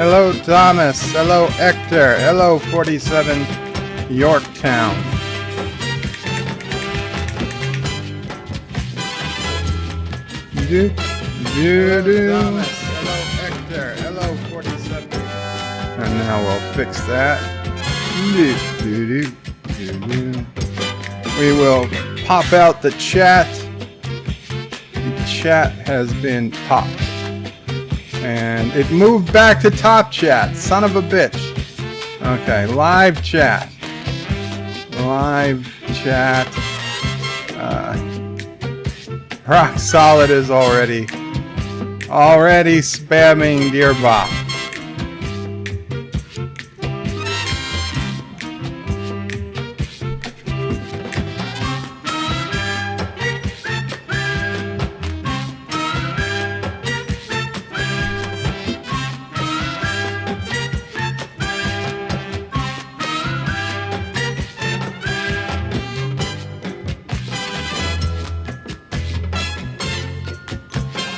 Hello, Thomas. Hello, Hector. Hello, 47 Yorktown. Hello, Thomas. Hello, Hector. Hello, 47. And now we'll fix that. We will pop out the chat. The chat has been popped. And it moved back to top chat. Son of a bitch. Okay, live chat. Live chat. Rock Solid is already spamming Dear Bob.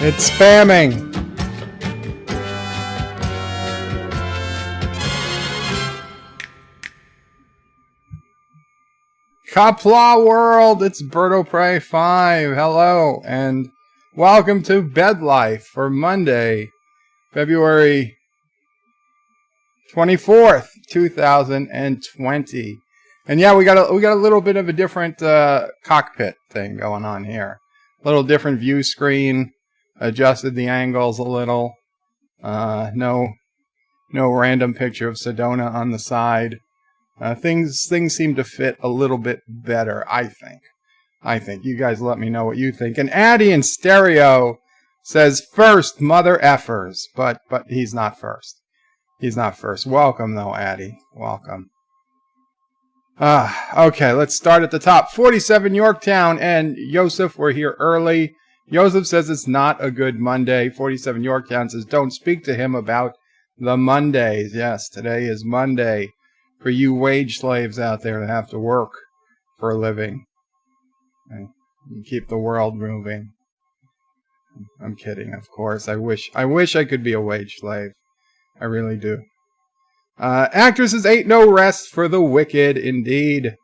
It's spamming. Qapla World, it's Birdo Prey 5. Hello, and welcome to BedLife for Monday, February 24th, 2020. And yeah, we got a little bit of a different cockpit thing going on here. A little different view screen. Adjusted the angles a little. No random picture of Sedona on the side. Things seem to fit a little bit better, I think. You guys let me know what you think. And Addy in stereo says first mother effers, but he's not first. He's not first. Welcome though, Addy. Welcome. Okay, let's start at the top. 47 Yorktown and Yosef, we're here early. Joseph says it's not a good Monday. 47 Yorktown says don't speak to him about the Mondays. Yes, today is Monday for you wage slaves out there that have to work for a living and keep the world moving. I'm kidding, of course. I wish I could be a wage slave. I really do. Actresses ain't no rest for the wicked, indeed.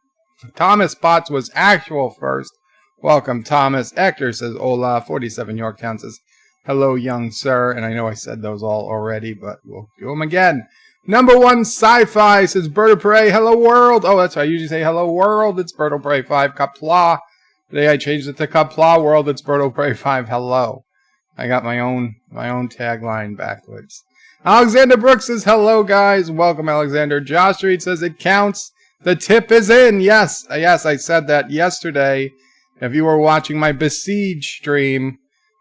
Thomas Potts was actual first. Welcome, Thomas. Hector says, hola. 47 Yorktown says, hello, young sir. And I know I said those all already, but we'll do them again. Number one, Sci-Fi says, Birdo Prey, hello, world. Oh, that's why I usually say hello, world. It's Birdo Prey 5, Qapla. Today I changed it to Qapla World. It's Birdo Prey 5, hello. I got my own tagline backwards. Alexander Brooks says, hello, guys. Welcome, Alexander. Josh Street says, it counts. The tip is in. Yes, I said that yesterday. If you were watching my Besiege stream,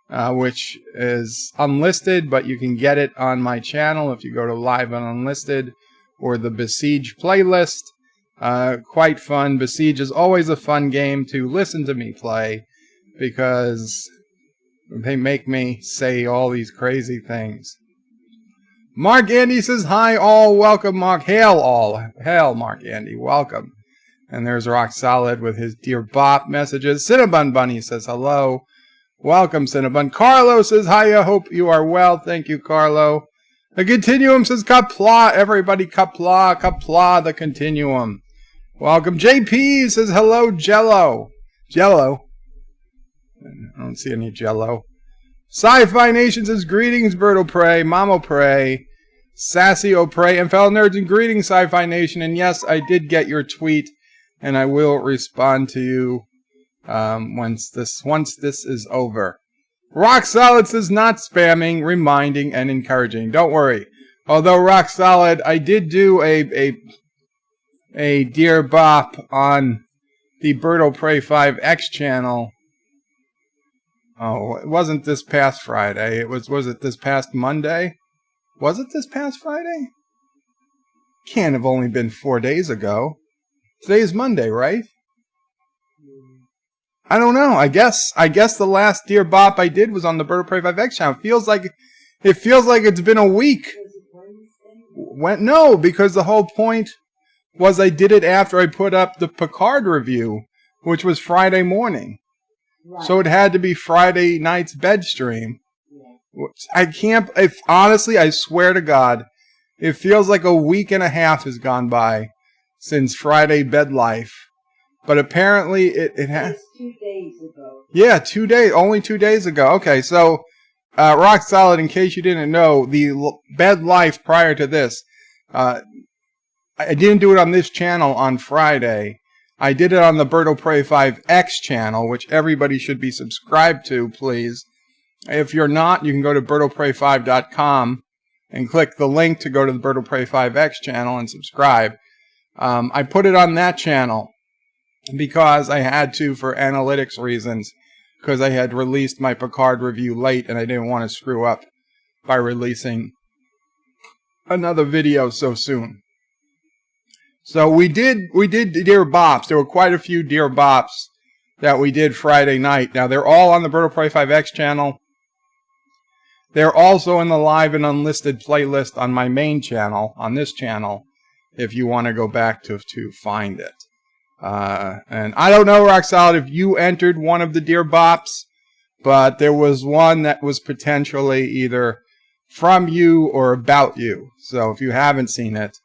which is unlisted, but you can get it on my channel if you go to Live and Unlisted or the Besiege playlist. Quite fun. Besiege is always a fun game to listen to me play because they make me say all these crazy things. Mark Andy says, hi all. Welcome, Mark. Hail all. Hail, Mark Andy. Welcome. And there's Rock Solid with his Dear Bop messages. Cinnabon Bunny says hello. Welcome, Cinnabon. Carlo says hi. I hope you are well. Thank you, Carlo. The Continuum says Qapla. Everybody, Qapla, the Continuum. Welcome. JP says hello, Jello. Jello. I don't see any Jello. Sci-Fi Nation says greetings, Birdo Prey, Mamo Prey, Sassy O'Prey, and fellow nerds, and greetings, Sci-Fi Nation. And yes, I did get your tweet. And I will respond to you once this is over. Rock Solid says not spamming, reminding, and encouraging. Don't worry. Although Rock Solid, I did do a Dear Bop on the Birdo Prey 5X channel. Oh, it wasn't this past Friday. Was it this past Monday? Was it this past Friday? Can't have only been 4 days ago. Today is Monday, right? I don't know. I guess the last Dear Bop I did was on the Birdo Prey 5X channel. It feels like it's been a week. No, because the whole point was I did it after I put up the Picard review, which was Friday morning. Right. So it had to be Friday night's bed stream. I can't. Honestly, I swear to God, It feels like a week and a half has gone by since Friday BedLife. But apparently it has. 2 days ago. Yeah, 2 days. Only 2 days ago. Okay, so rock solid. In case you didn't know, the BedLife prior to this, I didn't do it on this channel on Friday. I did it on the Berto Pray 5X channel, which everybody should be subscribed to, please. If you're not, you can go to bertopray5.com and click the link to go to the Berto Pray 5X channel and subscribe. I put it on that channel because I had to for analytics reasons, because I had released my Picard review late and I didn't want to screw up by releasing another video so soon. So we did Dear Bops. There were quite a few Dear Bops that we did Friday night. Now they're all on the Berto Pray 5X channel. They're also in the live and unlisted playlist on my main channel, on this channel, if you want to go back to find it. And I don't know, Rock Solid, if you entered one of the Dear Bops, but there was one that was potentially either from you or about you. So if you haven't seen it,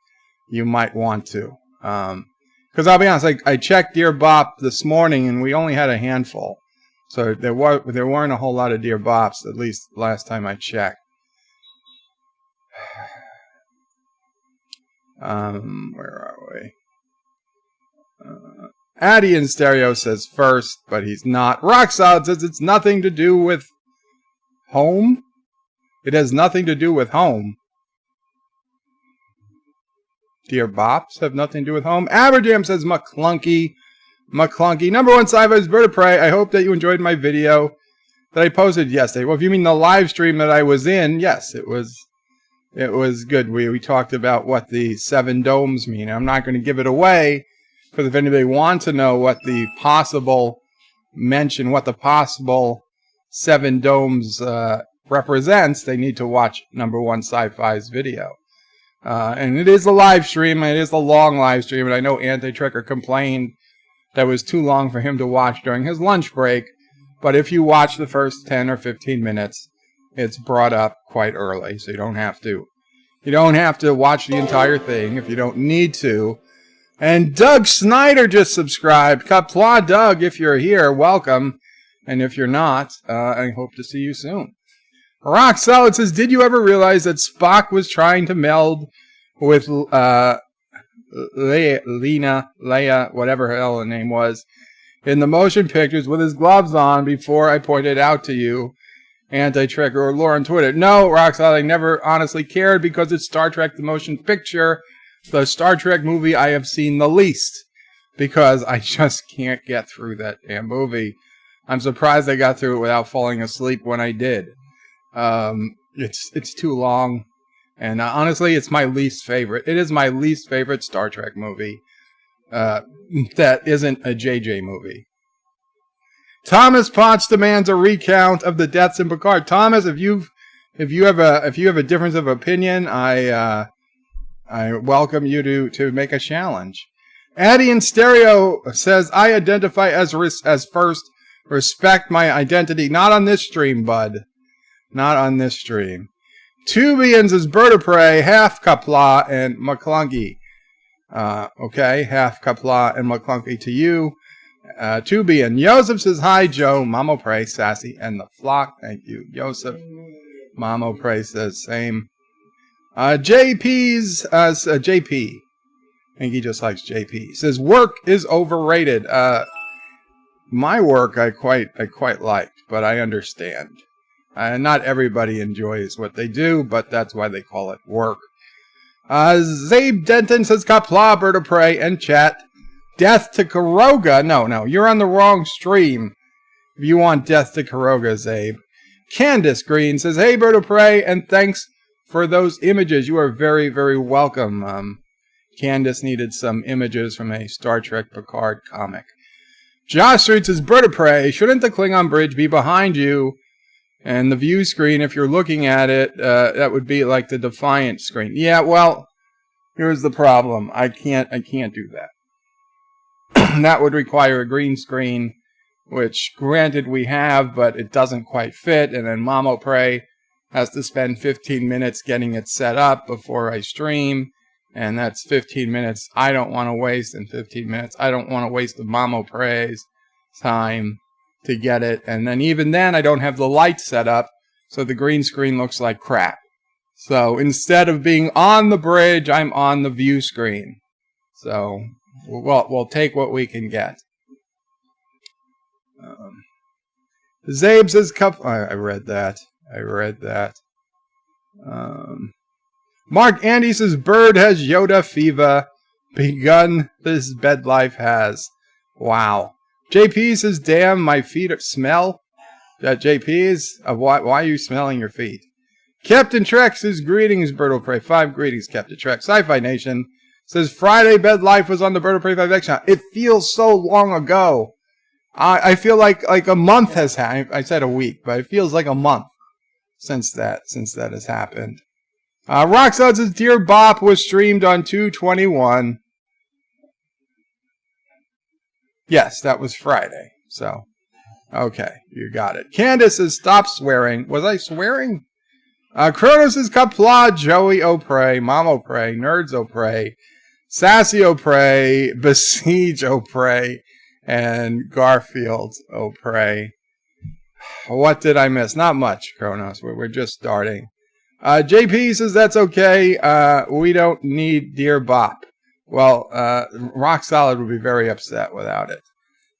you might want to. Because I'll be honest, I checked Dear Bop this morning and we only had a handful. So there weren't a whole lot of Dear Bops, at least last time I checked. Where are we? Addy in Stereo says first, but he's not. Rock Solid says it's nothing to do with home. It has nothing to do with home. Dear Bops have nothing to do with home. Aberjam says McClunky. Number one sci-fi's Bird of Prey. I hope that you enjoyed my video that I posted yesterday. Well, if you mean the live stream that I was in, yes, it was good. We talked about what the 7 domes mean. I'm not going to give it away, because if anybody wants to know what the possible 7 domes represents, they need to watch number one sci-fi's video. And it is a live stream, and it is a long live stream, and I know Anti-Tricker complained that it was too long for him to watch during his lunch break, but if you watch the first 10 or 15 minutes, it's brought up quite early, so you don't have to watch the entire thing if you don't need to. And Doug Snyder just subscribed. Qapla Doug, if you're here, welcome, and if you're not, I hope to see you soon. Rock Solid says, did you ever realize that Spock was trying to meld with Leia, whatever her hell her name was, in the motion pictures with his gloves on before I pointed out to you, Anti-Tricker or Laura on Twitter? No, Rock Solid, I never honestly cared because it's Star Trek the Motion Picture, the Star Trek movie I have seen the least, because I just can't get through that damn movie. I'm surprised I got through it without falling asleep when I did. It's too long, and honestly, it's my least favorite. It is my least favorite Star Trek movie that isn't a JJ movie. Thomas Potts demands a recount of the deaths in Picard. Thomas, if you have a difference of opinion, I welcome you to make a challenge. Addy in Stereo says, I identify as first. Respect my identity. Not on this stream, bud. Not on this stream. Tubians is Bird of Prey, half Qapla and McClunky. Okay, half Qapla and McClunky to you. Tubian. Joseph says, hi, Joe. Mamo Prey, Sassy, and the flock. Thank you, Joseph. Mamo Prey says, same. JP's, JP. I think he just likes JP. He says, work is overrated. My work I quite liked, but I understand. Not everybody enjoys what they do, but that's why they call it work. Zabe Denton says, Qapla, Bird of Prey, and chat. Death to Karoga. No, you're on the wrong stream. If you want Death to Karoga, Zabe. Candace Green says, hey, Bird of Prey, and thanks for those images. You are very, very welcome. Candace needed some images from a Star Trek Picard comic. Josh Street says, Bird of Prey, shouldn't the Klingon bridge be behind you? And the view screen, if you're looking at it, that would be like the Defiant screen. Yeah, well, here's the problem. I can't do that. That would require a green screen, which granted we have, but it doesn't quite fit. And then Mamo Prey has to spend 15 minutes getting it set up before I stream. And that's 15 minutes I don't want to waste. And 15 minutes I don't want to waste the Mamo Prey's time to get it. And then even then, I don't have the lights set up, so the green screen looks like crap. So instead of being on the bridge, I'm on the view screen. So we'll take what we can get. Zabe says I read that. Mark Andy says Bird has Yoda fever. Begun this bed life has. Wow. JP says, damn, my feet smell. JP's? Why are you smelling your feet? Captain Trek says, greetings, Bird of Prey 5. Greetings, Captain Trek. Sci-Fi Nation says, Friday Bed Life was on the Bird of Prey 5 Action. It feels so long ago. I feel like a month has happened. I said a week, but it feels like a month since that has happened. Roxanne says, Dear Bop was streamed on 2/21. Yes, that was Friday. So, okay, you got it. Candace says, stop swearing. Was I swearing? Kronos says, Qapla, Joey O'Prey, Mom O'Prey, Nerds O'Prey, Sassy O'Prey, Besiege O'Prey, and Garfield O'Prey. What did I miss? Not much, Kronos. We're just starting. JP says, that's okay. We don't need Dear Bop. Well, Rock Solid would be very upset without it.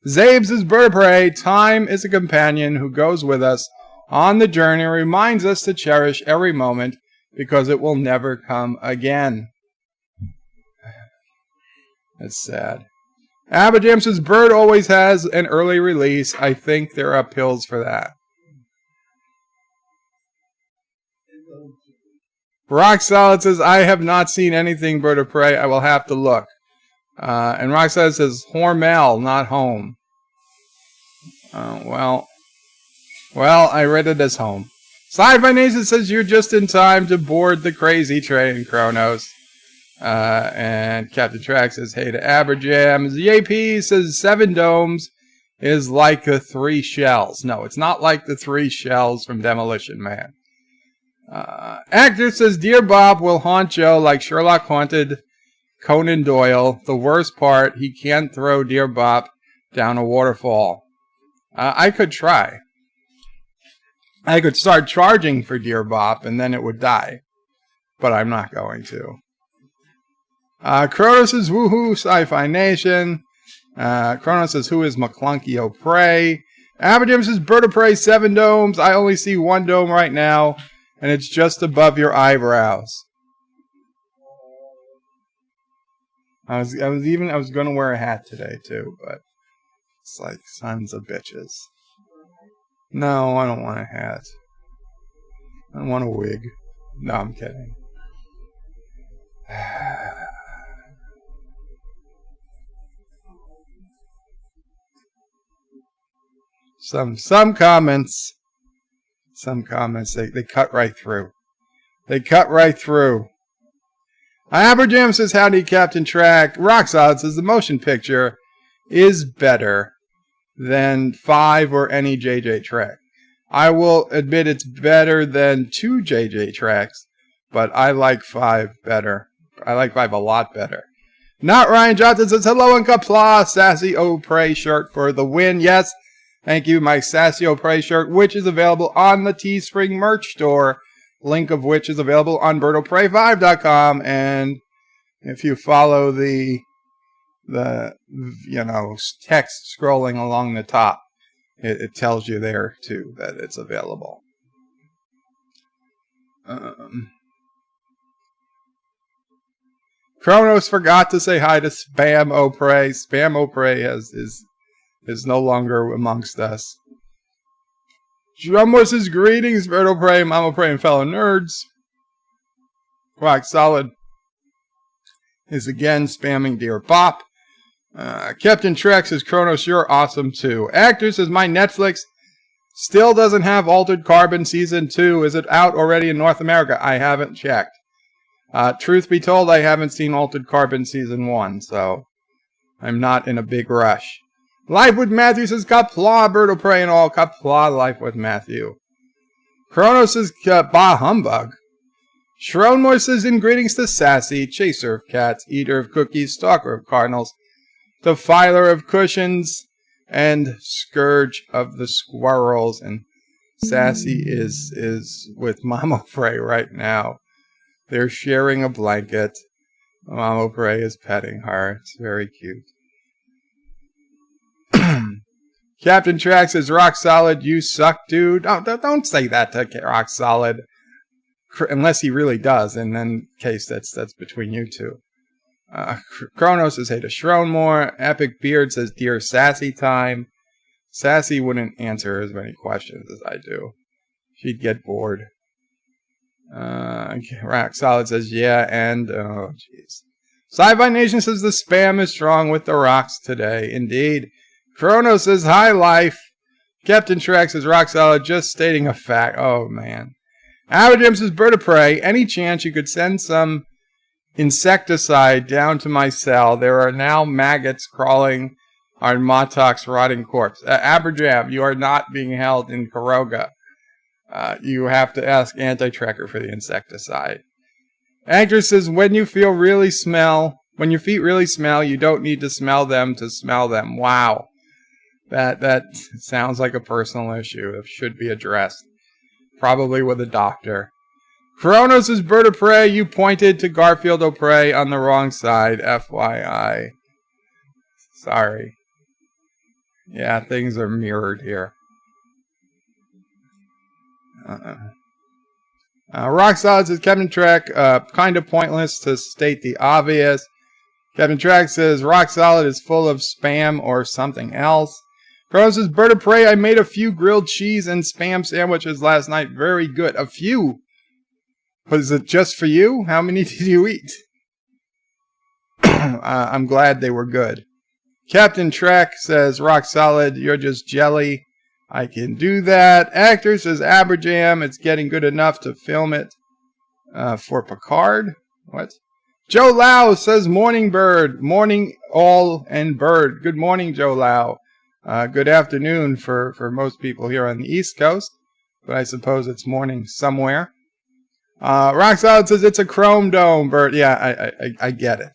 Zabes is Bird of Prey. Time is a companion who goes with us on the journey and reminds us to cherish every moment because it will never come again. That's sad. Abajam says Bird always has an early release. I think there are pills for that. Rock Solid says, I have not seen anything Bird of Prey. I will have to look. And Rock Solid says, Hormel, not home. Well, I read it as home. Sci-Fi Nation says, you're just in time to board the crazy train, Kronos. And Captain Track says, hey to Aberjam. ZAP says, 7 domes is like the 3 shells. No, it's not like the 3 shells from Demolition Man. Actor says, Dear Bob will haunt Joe like Sherlock haunted Conan Doyle. The worst part, he can't throw Dear Bob down a waterfall. I could try. I could start charging for Dear Bob and then it would die. But I'm not going to. Kronos says, woohoo, Sci-Fi Nation. Kronos says, who is McClunky O'Prey? Aberdam says, Bird of Prey, 7 domes. I only see 1 dome right now. And it's just above your eyebrows. I was going to wear a hat today too, but it's like sons of bitches. No, I don't want a hat. I want a wig. No, I'm kidding. Some comments. Some comments, they cut right through. They cut right through. Aberjam says, howdy, Captain Track. Roxod says, the motion picture is better than 5 or any JJ track. I will admit it's better than 2 JJ tracks, but I like 5 better. I like 5 a lot better. Not Ryan Johnson says, hello and Qapla, Sassy O'Prey shirt for the win. Yes. Thank you, my Sassy O'Prey shirt, which is available on the Teespring merch store, link of which is available on birdoprey5.com. And if you follow the text scrolling along the top, it tells you there too that it's available. Kronos forgot to say hi to Spam O'Prey. Spam O'Prey is no longer amongst us. Drummer says, greetings, Bird O'Prey, Mom O'Prey, and fellow nerds. Rock Solid is again spamming Dear Bop. Captain Trek says, Kronos, you're awesome too. Actor says, my Netflix still doesn't have Altered Carbon Season 2. Is it out already in North America? I haven't checked. Truth be told, I haven't seen Altered Carbon Season 1, so I'm not in a big rush. Life with Matthew says, Qapla, Bird of Prey and all. Qapla, Life with Matthew. Kronos says, bah humbug. Shronmore says, in greetings to Sassy, chaser of cats, eater of cookies, stalker of cardinals, defiler of cushions, and scourge of the squirrels. And Sassy is with Mama Prey right now. They're sharing a blanket. Mama Prey is petting her. It's very cute. Captain Track says, rock solid, you suck, dude. Don't say that to rock solid. Unless he really does, and then in case that's between you two. Kronos says, hey to Shronmore. Epic Beard says, dear Sassy time. Sassy wouldn't answer as many questions as I do. She'd get bored. Rock Solid says, yeah, and, oh, jeez. Sci-Fi Nation says, the spam is strong with the rocks today. Indeed. Kronos says, hi, life. Captain Track says, rock solid, just stating a fact. Oh, man. Abadam says, bird of prey, any chance you could send some insecticide down to my cell? There are now maggots crawling on Matok's rotting corpse. Aberjam, you are not being held in Karoga. You have to ask Anti-Trekker for the insecticide. Actor says, when your feet really smell, you don't need to smell them to smell them. Wow. That sounds like a personal issue that should be addressed. Probably with a doctor. Kronos is bird of prey. You pointed to Garfield O'Prey on the wrong side. FYI. Sorry. Yeah, things are mirrored here. Rock Solid says, Captain Trek, kind of pointless to state the obvious. Captain Trek says, Rock Solid is full of spam or something else. Kronos says, bird of prey, I made a few grilled cheese and spam sandwiches last night. Very good. A few. But is it just for you? How many did you eat? I'm glad they were good. Captain Trek says, Rock Solid, you're just jelly. I can do that. Actor says, Aberjam, it's getting good enough to film it for Picard. What? Joe Lau says, morning bird. Morning all and bird. Good morning, Joe Lau. Good afternoon for most people here on the East Coast, but I suppose it's morning somewhere. Rock Solid says it's a chrome dome bird. Yeah, I get it.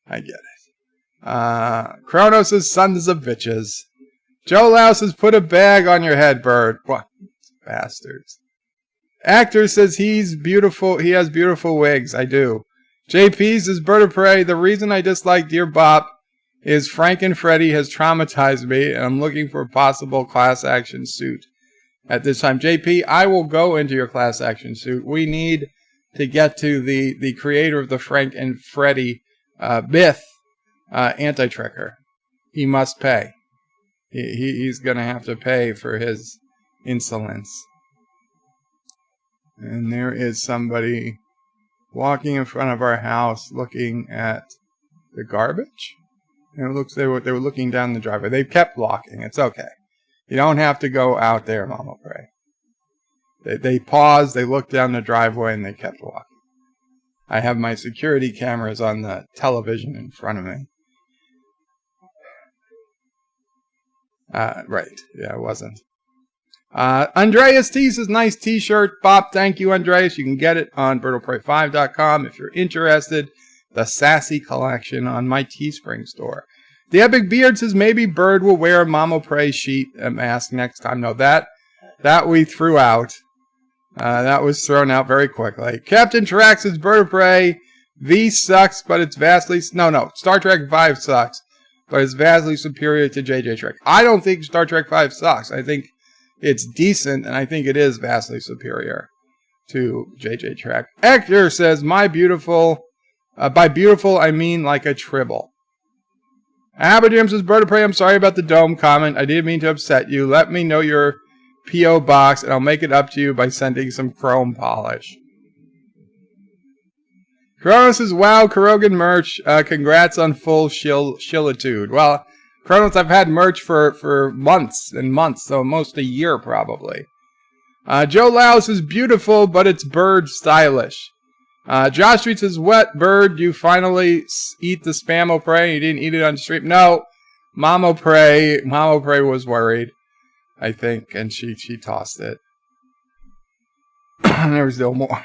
I get it. Kronos says sons of bitches. Joe Lau says put a bag on your head, bird. What? Bastards. Actor says he's beautiful. He has beautiful wigs. I do. JP says bird of prey. The reason I dislike Dear Bop is Frank and Freddy has traumatized me, and I'm looking for a possible class action suit at this time. JP, I will go into your class action suit. We need to get to the creator of the Frank and Freddy myth, Anti-Trekker. He must pay. He's going to have to pay for his insolence. And there is somebody walking in front of our house looking at the garbage. And it looks they were looking down the driveway. They kept walking. It's okay. You don't have to go out there, Mama Prey. They paused, they looked down the driveway, and they kept walking. I have my security cameras on the television in front of me. Right. Yeah, it wasn't. Andreas T says, nice t-shirt. Bop, thank you, Andreas. You can get it on BirdlePrey5.com if you're interested. The Sassy collection on my Teespring store. The Epic Beard says maybe Bird will wear a Mama Prey sheet mask next time. No, that we threw out. That was thrown out very quickly. Captain Trax says Bird of Prey. V sucks, but it's vastly... No. Star Trek 5 sucks, but it's vastly superior to JJ Trek. I don't think Star Trek 5 sucks. I think it's decent, and I think it is vastly superior to JJ Trek. Hector says, my beautiful... by beautiful, I mean like a tribble. Abadam says, Bird of Prey, I'm sorry about the dome comment. I didn't mean to upset you. Let me know your P.O. box, and I'll make it up to you by sending some chrome polish. Kronos says, wow, Kurogan merch. Congrats on full shillitude. Well, Kronos, I've had merch for months and months, so almost a year probably. Joe Lau says, beautiful, but it's bird stylish. Josh Street says, wet bird, you finally eat the spam O'Prey? You didn't eat it on stream? No, Mom O'Prey was worried, I think, and she tossed it. There's no more.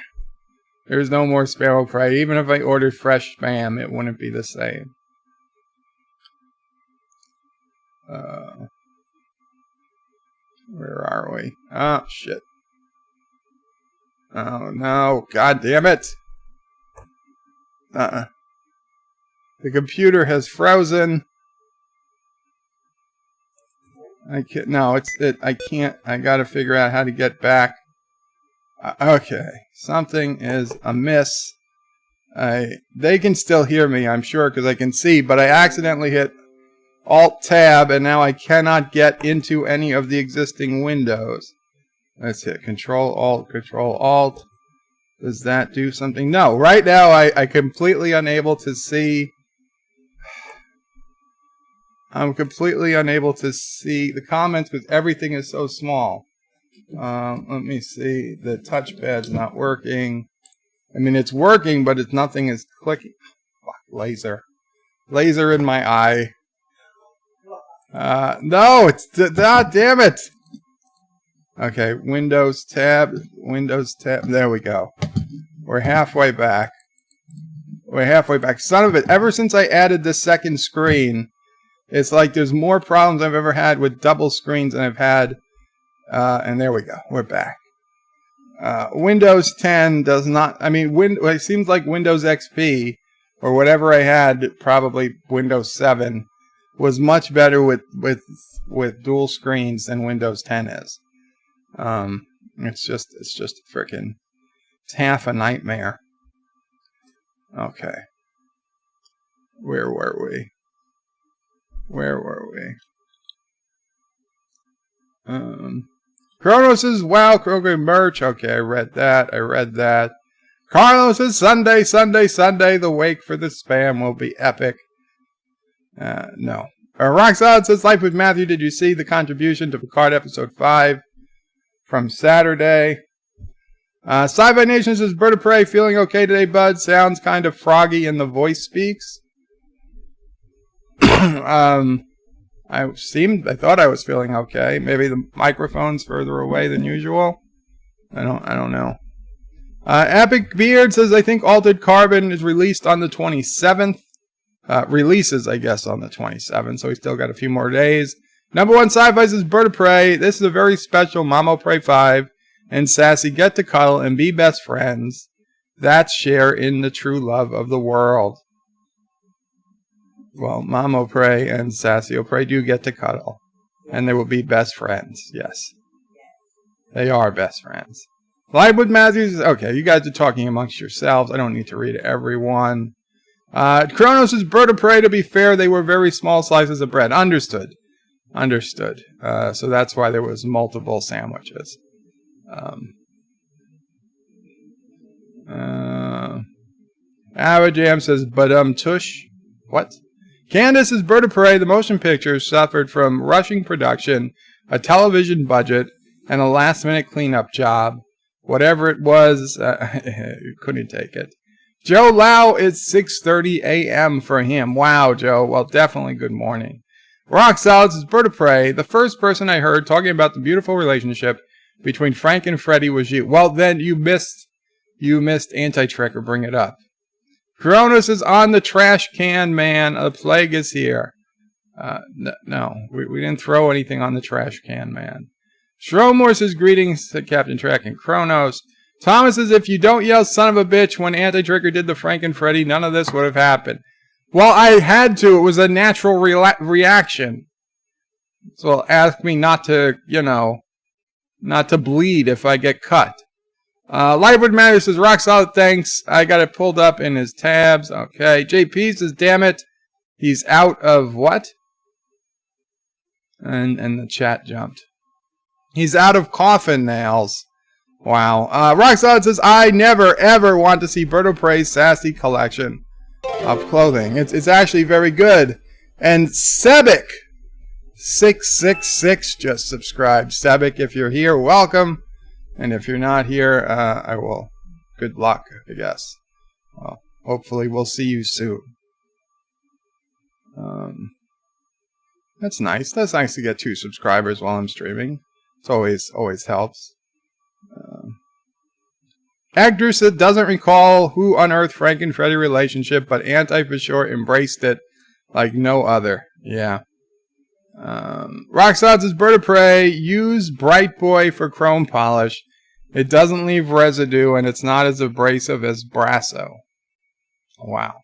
There's no more sparrow prey. Even if I ordered fresh spam, it wouldn't be the same. Where are we? Oh, shit. Oh, no. God damn it. The computer has frozen. I can't. No, I can't. I gotta figure out how to get back. Okay. Something is amiss. They can still hear me, I'm sure, because I can see, but I accidentally hit Alt-Tab, and now I cannot get into any of the existing windows. Let's hit Control-Alt, Control-Alt. Does that do something? No. Right now, I'm completely unable to see. I'm completely unable to see the comments because everything is so small. Let me see. The touchpad's not working. I mean, it's working, but nothing is clicking. Fuck, laser. Laser in my eye. No, damn it. Okay, Windows tab. There we go. We're halfway back. Son of it. Ever since I added this second screen, it's like there's more problems I've ever had with double screens than I've had. And there we go. We're back. Windows 10 does not. I mean, it seems like Windows XP or whatever I had, probably Windows 7, was much better with dual screens than Windows 10 is. It's just freaking. It's half a nightmare. Okay. Where were we? Kronos' Wow Kroger merch. Okay, I read that. Carlos' Sunday. The wake for the spam will be epic. No. Rock Solid says, Life with Matthew. Did you see the contribution to Picard episode 5 from Saturday? Sci-Fi Nation says, Bird of Prey, feeling okay today, bud? Sounds kind of froggy and the voice speaks. I thought I was feeling okay. Maybe the microphone's further away than usual. I don't know. Epic Beard says, I think Altered Carbon is released on the 27th. Releases, I guess, on the 27th, so we still got a few more days. Number 1 Sci-Fi says, Bird of Prey. This is a very special Mamo Prey 5 and Sassy get to cuddle and be best friends. That's share in the true love of the world. Well, Mamo Prey and Sassy Prey do get to cuddle. And they will be best friends. Yes. They are best friends. Lightwood Matthews. Okay, you guys are talking amongst yourselves. I don't need to read everyone. Kronos' Bird of Prey, to be fair, they were very small slices of bread. Understood. So that's why there was multiple sandwiches. Avajam says, tush. What? Candace's Bird of Prey, the motion picture, suffered from rushing production, a television budget, and a last-minute cleanup job. Whatever it was, couldn't take it. Joe Lau, it's 6:30 a.m. for him. Wow, Joe. Well, definitely good morning. Rock Solid's Bird of Prey, the first person I heard talking about the beautiful relationship between Frank and Freddie was you. Well, then you missed Anti-Trick, or bring it up. Coronas is on the trash can, man. A plague is here. No, we didn't throw anything on the trash can, man. Stromore says, greetings to Captain Trek and Kronos. Thomas says, if you don't yell son of a bitch when Anti-Tricker did the Frank and Freddy, none of this would have happened. Well, I had to. It was a natural reaction. So ask me not to bleed if I get cut. Lightwood Matter says, rock solid, thanks. I got it pulled up in his tabs. Okay. JP says, damn it. He's out of what? And the chat jumped. He's out of coffin nails. Wow. Rock solid says, I never ever want to see Bird of Prey's sassy collection of clothing. It's actually very good. And Sebek 666 just subscribed. Sebek, if you're here, welcome. And if you're not here, I will. Good luck, I guess. Well, hopefully we'll see you soon. That's nice. That's nice to get 2 subscribers while I'm streaming. It always helps. Actress that doesn't recall who unearthed Frank and Freddie relationship, but Anti for sure embraced it like no other. Yeah. Roxodds is Bird of Prey. Use Bright Boy for chrome polish. It doesn't leave residue, and it's not as abrasive as Brasso. Wow.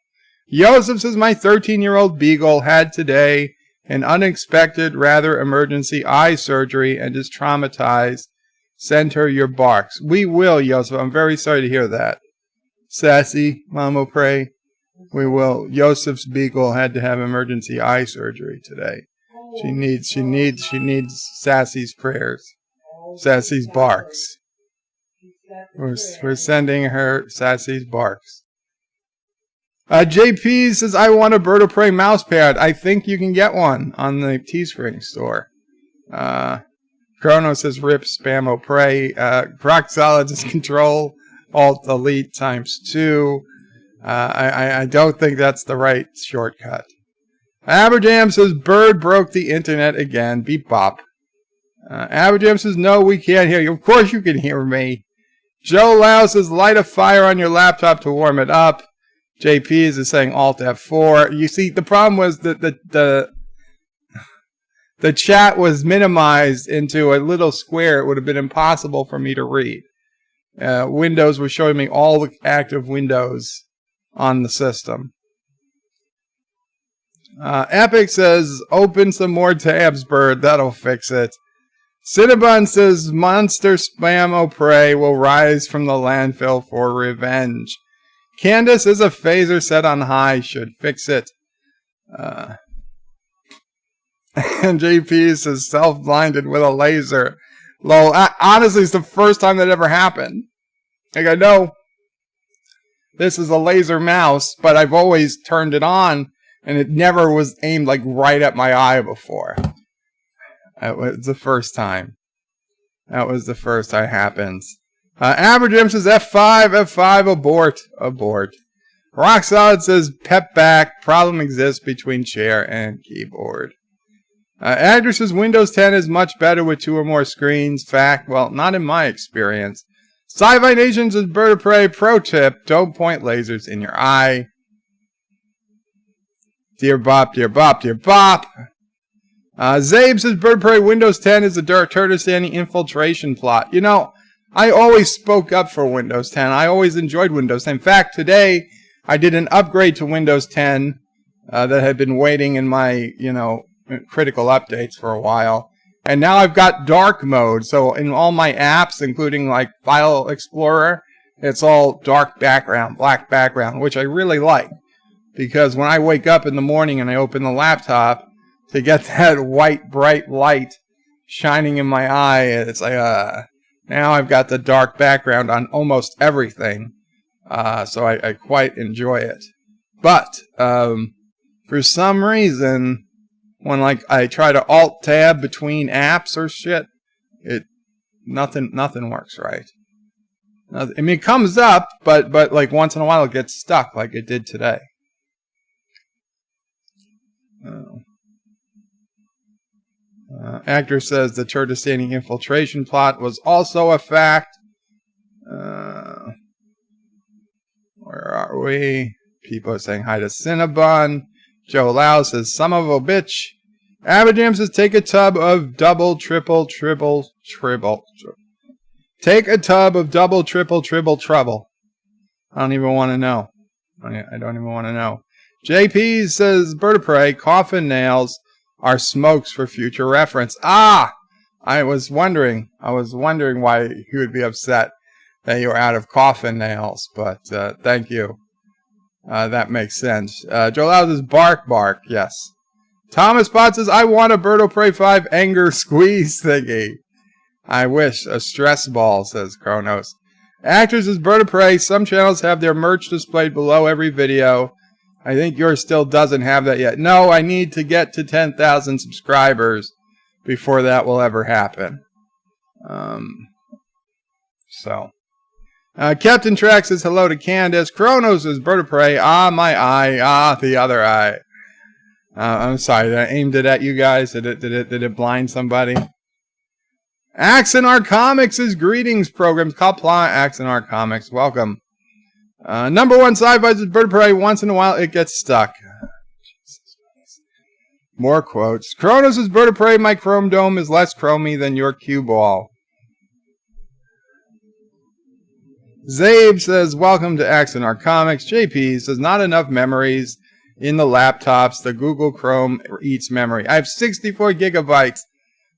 Joseph says, my 13-year-old beagle had today an unexpected, rather emergency eye surgery and is traumatized. Send her your barks. We will, Joseph. I'm very sorry to hear that. Sassy, Mama Pray. We will. Joseph's beagle had to have emergency eye surgery today. She needs Sassy's prayers. Sassy's barks. We're sending her Sassy's barks. JP says, I want a Bird of Prey mouse pad. I think you can get one on the Teespring store. Chrono says, rip Spamo Prey. Rock Solid is Control Alt Elite ×2. I don't think that's the right shortcut. Aberjam says, Bird broke the internet again. Beep bop. Aberjam says, no, we can't hear you. Of course you can hear me. Joe Lau says, light a fire on your laptop to warm it up. JP is saying Alt F4. You see, the problem was that the chat was minimized into a little square. It would have been impossible for me to read. Windows was showing me all the active windows on the system. Epic says, open some more tabs, Bird. That'll fix it. Cinnabon says, monster spam prey will rise from the landfill for revenge. Candace is a phaser set on high. Should fix it. And JP says, self-blinded with a laser. Lol. Honestly, it's the first time that ever happened. Like, I know this is a laser mouse, but I've always turned it on, and it never was aimed, like, right at my eye before. That was the first time. That was the first time it happens. Aberjam says F5, abort. Rock Solid says pep back, problem exists between chair and keyboard. Agner says Windows 10 is much better with 2 or more screens. Fact, well, not in my experience. Sci-Fi Nation says Bird of Prey, pro tip, don't point lasers in your eye. Dear bop. Zabe says Bird of Prey, Windows 10 is a Turtistani infiltration plot. You know, I always spoke up for Windows 10. I always enjoyed Windows 10. In fact, today I did an upgrade to Windows 10 that had been waiting in my, critical updates for a while. And now I've got dark mode. So in all my apps, including like File Explorer, it's all dark background, black background, which I really like. Because when I wake up in the morning and I open the laptop, to get that white, bright light shining in my eye, it's like, now I've got the dark background on almost everything, so I quite enjoy it. But for some reason, when like I try to Alt tab between apps or shit, nothing works right. I mean, it comes up, but like once in a while it gets stuck, like it did today. Actor says the Turtistani infiltration plot was also a fact. Where are we? People are saying hi to Cinnabon. Joe Lau says, son of a bitch. Abadam says, take a tub of double, triple. Take a tub of double, triple, trouble. I don't even want to know. I don't even want to know. JP says, Bird of Prey, coffin nails are smokes for future reference. I was wondering why he would be upset that you were out of coffin nails, but thank you. That makes sense. Joe Lau says, bark, yes. Thomas Bott says, I want a Bird of Prey 5 anger squeeze thingy. I wish. A stress ball, says Kronos. Actors says, Bird of Prey, some channels have their merch displayed below every video. I think yours still doesn't have that yet. No, I need to get to 10,000 subscribers before that will ever happen. Captain Track says hello to Candace. Kronos says Bird of Prey. My eye. The other eye. I'm sorry. I aimed it at you guys. Did it blind somebody? Axonar Comics' greetings program. Qapla Axonar Comics. Welcome. Number one sci-fi is Bird of Prey. Once in a while, it gets stuck. More quotes. Kronos' Bird of Prey. My Chrome Dome is less chromy than your cue ball. Zabe says, welcome to Axonar Comics. JP says, not enough memories in the laptops. The Google Chrome eats memory. I have 64 gigabytes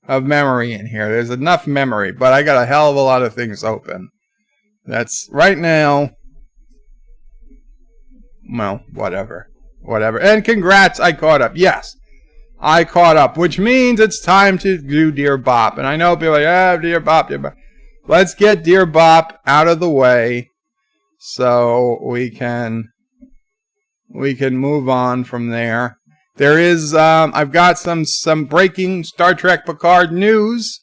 of memory in here. There's enough memory, but I got a hell of a lot of things open. That's right now. Well, whatever. And congrats, I caught up. Yes, I caught up, which means it's time to do Dear Bop. And I know people are like, Dear Bop, Dear Bop. Let's get Dear Bop out of the way so we can move on from there. There is, I've got some breaking Star Trek Picard news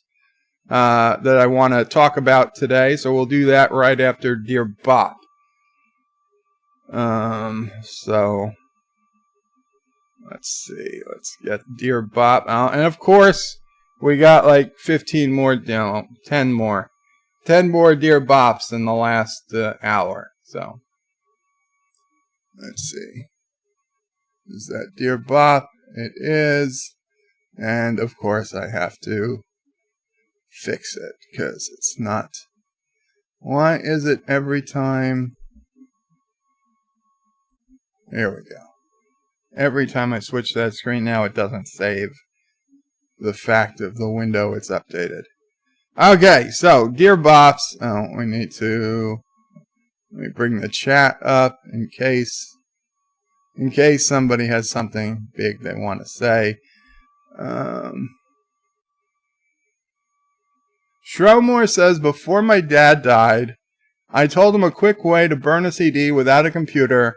that I want to talk about today, so we'll do that right after Dear Bop. So let's see, let's get Dear Bop out, and of course we got like 10 more Dear Bops in the last hour. So let's see. Is that Dear Bop? It is. And of course I have to fix it because it's not. Why is it every time? There we go. Every time I switch that screen now, it doesn't save the fact of the window it's updated. Okay, so Dear Bops. Oh, we need to. Let me bring the chat up in case somebody has something big they want to say. Shrowmore says, before my dad died, I told him a quick way to burn a CD without a computer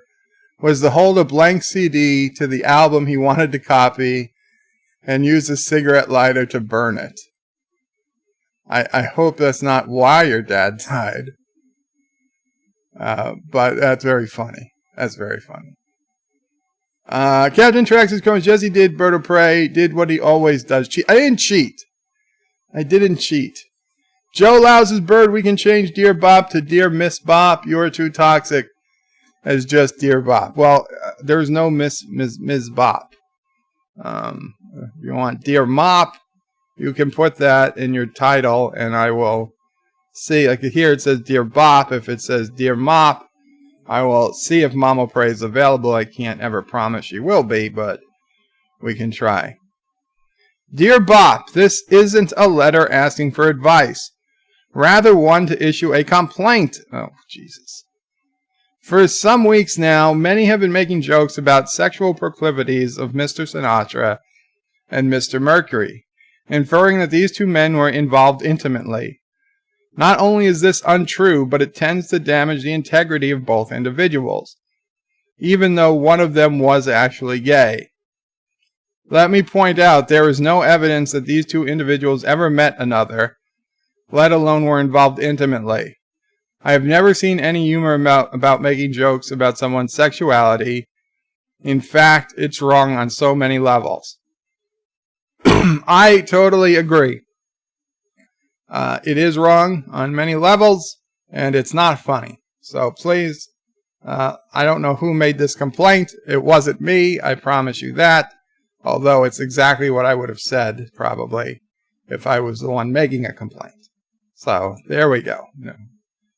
was to hold a blank CD to the album he wanted to copy and use a cigarette lighter to burn it. I hope that's not why your dad died. But that's very funny. That's very funny. Captain Trax is coming. Jesse did Bird of Prey, did what he always does. I didn't cheat. Joe Louse's Bird, we can change Dear Bop to Dear Miss Bop. You're too toxic as just Dear Bop. Well, there's no Miss Bop. If you want Dear Mop, you can put that in your title, and I will see. Like here it says Dear Bop. If it says Dear Mop, I will see if Mama Prey is available. I can't ever promise she will be, but we can try. Dear Bop, this isn't a letter asking for advice. Rather one to issue a complaint. Oh, Jesus. For some weeks now, many have been making jokes about sexual proclivities of Mr. Sinatra and Mr. Mercury, inferring that these two men were involved intimately. Not only is this untrue, but it tends to damage the integrity of both individuals, even though one of them was actually gay. Let me point out there is no evidence that these two individuals ever met another, let alone were involved intimately. I have never seen any humor about making jokes about someone's sexuality. In fact, it's wrong on so many levels. I totally agree. It is wrong on many levels, and it's not funny. So please, I don't know who made this complaint. It wasn't me, I promise you that. Although it's exactly what I would have said, probably, if I was the one making a complaint. So, there we go.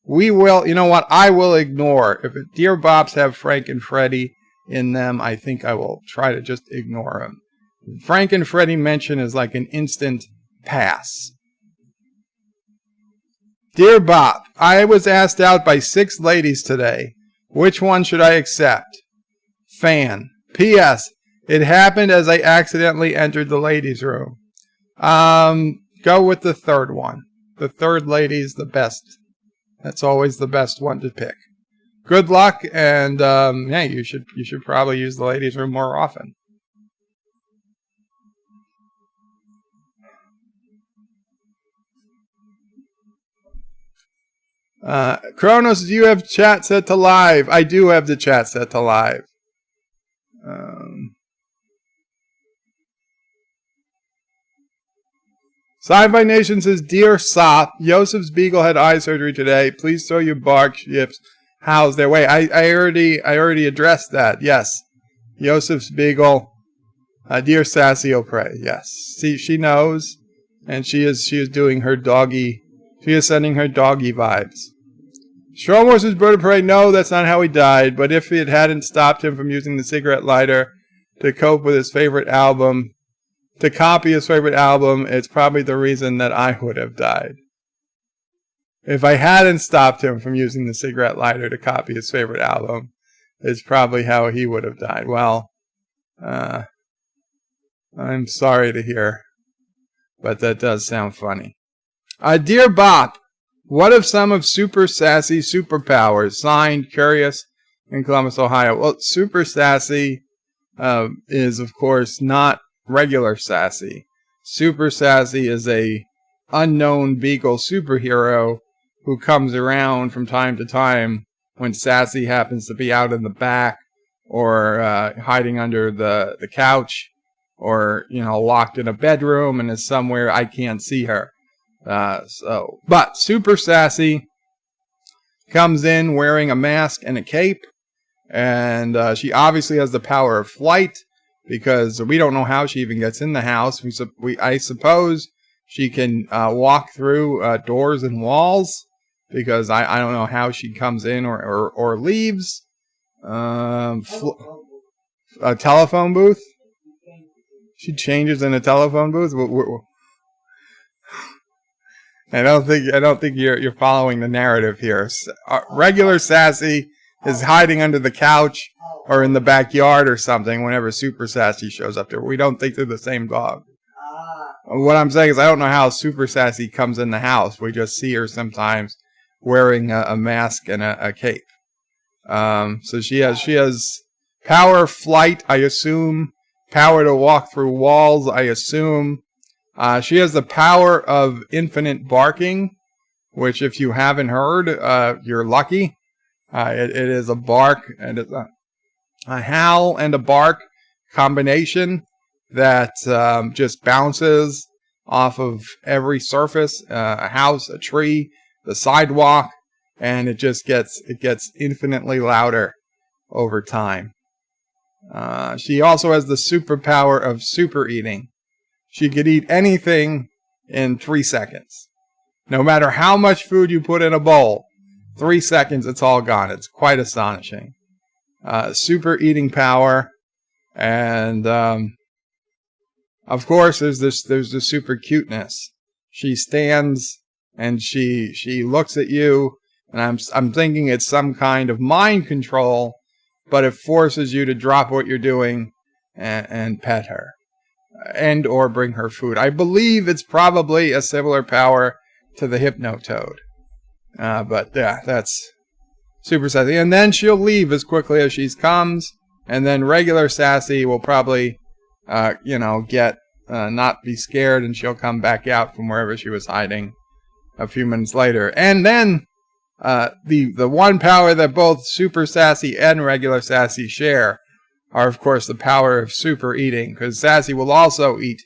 We will, you know what, I will ignore. If Dear Bops have Frank and Freddie in them, I think I will try to just ignore them. Frank and Freddie mention is like an instant pass. Dear Bop, I was asked out by 6 ladies today. Which one should I accept? Fan. P.S. It happened as I accidentally entered the ladies' room. Go with the third one. The third lady's the best. That's always the best one to pick. Good luck, and yeah, you should probably use the ladies' room more often. Kronos, do you have chat set to live? I do have the chat set to live. Sci-Fi Nation says, Dear Sop, Yosef's beagle had eye surgery today. Please throw your bark ships. How's their way? I already addressed that. Yes. Yosef's beagle. Dear Sassy O'Prey. Yes. See, she knows. And she is doing her doggy. She is sending her doggy vibes. Stromor says, Bird of Prey, no, that's not how he died. But if it hadn't stopped him from using the cigarette lighter to cope with his favorite album, to copy his favorite album, it's probably the reason that I would have died. If I hadn't stopped him from using the cigarette lighter to copy his favorite album, it's probably how he would have died. Well, I'm sorry to hear, but that does sound funny. Dear Bop, what if some of Super Sassy's superpowers? Signed, Curious, in Columbus, Ohio. Well, Super Sassy is, of course, not regular Sassy. Super Sassy is a unknown beagle superhero who comes around from time to time when Sassy happens to be out in the back or hiding under the couch or, locked in a bedroom and is somewhere I can't see her. But Super Sassy comes in wearing a mask and a cape, and she obviously has the power of flight, because we don't know how she even gets in the house. I suppose she can walk through doors and walls, because I don't know how she comes in or leaves. A telephone booth? She changes in a telephone booth? I don't think you're following the narrative here. Regular Sassy is hiding under the couch or in the backyard or something whenever Super Sassy shows up there. We don't think they're the same dog. What I'm saying is I don't know how Super Sassy comes in the house. We just see her sometimes wearing a mask and a cape. So she has power of flight, I assume. Power to walk through walls, I assume. She has the power of infinite barking, which if you haven't heard, you're lucky. It is a bark, and it's a howl and a bark combination that just bounces off of every surface, a house, a tree, the sidewalk, and it gets infinitely louder over time. She also has the superpower of super eating. She could eat anything in 3 seconds. No matter how much food you put in a bowl, 3 seconds, it's all gone. It's quite astonishing. Super eating power. And, of course, there's the super cuteness. She stands and she looks at you, and I'm thinking it's some kind of mind control, but it forces you to drop what you're doing and pet her. And or bring her food. I believe it's probably a similar power to the Hypnotoad. But yeah, that's Super Sassy. And then she'll leave as quickly as she comes. And then regular Sassy will probably, get not be scared, and she'll come back out from wherever she was hiding a few minutes later. And then the one power that both Super Sassy and regular Sassy share are, of course, the power of super eating, because Sassy will also eat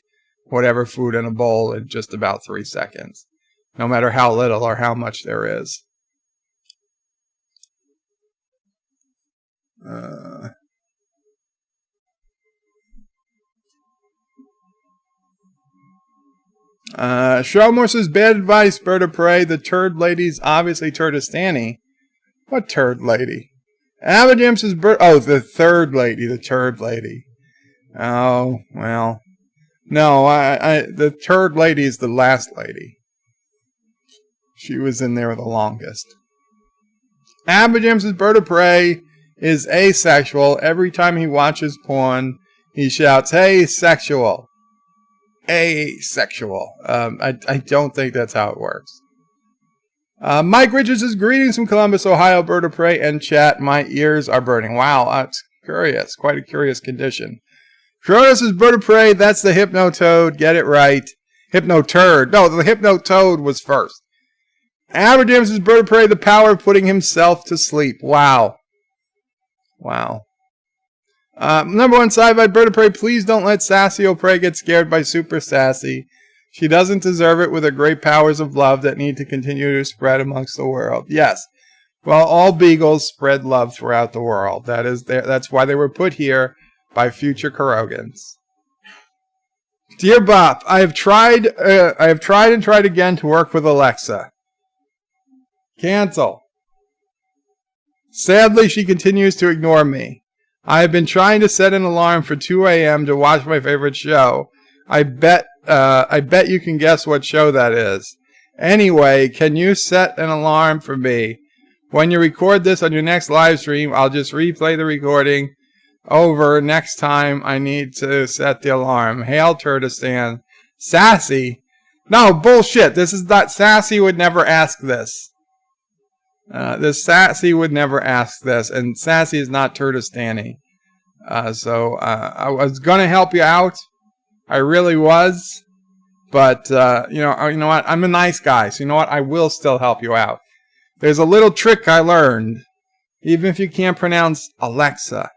whatever food in a bowl in just about 3 seconds, no matter how little or how much there is. Showmore says, bad advice, Bird of Prey. The turd lady's obviously Turdistani. What turd lady? Abajam says, the third lady, the turd lady. Oh, well. No, the turd lady is the last lady. She was in there the longest. Abajam says, Bird of Prey is asexual. Every time he watches porn, he shouts, hey, sexual. Asexual. I don't think that's how it works. Mike Richards says, greetings from Columbus, Ohio, Bird of Prey, and chat. My ears are burning. Wow, that's curious. Quite a curious condition. Cronus says, Bird of Prey, that's the Hypnotoad. Get it right. Hypnoturd. No, the Hypnotoad was first. Aberdam says, Bird of Prey, the power of putting himself to sleep. Wow. Wow. Number one, sci-fi, Bird of Prey, please don't let Sassy O'Prey get scared by Super Sassy. She doesn't deserve it with her great powers of love that need to continue to spread amongst the world. Yes. Well, all beagles spread love throughout the world. That's why they were put here by future Kurogans. Dear Bop, I have tried and tried again to work with Alexa. Cancel. Sadly, she continues to ignore me. I have been trying to set an alarm for 2 a.m. to watch my favorite show. I bet you can guess what show that is. Anyway, can you set an alarm for me? When you record this on your next live stream, I'll just replay the recording over next time I need to set the alarm. Hail Turdistan. Sassy? No, bullshit. This is not... Sassy would never ask this. This Sassy would never ask this, and Sassy is not Turdistani. So I was gonna help you out. I really was, but you know what? I'm a nice guy, so you know what? I will still help you out. There's a little trick I learned, even if you can't pronounce Alexa.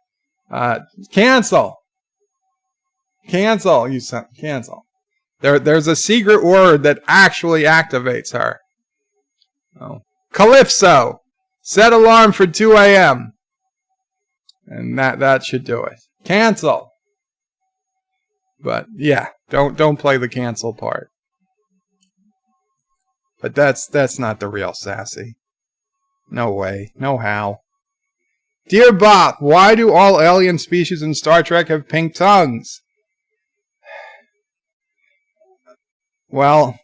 Cancel. Cancel. Cancel. There's a secret word that actually activates her. Oh. Calypso. Set alarm for 2 a.m. And that should do it. Cancel. But yeah, don't play the cancel part. But that's not the real Sassy. No way. No how. Dear Bop, why do all alien species in Star Trek have pink tongues? Well,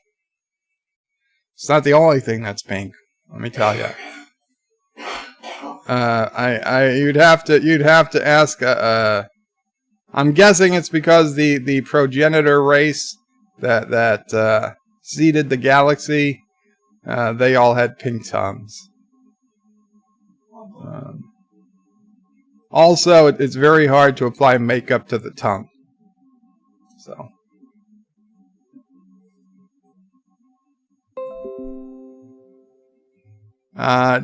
it's not the only thing that's pink. Let me tell you. You'd have to ask. I'm guessing it's because the progenitor race that seeded the galaxy, they all had pink tongues. Also, it's very hard to apply makeup to the tongue. So.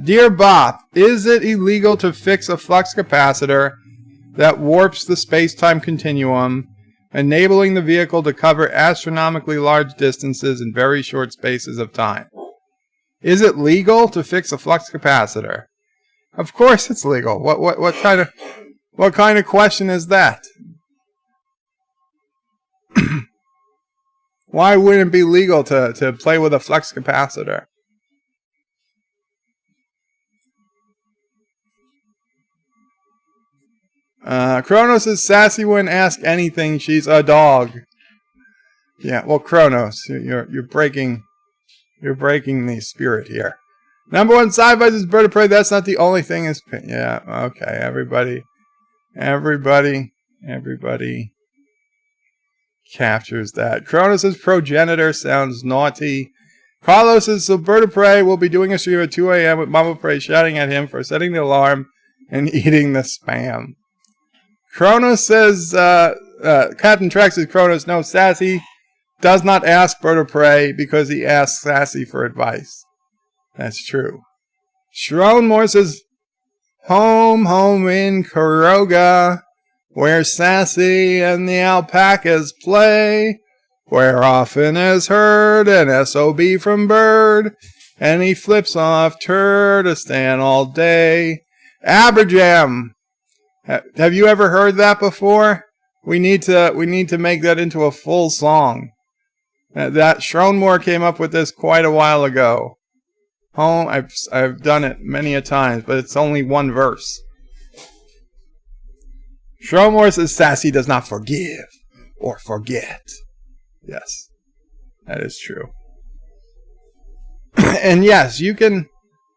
Dear Bop, is it illegal to fix a flux capacitor that warps the space-time continuum, enabling the vehicle to cover astronomically large distances in very short spaces of time? Is it legal to fix a flux capacitor? Of course it's legal. What kind of question is that? Why wouldn't it be legal to play with a flux capacitor? Kronos is sassy when asked anything. She's a dog. Yeah, well, Kronos, you're breaking the spirit here. Number one sci-fi is Bird of Prey. That's not the only thing. Yeah, okay, everybody captures that. Kronos' progenitor sounds naughty. Carlos says, so Bird of Prey will be doing a stream at 2 a.m. with Mama Prey shouting at him for setting the alarm and eating the spam. Kronos says, Captain Trex says, Kronos, no, Sassy does not ask Bird of Prey because he asks Sassy for advice. That's true. Shronmore says, home in Kuroga, where Sassy and the alpacas play, where often is heard an SOB from Bird, and he flips off Turdistan all day. Aberjam! Have you ever heard that before? We need to make that into a full song. That Shronmore came up with this quite a while ago. Home, I've done it many a times, but it's only one verse. Shronmore says Sassy does not forgive or forget. Yes, that is true. And yes, you can.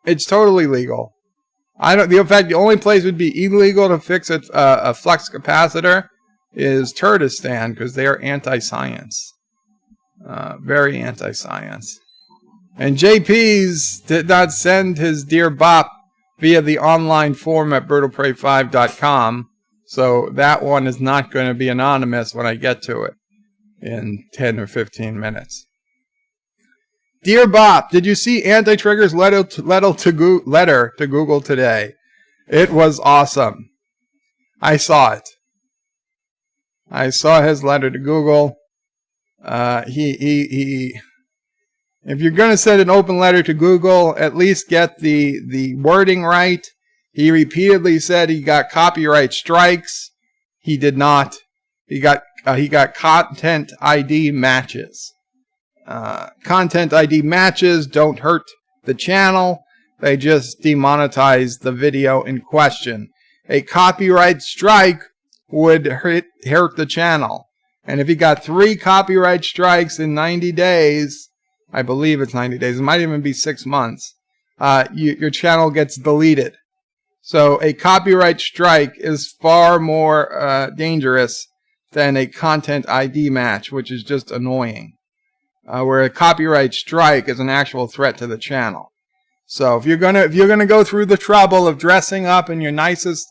It's totally legal. In fact, the only place would be illegal to fix a flux capacitor is Turdistan, because they are anti-science. Very anti-science. And JP's did not send his Dear Bop via the online form at birdofprey5.com, so that one is not going to be anonymous when I get to it in 10 or 15 minutes. Dear Bop, did you see Anti-Trigger's letter to Google today? It was awesome. I saw it. I saw his letter to Google. If you're going to send an open letter to Google, at least get the wording right. He repeatedly said he got copyright strikes. He did not. He got content ID matches. Content ID matches don't hurt the channel. They just demonetize the video in question. A copyright strike would hurt the channel. And if he got 3 copyright strikes in 90 days, I believe it's 90 days, it might even be 6 months, your channel gets deleted. So a copyright strike is far more dangerous than a content ID match, which is just annoying. Where a copyright strike is an actual threat to the channel. So if you're gonna go through the trouble of dressing up in your nicest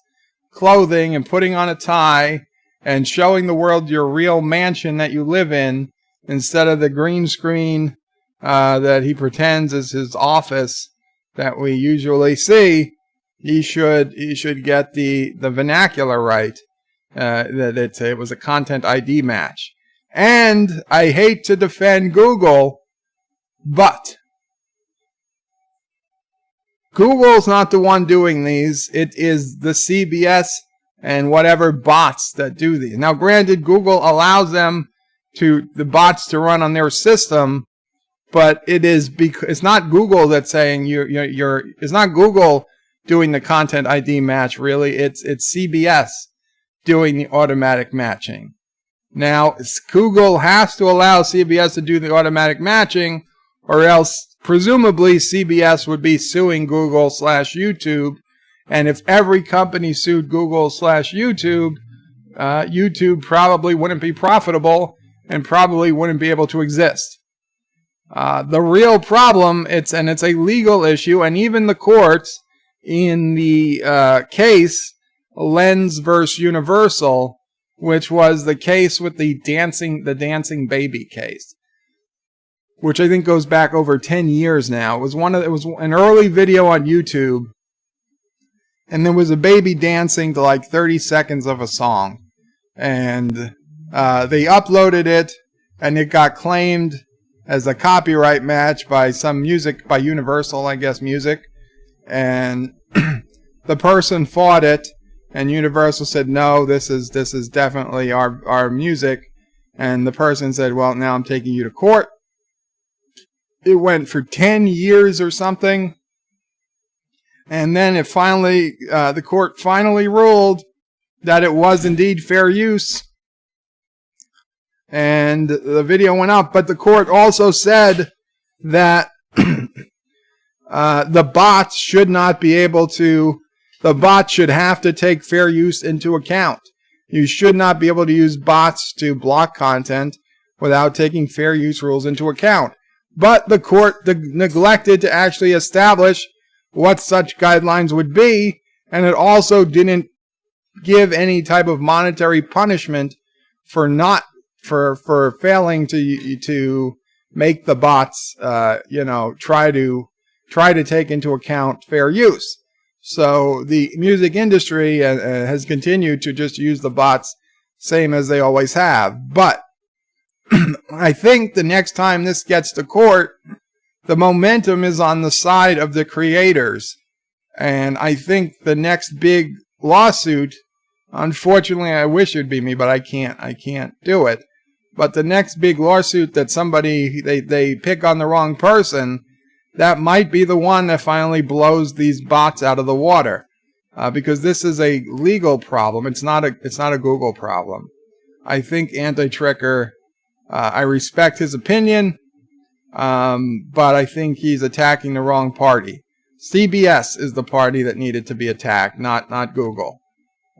clothing and putting on a tie and showing the world your real mansion that you live in instead of the green screen that he pretends is his office that we usually see, he should get the vernacular right. That it was a content ID match. And I hate to defend Google, but Google's not the one doing these. It is the CBS and whatever bots that do these. Now, granted, Google allows the bots to run on their system, but it's not Google that's saying it's not Google doing the content ID match, really. It's CBS doing the automatic matching. Now, Google has to allow CBS to do the automatic matching, or else presumably CBS would be suing Google/YouTube. And if every company sued Google/YouTube, YouTube probably wouldn't be profitable and probably wouldn't be able to exist. The real problem, it's a legal issue, and even the courts in the case Lens versus Universal, which was the case with the dancing baby case, which I think goes back over 10 years now. It was an early video on YouTube, and there was a baby dancing to like 30 seconds of a song, and they uploaded it, and it got claimed as a copyright match by Universal, I guess, music, and the person fought it. And Universal said, no, this is definitely our music. And the person said, well, now I'm taking you to court. It went for 10 years or something. And then the court finally ruled that it was indeed fair use. And the video went up. But the court also said that the bots should not be able to. The bot should have to take fair use into account. You should not be able to use bots to block content without taking fair use rules into account. But the court neglected to actually establish what such guidelines would be, and it also didn't give any type of monetary punishment for failing to make the bots try to take into account fair use. So the music industry has continued to just use the bots same as they always have. But I think the next time this gets to court, the momentum is on the side of the creators. And I think the next big lawsuit, unfortunately I wish it'd be me, but I can't do it. But the next big lawsuit that they pick on the wrong person, that might be the one that finally blows these bots out of the water, because this is a legal problem. It's not a Google problem. I think Anti-Tricker, I respect his opinion, but I think he's attacking the wrong party. CBS is the party that needed to be attacked, not Google.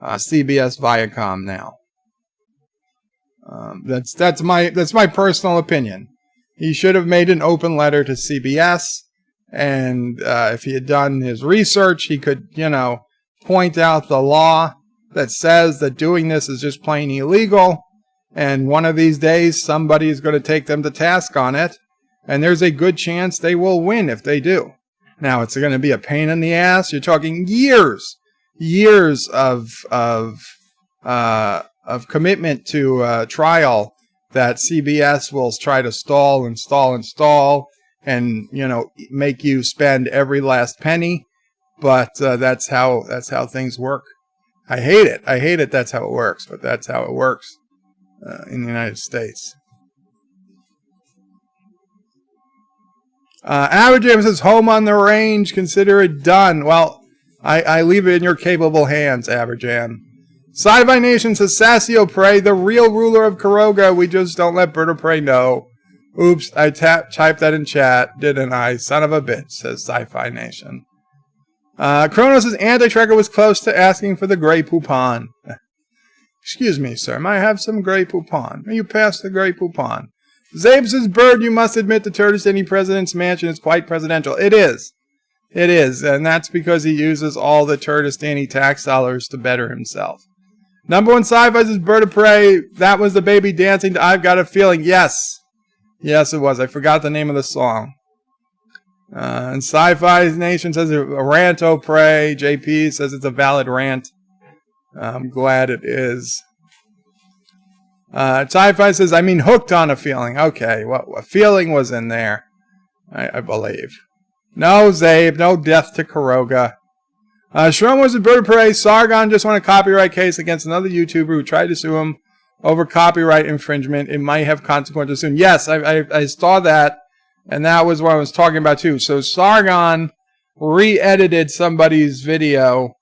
CBS Viacom now. That's my personal opinion. He should have made an open letter to CBS. And if he had done his research, he could, point out the law that says that doing this is just plain illegal. And one of these days, somebody is going to take them to task on it. And there's a good chance they will win if they do. Now, it's going to be a pain in the ass. You're talking years of commitment to trial that CBS will try to stall and, you know, make you spend every last penny. But that's how things work. I hate it. That's how it works, but that's how it works in the United States. Aberjam says, home on the range, consider it done. Well, I leave it in your capable hands, Aberjam. Sci-Fi Nation says, Sassio Prey, the real ruler of Karoga. We just don't let Berta Prey know. Oops, I typed that in chat, didn't I? Son of a bitch, says Sci-Fi Nation. Kronos' anti-tracker was close to asking for the Grey Poupon. Excuse me, sir. May I have some Grey Poupon? May you pass the Grey Poupon? Zabe says, Bird, you must admit the Turdistani president's mansion is quite presidential. It is. It is. And that's because he uses all the Turdistani tax dollars to better himself. Number one sci-fi says, Bird of Prey. That was the baby dancing to I've Got a Feeling. Yes. Yes, it was. I forgot the name of the song. And Sci-Fi Nation says a rant, oh pray. JP says it's a valid rant. I'm glad it is. Sci-Fi says, I mean, hooked on a feeling. Okay, well, a feeling was in there, I believe. No, Zabe, no death to Karoga. Shrum was a bird of prey. Sargon just won a copyright case against another YouTuber who tried to sue him over copyright infringement. It might have consequences soon. Yes, I saw that. And that was what I was talking about too. So Sargon re-edited somebody's video.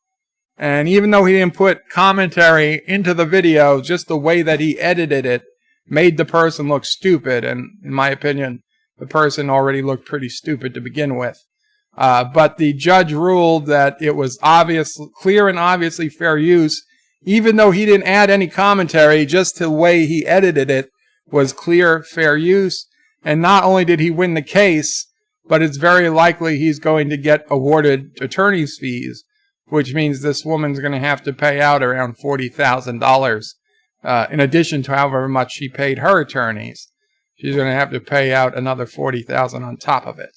And even though he didn't put commentary into the video, just the way that he edited it made the person look stupid. And in my opinion, the person already looked pretty stupid to begin with. But the judge ruled that it was clear and obviously fair use. Even though he didn't add any commentary, just the way he edited it was clear, fair use. And not only did he win the case, but it's very likely he's going to get awarded attorney's fees, which means this woman's going to have to pay out around $40,000 in addition to however much she paid her attorneys. She's going to have to pay out another $40,000 on top of it.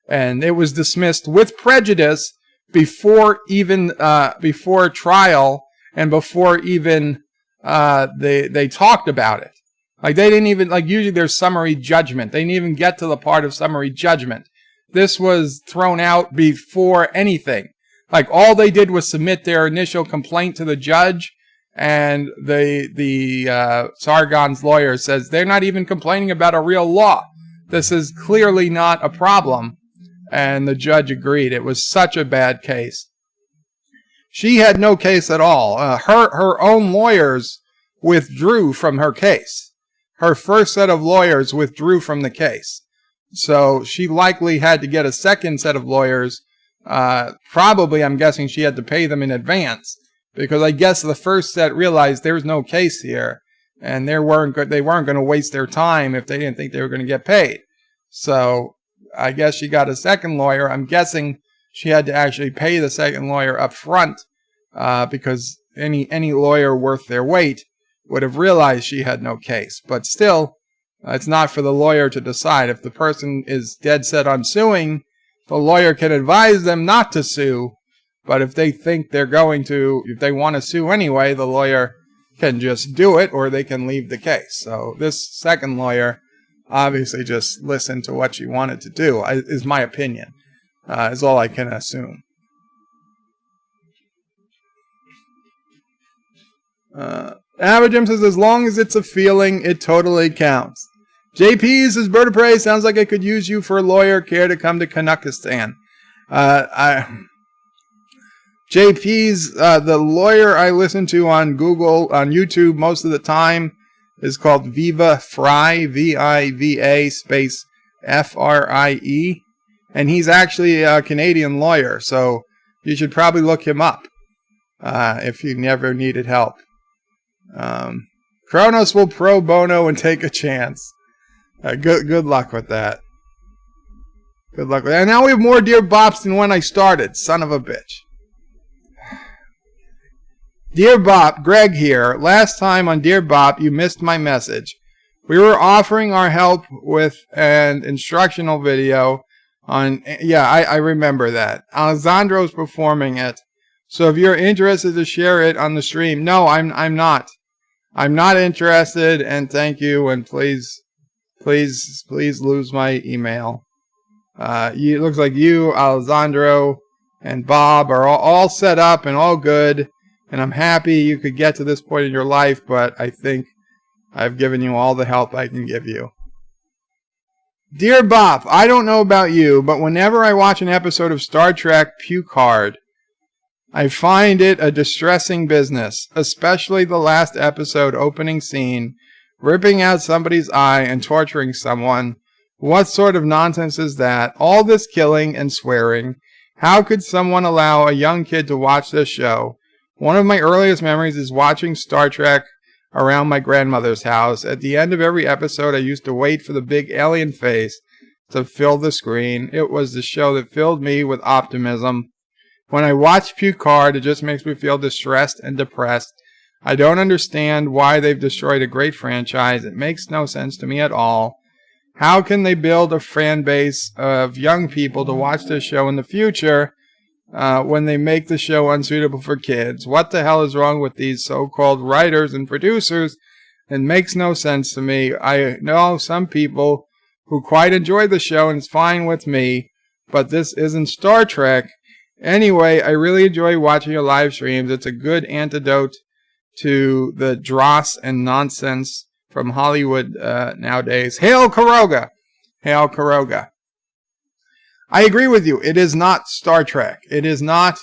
And it was dismissed with prejudice before trial and before even they talked about it. Like, they didn't even, like, usually there's summary judgment. They didn't even get to the part of summary judgment. This was thrown out before anything. Like, all they did was submit their initial complaint to the judge, and the Sargon's lawyer says they're not even complaining about a real law. This is clearly not a problem. And the judge agreed. It was such a bad case. She had no case at all. Her own lawyers withdrew from her case. Her first set of lawyers withdrew from the case. So she likely had to get a second set of lawyers. Probably, I'm guessing she had to pay them in advance, because I guess the first set realized there's no case here, and they weren't going to waste their time if they didn't think they were going to get paid. So I guess she got a second lawyer. I'm guessing she had to actually pay the second lawyer up front, because any lawyer worth their weight would have realized she had no case. But still, it's not for the lawyer to decide. If the person is dead set on suing, the lawyer can advise them not to sue. But if they think they're going to, if they want to sue anyway, the lawyer can just do it, or they can leave the case. So this second lawyer obviously just listened to what she wanted to do, is my opinion, is all I can assume. Aberjam says, as long as it's a feeling, it totally counts. JP says, Bird of Prey, sounds like I could use you for a lawyer. Care to come to Kanukistan? JP's, the lawyer I listen to on YouTube most of the time is called Viva Fry, V-I-V-A space F-R-I-E. And he's actually a Canadian lawyer, so you should probably look him up if you never needed help. Kronos will pro bono and take a chance. Good luck with that. Good luck with that. And now we have more Dear Bops than when I started. Son of a bitch. Dear Bop, Greg here. Last time on Dear Bop, you missed my message. We were offering our help with an instructional video on... Yeah, I remember that. Alessandro's performing it. So if you're interested to share it on the stream... No, I'm not. I'm not interested, and thank you, and please lose my email. It looks like you, Alessandro, and Bob are all set up and all good, and I'm happy you could get to this point in your life, but I think I've given you all the help I can give you. Dear Bob, I don't know about you, but whenever I watch an episode of Star Trek Picard, I find it a distressing business, especially the last episode opening scene, ripping out somebody's eye and torturing someone. What sort of nonsense is that? All this killing and swearing. How could someone allow a young kid to watch this show? One of my earliest memories is watching Star Trek around my grandmother's house. At the end of every episode, I used to wait for the big alien face to fill the screen. It was the show that filled me with optimism. When I watch Picard, it just makes me feel distressed and depressed. I don't understand why they've destroyed a great franchise. It makes no sense to me at all. How can they build a fan base of young people to watch this show in the future when they make the show unsuitable for kids? What the hell is wrong with these so-called writers and producers? It makes no sense to me. I know some people who quite enjoy the show, and it's fine with me, but this isn't Star Trek. Anyway, I really enjoy watching your live streams. It's a good antidote to the dross and nonsense from Hollywood nowadays. Hail Karoga! Hail Karoga. I agree with you. It is not Star Trek. It is not,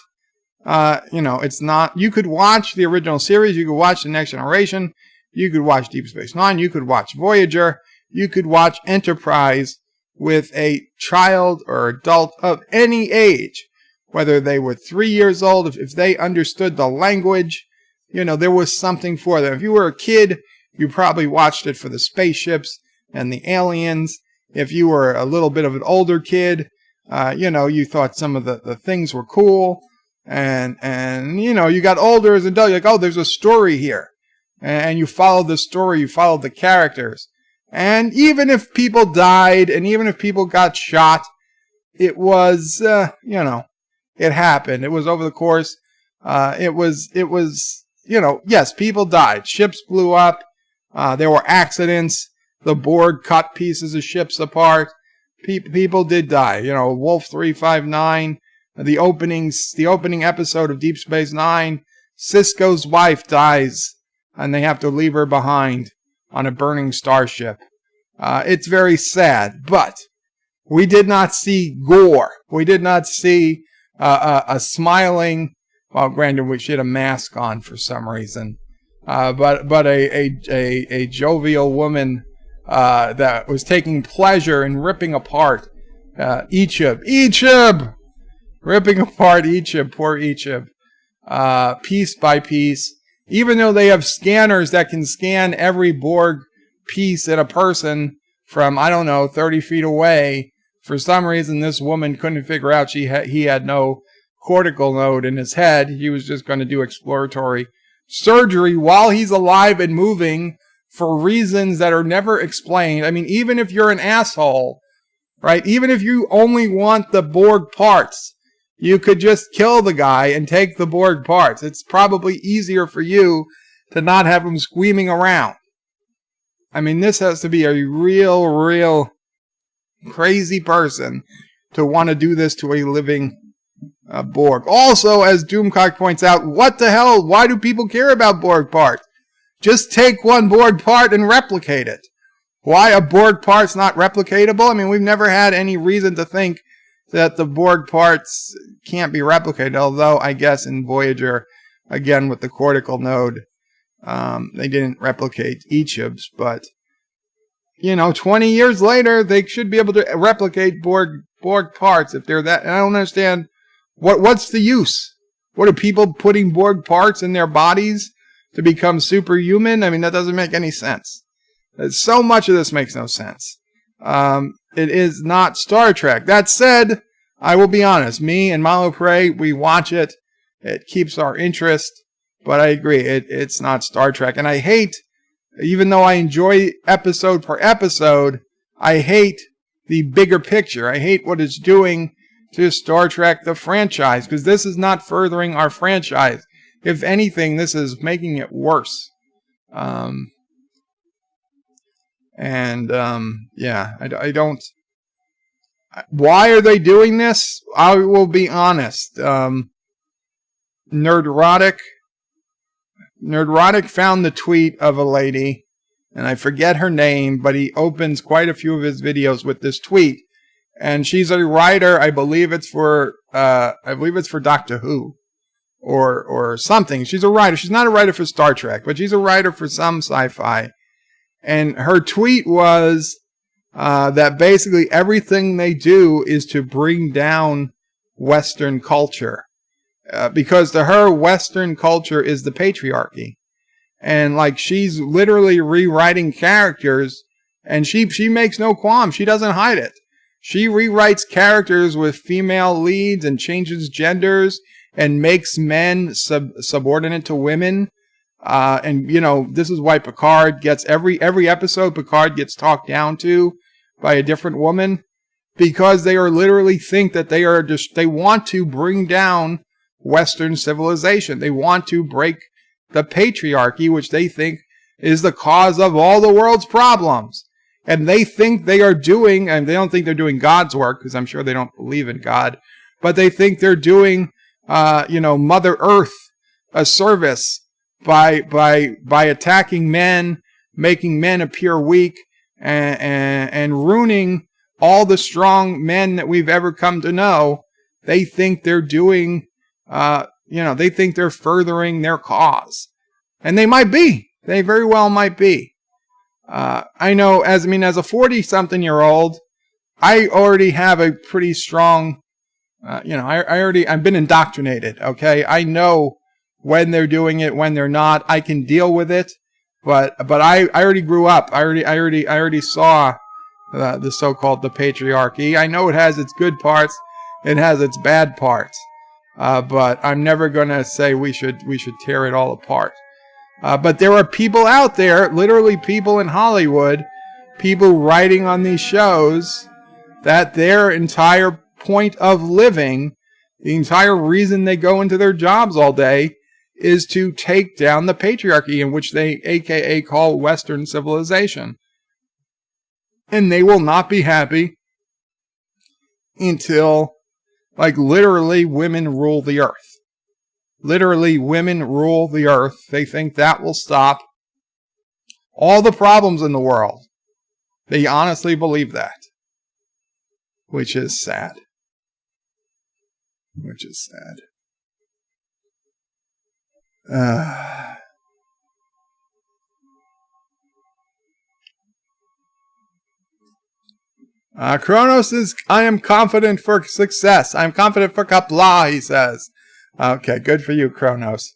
it's not. You could watch the original series. You could watch The Next Generation. You could watch Deep Space Nine. You could watch Voyager. You could watch Enterprise with a child or adult of any age, whether they were 3 years old, if they understood the language, there was something for them. If you were a kid, you probably watched it for the spaceships and the aliens. If you were a little bit of an older kid, you thought some of the things were cool. And you got older as an adult, you're like, oh, there's a story here. And you followed the story, you followed the characters. And even if people died, and even if people got shot, it was, it happened. It was over the course. Yes, people died. Ships blew up. There were accidents. The Borg cut pieces of ships apart. People did die. Wolf 359, the opening episode of Deep Space Nine, Sisko's wife dies, and they have to leave her behind on a burning starship. It's very sad, but we did not see gore. We did not see a smiling. Well, granted, she had a mask on for some reason, but a jovial woman that was taking pleasure in ripping apart Icheb, ripping apart Icheb, poor Icheb, piece by piece. Even though they have scanners that can scan every Borg piece in a person from 30 feet away, for some reason this woman couldn't figure out he had no cortical node in his head. He was just going to do exploratory surgery while he's alive and moving for reasons that are never explained. I mean, even if you're an asshole, right? Even if you only want the Borg parts, you could just kill the guy and take the Borg parts. It's probably easier for you to not have him squeaming around. I mean, this has to be a real crazy person to want to do this to a living Borg. Also, as Doomcock points out, what the hell? Why do people care about Borg parts? Just take one Borg part and replicate it. Why a Borg part's not replicatable? I mean, we've never had any reason to think that the Borg parts can't be replicated, although I guess in Voyager, again with the cortical node, they didn't replicate Icheb's, but 20 years later, they should be able to replicate Borg parts if they're that. And I don't understand what's the use. What are people putting Borg parts in their bodies to become superhuman? I mean, that doesn't make any sense. So much of this makes no sense. It is not Star Trek. That said, I will be honest. Me and Malo Prey, we watch it. It keeps our interest. But I agree, it's not Star Trek. And I hate, even though I enjoy episode per episode, I hate the bigger picture. I hate what it's doing to Star Trek, the franchise, because this is not furthering our franchise. If anything, this is making it worse. I don't. Why are they doing this? I will be honest. Nerdrotic found the tweet of a lady, and I forget her name, but he opens quite a few of his videos with this tweet. And she's a writer. I believe it's for Doctor Who or something. She's a writer. She's not a writer for Star Trek, but she's a writer for some sci-fi. And her tweet was that basically everything they do is to bring down Western culture. Because to her, Western culture is the patriarchy. And like she's literally rewriting characters, and she makes no qualm. She doesn't hide it. She rewrites characters with female leads and changes genders and makes men subordinate to women. And this is why Picard gets every episode Picard gets talked down to by a different woman, because they are literally think that they want to bring down Western civilization. They want to break the patriarchy, which they think is the cause of all the world's problems. And they think they are doing, and they don't think they're doing God's work, because I'm sure they don't believe in God, but they think they're doing, Mother Earth a service by attacking men, making men appear weak, and ruining all the strong men that we've ever come to know. They think they're doing, they think they're furthering their cause. And they might be. They very well might be. I know as a 40-something-year-old, I already have a pretty strong, I've been indoctrinated, okay? I know when they're doing it, when they're not. I can deal with it, but I already grew up. I already saw the so-called the patriarchy. I know it has its good parts, it has its bad parts, but I'm never gonna say we should tear it all apart. But there are people out there, literally people in Hollywood, people writing on these shows, that their entire point of living, the entire reason they go into their jobs all day, is to take down the patriarchy, in which they AKA call Western civilization. And they will not be happy until, literally, women rule the earth. Literally, women rule the earth. They think that will stop all the problems in the world. They honestly believe that. Which is sad. Kronos says, I am confident for success. I'm confident for Qapla, he says. Okay, good for you, Kronos.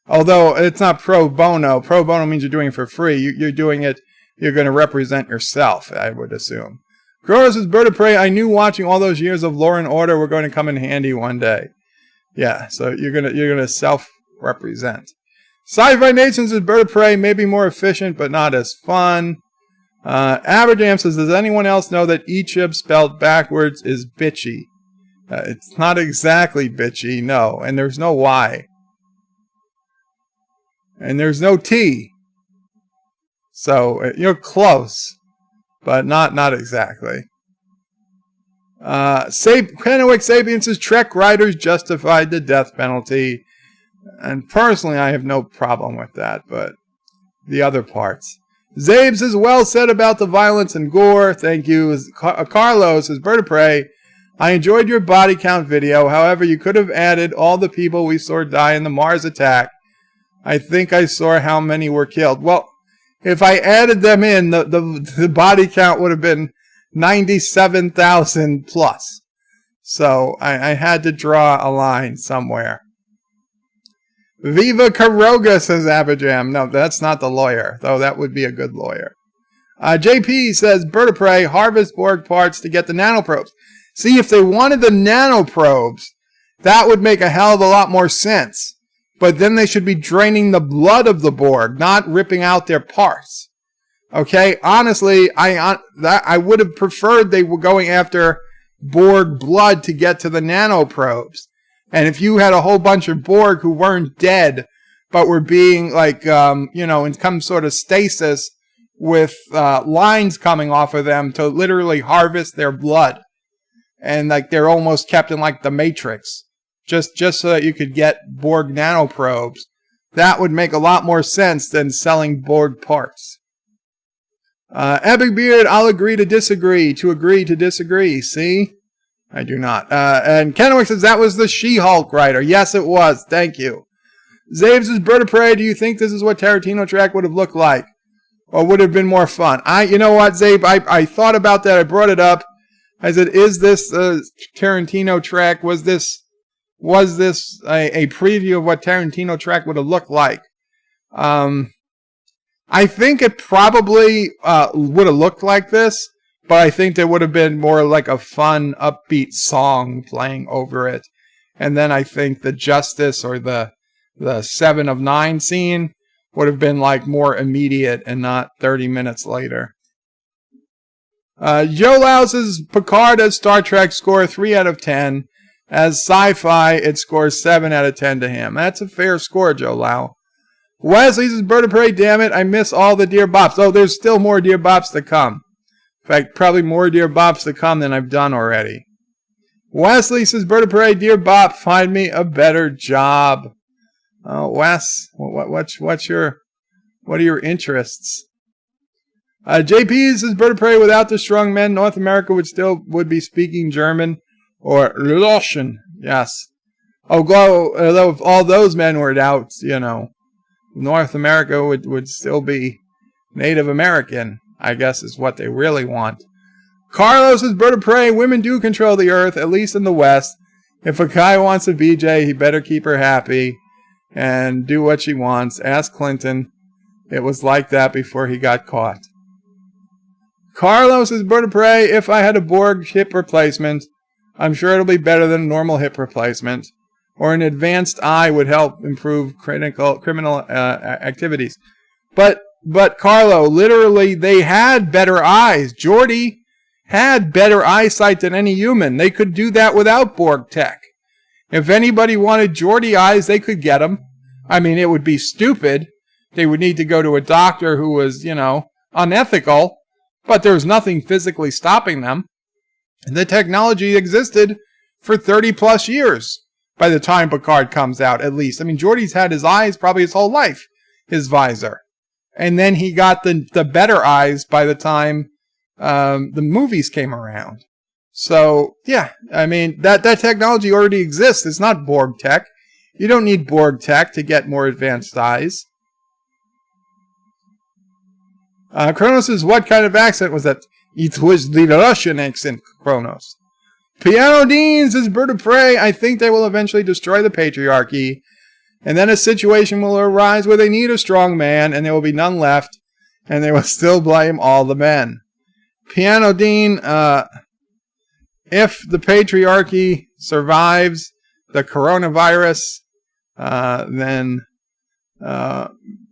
Although it's not pro bono. Pro bono means you're doing it for free. You're doing it, you're going to represent yourself, I would assume. Kronos says, Bird of Prey, I knew watching all those years of Law and Order were going to come in handy one day. Yeah, so you're gonna self-represent. Sci-Fi Nation says, Bird of Prey may be more efficient, but not as fun. Aberjam says, does anyone else know that Egypt spelled backwards is bitchy? It's not exactly bitchy, no. And there's no Y. And there's no T. So, you're close. But not exactly. Kennewick Sapien says, Trek writers justified the death penalty. And personally, I have no problem with that, but the other parts. Zabes is well said about the violence and gore. Thank you. Carlos says, Bird of Prey, I enjoyed your body count video. However, you could have added all the people we saw die in the Mars attack. I think I saw how many were killed. Well, if I added them in, the body count would have been 97,000 plus. So I had to draw a line somewhere. Viva Caroga, says Abijam. No, that's not the lawyer, though that would be a good lawyer. JP says, Bird of Prey, harvest Borg parts to get the nanoprobes. See, if they wanted the nanoprobes, that would make a hell of a lot more sense. But then they should be draining the blood of the Borg, not ripping out their parts. Okay, honestly, I would have preferred they were going after Borg blood to get to the nanoprobes. And if you had a whole bunch of Borg who weren't dead, but were being like, in some sort of stasis with lines coming off of them to literally harvest their blood. And like they're almost kept in like the Matrix, just so that you could get Borg nanoprobes. That would make a lot more sense than selling Borg parts. Epic Beard, I'll agree to disagree to disagree. See? I do not. And Kenwick says that was the She-Hulk writer. Yes, it was. Thank you. Zabes is Bird of Prey. Do you think this is what Tarantino track would have looked like? Or would have been more fun? You know what, Zabe? I thought about that. I brought it up. I said, is this a Tarantino track? Was this a preview of what Tarantino track would have looked like? I think it probably would have looked like this, but I think there would have been more like a fun, upbeat song playing over it. And then I think the Justice or the 7 of 9 scene would have been like more immediate and not 30 minutes later. Joe Lau says Picard as Star Trek score 3 out of 10. As sci-fi, it scores 7 out of 10 to him. That's a fair score, Joe Lau. Wesley says Bird of Prey, damn it, I miss all the Dear Bops. Oh, there's still more Dear Bops to come. In fact, probably more Dear Bops to come than I've done already. Wesley says Bird of Prey, Dear Bop, find me a better job. Oh, Wes, what are your interests? JP says Bird of Prey, without the strong men, North America would be speaking German or Russian. Yes. Although if all those men were out, North America would still be Native American, I guess is what they really want. Carlos says Bird of Prey, women do control the earth, at least in the West. If a guy wants a BJ, he better keep her happy and do what she wants. Ask Clinton. It was like that before he got caught. Carlos is Bird of Prey. If I had a Borg hip replacement, I'm sure it'll be better than a normal hip replacement. Or an advanced eye would help improve criminal activities. But Carlo, literally, they had better eyes. Geordi had better eyesight than any human. They could do that without Borg tech. If anybody wanted Geordi eyes, they could get them. I mean, it would be stupid. They would need to go to a doctor who was, unethical. But there was nothing physically stopping them. The technology existed for 30 plus years by the time Picard comes out, at least. I mean, Geordi's had his eyes probably his whole life, his visor. And then he got the better eyes by the time the movies came around. So, yeah, I mean, that technology already exists. It's not Borg tech. You don't need Borg tech to get more advanced eyes. Kronos says, what kind of accent was that? It was the Russian accent, Kronos. Piano Dean says, Bird of Prey, I think they will eventually destroy the patriarchy, and then a situation will arise where they need a strong man, and there will be none left, and they will still blame all the men. Piano Dean, if the patriarchy survives the coronavirus, then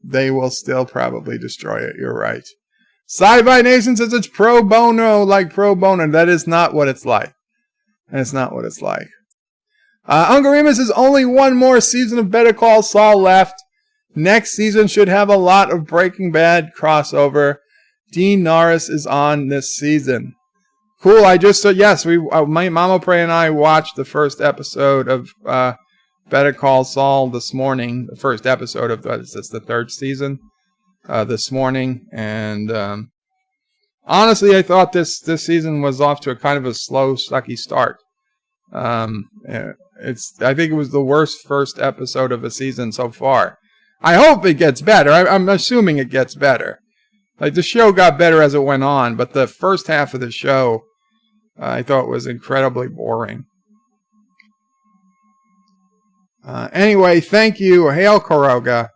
they will still probably destroy it. You're right. Sci-Fi Nation says it's pro bono, like pro bono. That is not what it's like. That's not what it's like. Uncle Remus says only one more season of Better Call Saul left. Next season should have a lot of Breaking Bad crossover. Dean Norris is on this season. Cool. I just said yes. My Mama Pray and I watched the first episode of Better Call Saul this morning. The first episode of the third season this morning, and honestly, I thought this season was off to a kind of a slow, sucky start. I think it was the worst first episode of a season so far. I hope it gets better. I'm assuming it gets better. Like the show got better as it went on, but the first half of the show I thought was incredibly boring. Anyway, thank you. Hail Koroga.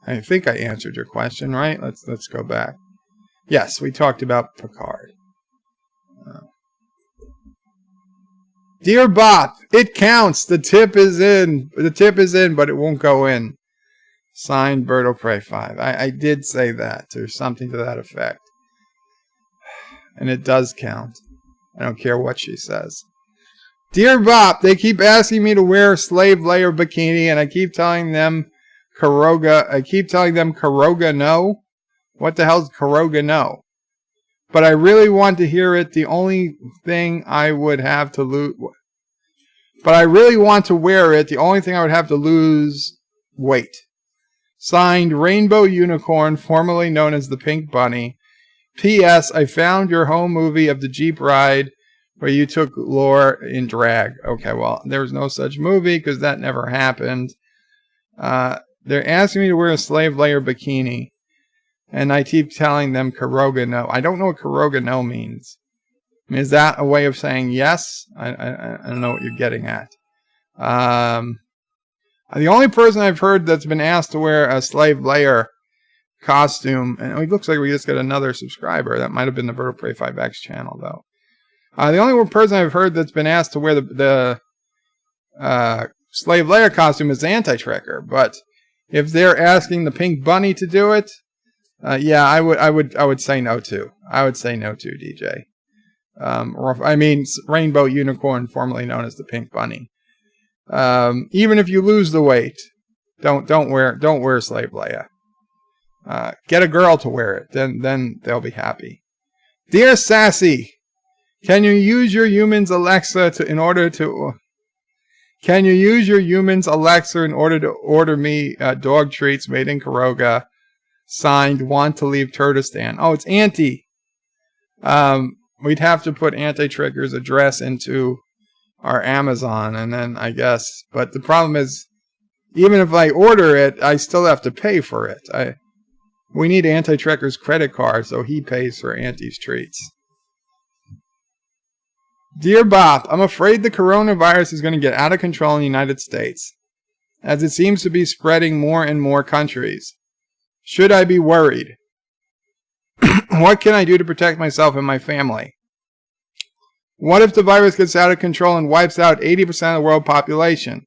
I think I answered your question, right? Let's go back. Yes, we talked about Picard. Dear Bop, it counts. The tip is in. The tip is in, but it won't go in. Signed, Berto Prey 5. I did say that. There's something to that effect. And it does count. I don't care what she says. Dear Bop, they keep asking me to wear a slave layer bikini, and I keep telling them Karoga no. What the hell's Karoga no? But I really want to hear it. The only thing I would have to lose... But I really want to wear it. The only thing I would have to lose... Weight. Signed, Rainbow Unicorn, formerly known as the Pink Bunny. P.S. I found your home movie of the Jeep ride where you took Lore in drag. Okay, well, there was no such movie because that never happened. They're asking me to wear a slave layer bikini. And I keep telling them Karoga no. I don't know what Karoga no means. I mean, is that a way of saying yes? I don't know what you're getting at. The only person I've heard that's been asked to wear a slave layer costume, and it looks like we just got another subscriber. That might have been the Bird of Prey 5X channel, though. The only person I've heard that's been asked to wear the slave layer costume is Anti-Trekker. But if they're asking the Pink Bunny to do it, yeah, I would say no to. I would say no to, DJ. I mean, Rainbow Unicorn, formerly known as the Pink Bunny. Even if you lose the weight, don't wear slave layer. Get a girl to wear it, then they'll be happy. Dear Sassy, can you use your human's Alexa in order to order me dog treats made in Karoga? Signed, want to leave Turtistan. Oh, it's Auntie. We'd have to put Anti-Trekker's address into our Amazon, and then I guess. But the problem is, even if I order it, I still have to pay for it. We need Anti-Trekker's credit card, so he pays for Auntie's treats. Dear Bop, I'm afraid the coronavirus is going to get out of control in the United States, as it seems to be spreading more and more countries. Should I be worried? What can I do to protect myself and my family? What if the virus gets out of control and wipes out 80% of the world population?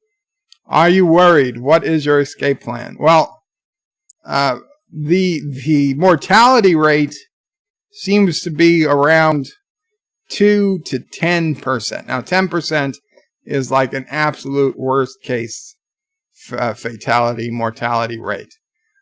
Are you worried? What is your escape plan? Well, the mortality rate seems to be around 2 to 10%. Now, 10% is like an absolute worst case fatality mortality rate.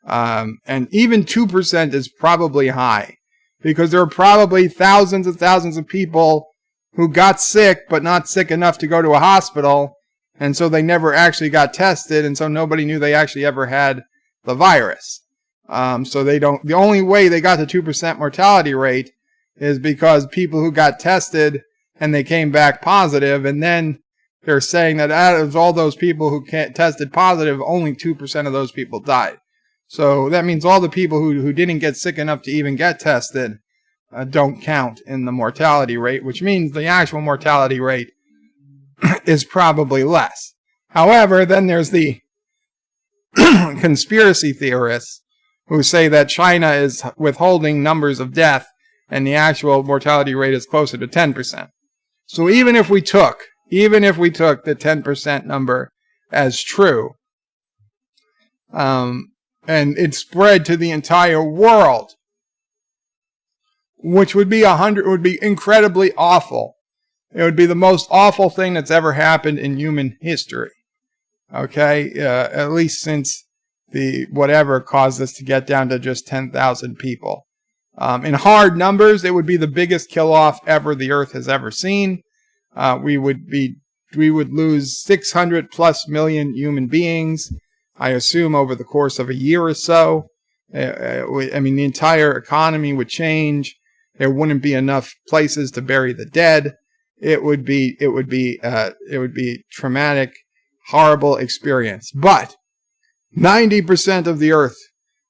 And even 2% is probably high, because there are probably thousands and thousands of people who got sick but not sick enough to go to a hospital, and so they never actually got tested, and so nobody knew they actually ever had the virus. So they don't. The only way they got the 2% mortality rate is because people who got tested and they came back positive, and then they're saying that out of all those people who tested positive, only 2% of those people died. So that means all the people who didn't get sick enough to even get tested don't count in the mortality rate, which means the actual mortality rate is probably less. However, then there's the conspiracy theorists who say that China is withholding numbers of death and the actual mortality rate is closer to 10%. So even if we took the 10% number as true, and it spread to the entire world, which would be would be incredibly awful. It would be the most awful thing that's ever happened in human history. Okay, at least since the whatever caused us to get down to just 10,000 people. In hard numbers, it would be the biggest kill-off ever the Earth has ever seen. We would lose 600 plus million human beings, I assume, over the course of a year or so. I mean, the entire economy would change. There wouldn't be enough places to bury the dead. It would be traumatic, horrible experience. But 90% of the Earth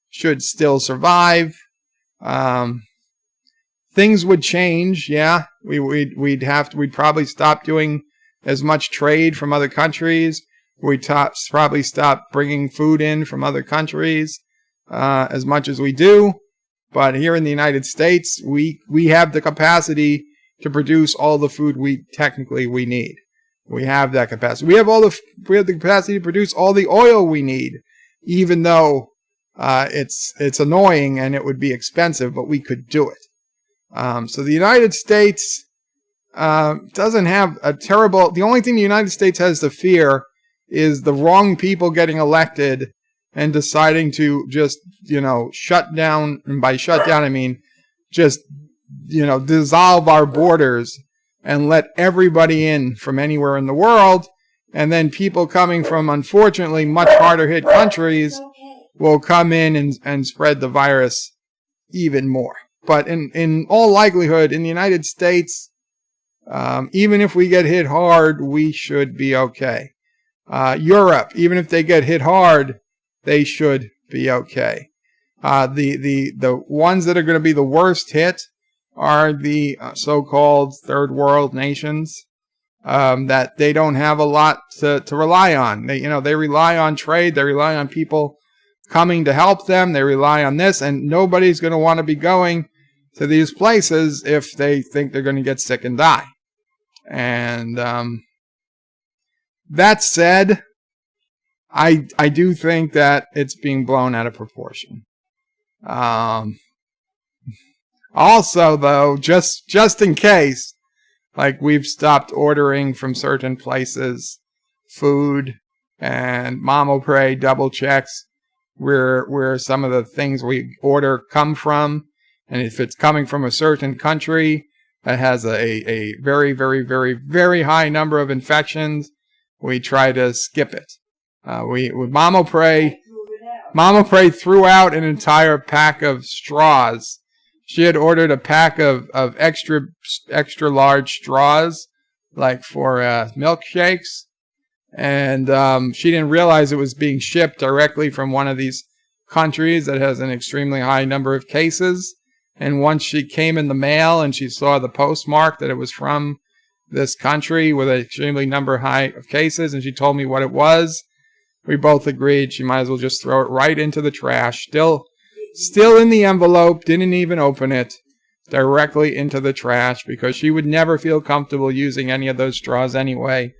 should still survive. Things would change. Yeah, we'd probably stop doing as much trade from other countries. We'd probably stop bringing food in from other countries as much as we do. But here in the United States, we have the capacity to produce all the food we need. We have that capacity. We have the capacity to produce all the oil we need, even though it's annoying and it would be expensive, but we could do it. So the United States, doesn't have a terrible... The only thing the United States has to fear is the wrong people getting elected and deciding to just, shut down. And by shut down, I mean just, dissolve our borders and let everybody in from anywhere in the world. And then people coming from, unfortunately, much harder hit countries will come in and spread the virus even more. But in all likelihood, in the United States, even if we get hit hard, we should be okay. Europe, even if they get hit hard, they should be okay. The ones that are going to be the worst hit are the so-called third world nations, that they don't have a lot to rely on. They rely on trade. They rely on people coming to help them. They rely on this, and nobody's going to want to be going to these places if they think they're going to get sick and die. And that said, I do think that it's being blown out of proportion. Also, though, just in case, like we've stopped ordering from certain places food, and Mama Pray double checks where some of the things we order come from, and if it's coming from a certain country that has a very, very, very, very high number of infections, we try to skip it. Mama Pray threw out an entire pack of straws. She had ordered a pack of extra large straws, like for milkshakes, and she didn't realize it was being shipped directly from one of these countries that has an extremely high number of cases. And once she came in the mail and she saw the postmark that it was from this country with an extremely number high of cases, and she told me what it was, we both agreed she might as well just throw it right into the trash. Still in the envelope, didn't even open it, directly into the trash, because she would never feel comfortable using any of those straws anyway.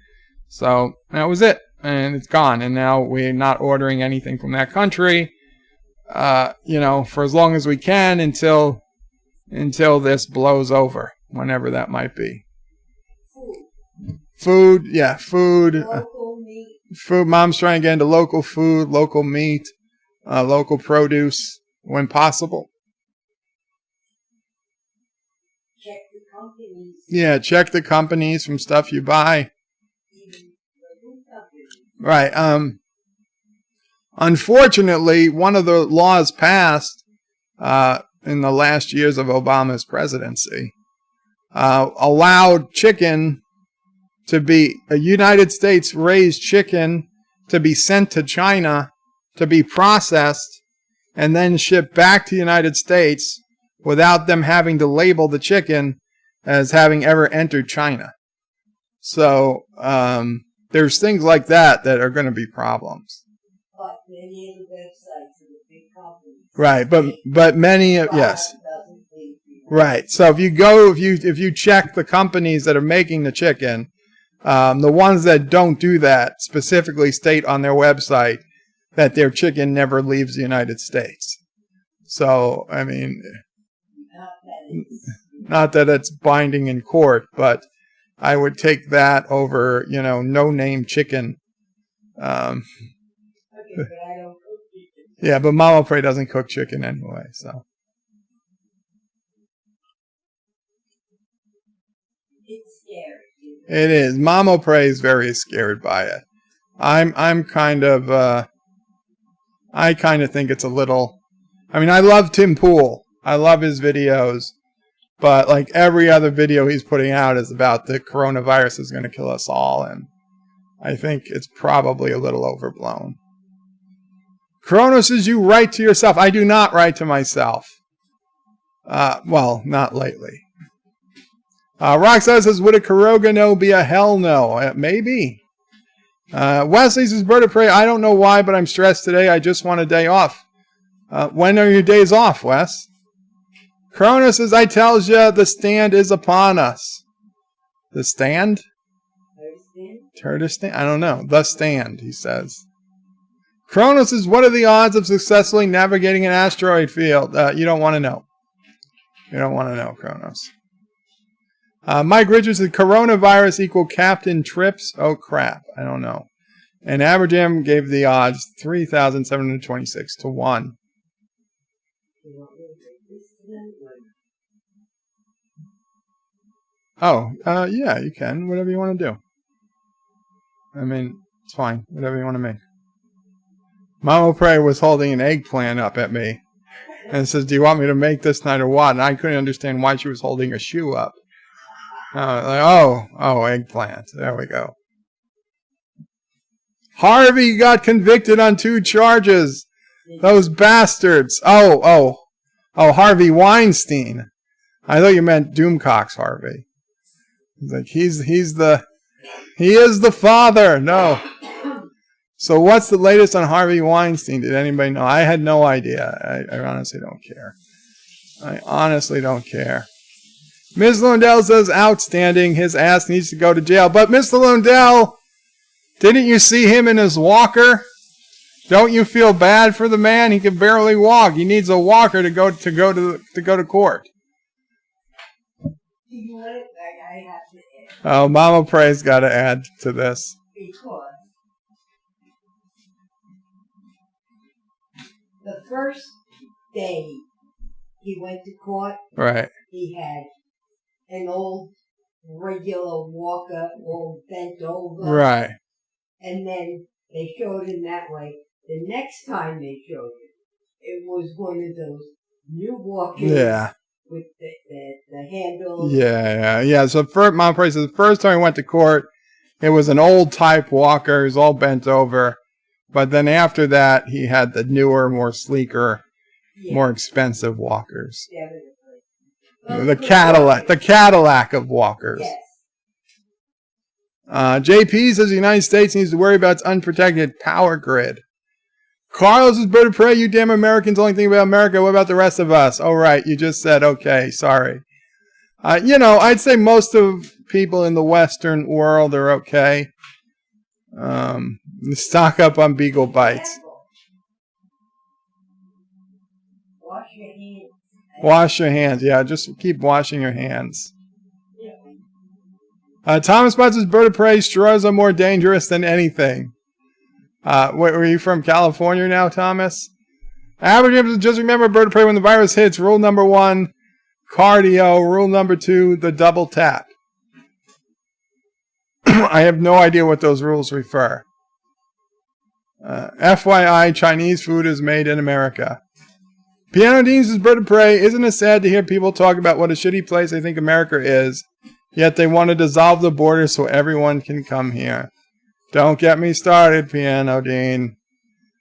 So that was it, and it's gone. And now we're not ordering anything from that country, for as long as we can until this blows over, whenever that might be. Food. Local meat. Food. Mom's trying to get into local food, local meat, local produce when possible. Check the companies. Yeah, check the companies from stuff you buy. Even the food companies. Right. Unfortunately, one of the laws passed in the last years of Obama's presidency allowed chicken to be a United States raised chicken to be sent to China to be processed and then shipped back to the United States without them having to label the chicken as having ever entered China. So there's things like that are going to be problems. But many of the websites of the big companies. Right, but many yes. Right. So if you check the companies that are making the chicken, the ones that don't do that specifically state on their website that their chicken never leaves the United States. So, I mean, not that it's binding in court, but I would take that over, no-name chicken. Okay, but I don't cook chicken. Yeah, but Mama Pray doesn't cook chicken anyway, so. It's scary. It is. Mama Pray is very scared by it. I'm kind of, I kind of think it's a little, I mean, I love Tim Pool. I love his videos, but like every other video he's putting out is about the coronavirus is going to kill us all, and I think it's probably a little overblown. Corona says you write to yourself. I do not write to myself. Well, not lately. Roxanne says, would a Corona no be a hell no? Maybe. Wesley says, bird of prey, I don't know why, but I'm stressed today. I just want a day off. When are your days off, Wes? Corona says, I tells ya, the stand is upon us. The stand? Turtistan? I don't know. The stand, he says. Kronos says, what are the odds of successfully navigating an asteroid field? You don't want to know. You don't want to know, Kronos. Mike Richards said coronavirus equal Captain Trips. Oh, crap. I don't know. And Aberjam gave the odds 3,726 to 1. Oh, yeah, you can. Whatever you want to do. I mean, it's fine. Whatever you want to make. Mama Prey was holding an eggplant up at me. And says, do you want me to make this night or what? And I couldn't understand why she was holding a shoe up. Eggplant. There we go. Harvey got convicted on 2 charges. Those bastards. Oh, Harvey Weinstein. I thought you meant Doomcock's Harvey. Like he is the father. No. So what's the latest on Harvey Weinstein? Did anybody know? I had no idea. I honestly don't care. I honestly don't care. Ms. Lundell says outstanding. His ass needs to go to jail. But Mr. Lundell, didn't you see him in his walker? Don't you feel bad for the man? He can barely walk. He needs a walker to go to court. Oh, Mama Pray's got to add to this. Because the first day he went to court, right, he had an old regular walker, all bent over. Right. And then they showed him that way. The next time they showed him, it was one of those new walkers. Yeah. With the handles. Yeah. So Mama Pray says the first time he went to court, it was an old type walker. He was all bent over. But then after that, he had the newer, more sleeker, more expensive walkers. The Cadillac of walkers. Yes. JP says the United States needs to worry about its unprotected power grid. Carlos is bird of prey. You damn Americans only think about America. What about the rest of us? Oh, right. You just said, okay, sorry. I'd say most of people in the Western world are okay. Stock up on beagle bites. Wash your hands. Wash your hands. Yeah, just keep washing your hands. Thomas Butts' bird of prey. Straws are more dangerous than anything. Were you from California now, Thomas? Just remember bird of prey when the virus hits. Rule number 1, cardio. Rule number 2, the double tap. I have no idea what those rules refer. FYI, Chinese food is made in America. Piano Deans is bird of prey. Isn't it sad to hear people talk about what a shitty place they think America is, yet they want to dissolve the border so everyone can come here? Don't get me started, Piano Dean.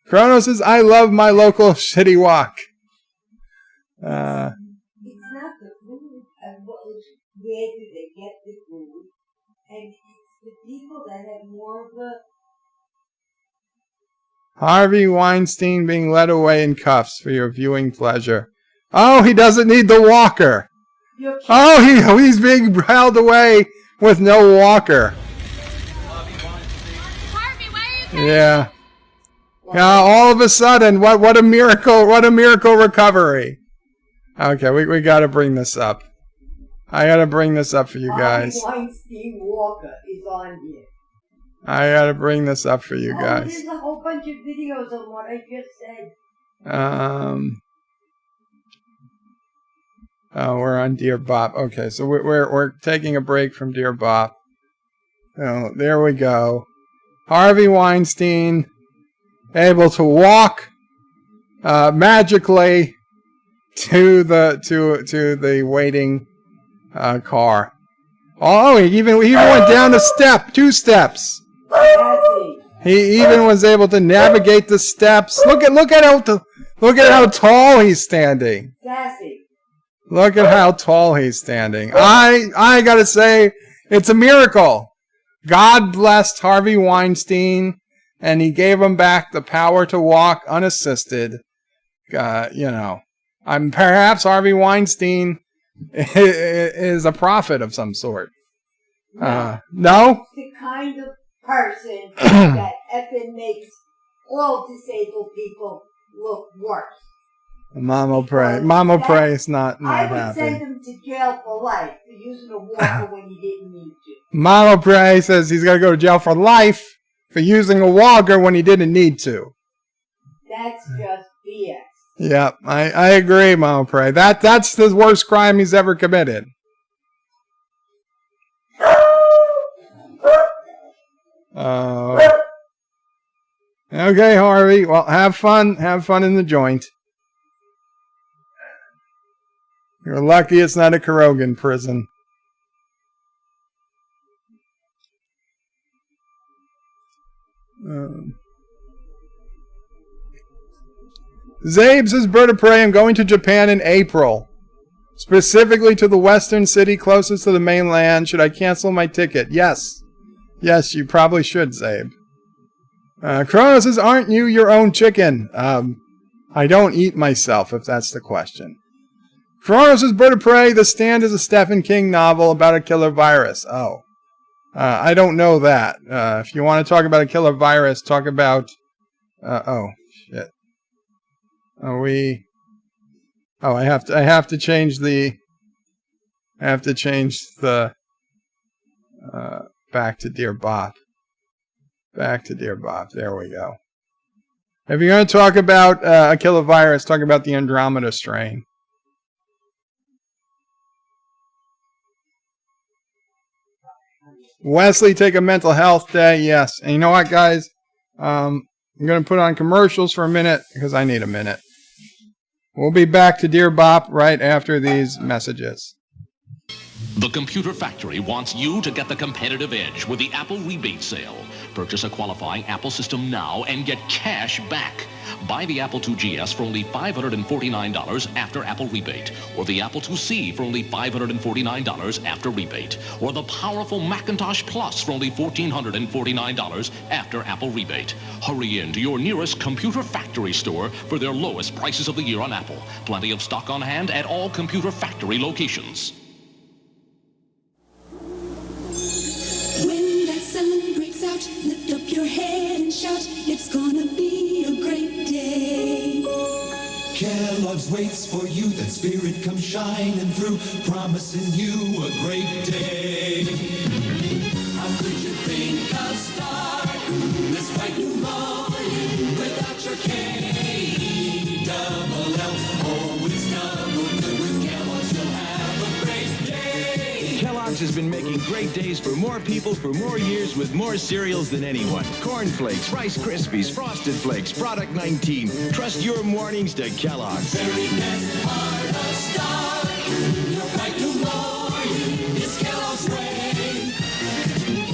Kronos says, I love my local shitty walk. It's not the food, where do they get the food? And it's the people that have more of a... Harvey Weinstein being led away in cuffs for your viewing pleasure. Oh, he doesn't need the walker. Oh, he's being held away with no walker. Yeah. Yeah, all of a sudden, what a miracle recovery. Okay, we got to bring this up. I got to bring this up for you guys. Weinstein Walker is on here. I got to bring this up for you guys. There's a whole bunch of videos on what I just said. We're on Dear Bop. Okay, so we're taking a break from Dear Bop. Oh, there we go. Harvey Weinstein able to walk magically to the waiting car. Oh, he even went down a step, 2 steps. He even was able to navigate the steps. Look at how tall he's standing. Look at how tall he's standing. I gotta say, it's a miracle. God blessed Harvey Weinstein, and he gave him back the power to walk unassisted. Perhaps Harvey Weinstein is a prophet of some sort. No? The kind of person that effing makes all disabled people look worse. Mama Pray. Mama Pray is not I would happy. send him to jail for life for using a walker when he didn't need to. Mama Pray says he's got to go to jail for life for using a walker when he didn't need to. That's just BS. Yeah, I agree, Mama Pray. That's the worst crime he's ever committed. Okay, Harvey. Well, have fun. Have fun in the joint. You're lucky it's not a Kurogan prison. Zabe says, Bird of Prey, I'm going to Japan in April. Specifically to the western city closest to the mainland. Should I cancel my ticket? Yes. Yes, you probably should, Zabe. Chrono says, aren't you your own chicken? I don't eat myself, if that's the question. Chrono says, Bird of Prey, The Stand is a Stephen King novel about a killer virus. Oh. I don't know that. If you want to talk about a killer virus, talk about... oh, shit. Are we... Oh, I have to change the... I have to change the... back to Dear Bob. Back to Dear Bob. There we go. If you're going to talk about a killer virus, talk about the Andromeda strain. Wesley, take a mental health day. Yes. And you know what, guys? I'm going to put on commercials for a minute because I need a minute. We'll be back to Dear Bop right after these messages. The Computer Factory wants you to get the competitive edge with the Apple rebate sale. Purchase a qualifying Apple system now and get cash back. Buy the Apple IIgs for only $549 after Apple rebate, or the Apple IIc for only $549 after rebate, or the powerful Macintosh Plus for only $1,449 after Apple rebate. Hurry in to your nearest Computer Factory store for their lowest prices of the year on Apple. Plenty of stock on hand at all Computer Factory locations. When that sun breaks out, lift up your head and shout, it's gonna be a great day. Kellogg's waits for you, that spirit comes shining through, promising you a great day. How could you think of starting this bright new morning without your K-double-L? Oh, it's double good with Kellogg's, you'll have a great day. Kellogg's has been making great days for more people for more years with more cereals than anyone. Corn Flakes, Rice Krispies, Frosted Flakes, Product 19. Trust your mornings to Kellogg's. Very best part of starting your bright new morning is Kellogg's way.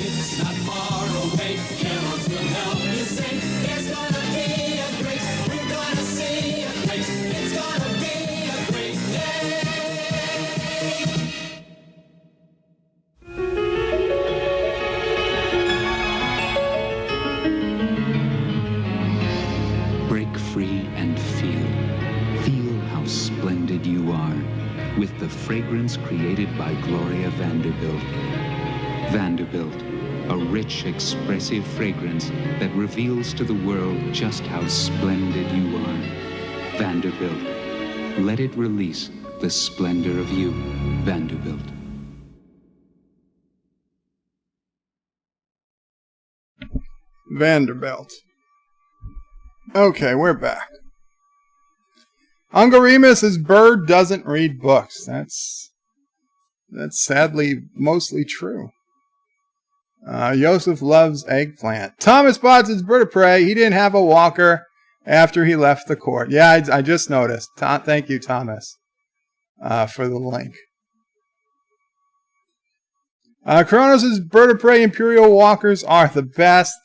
It's not far away. Kellogg's will help you say there's gonna be a great, we're gonna see a place. It's gonna be a great day. Break free and feel. Feel how splendid you are with the fragrance created by Gloria Vanderbilt. Vanderbilt, a rich, expressive fragrance that reveals to the world just how splendid you are. Vanderbilt, let it release the splendor of you, Vanderbilt. Vanderbilt. Okay, we're back. Uncle Remus says Bird doesn't read books. That's sadly mostly true. Joseph loves eggplant. Thomas Potts says Bird of Prey. He didn't have a walker after he left the court. Yeah, I just noticed. Thank you, Thomas, for the link. Kronos says Bird of Prey Imperial walkers are the best.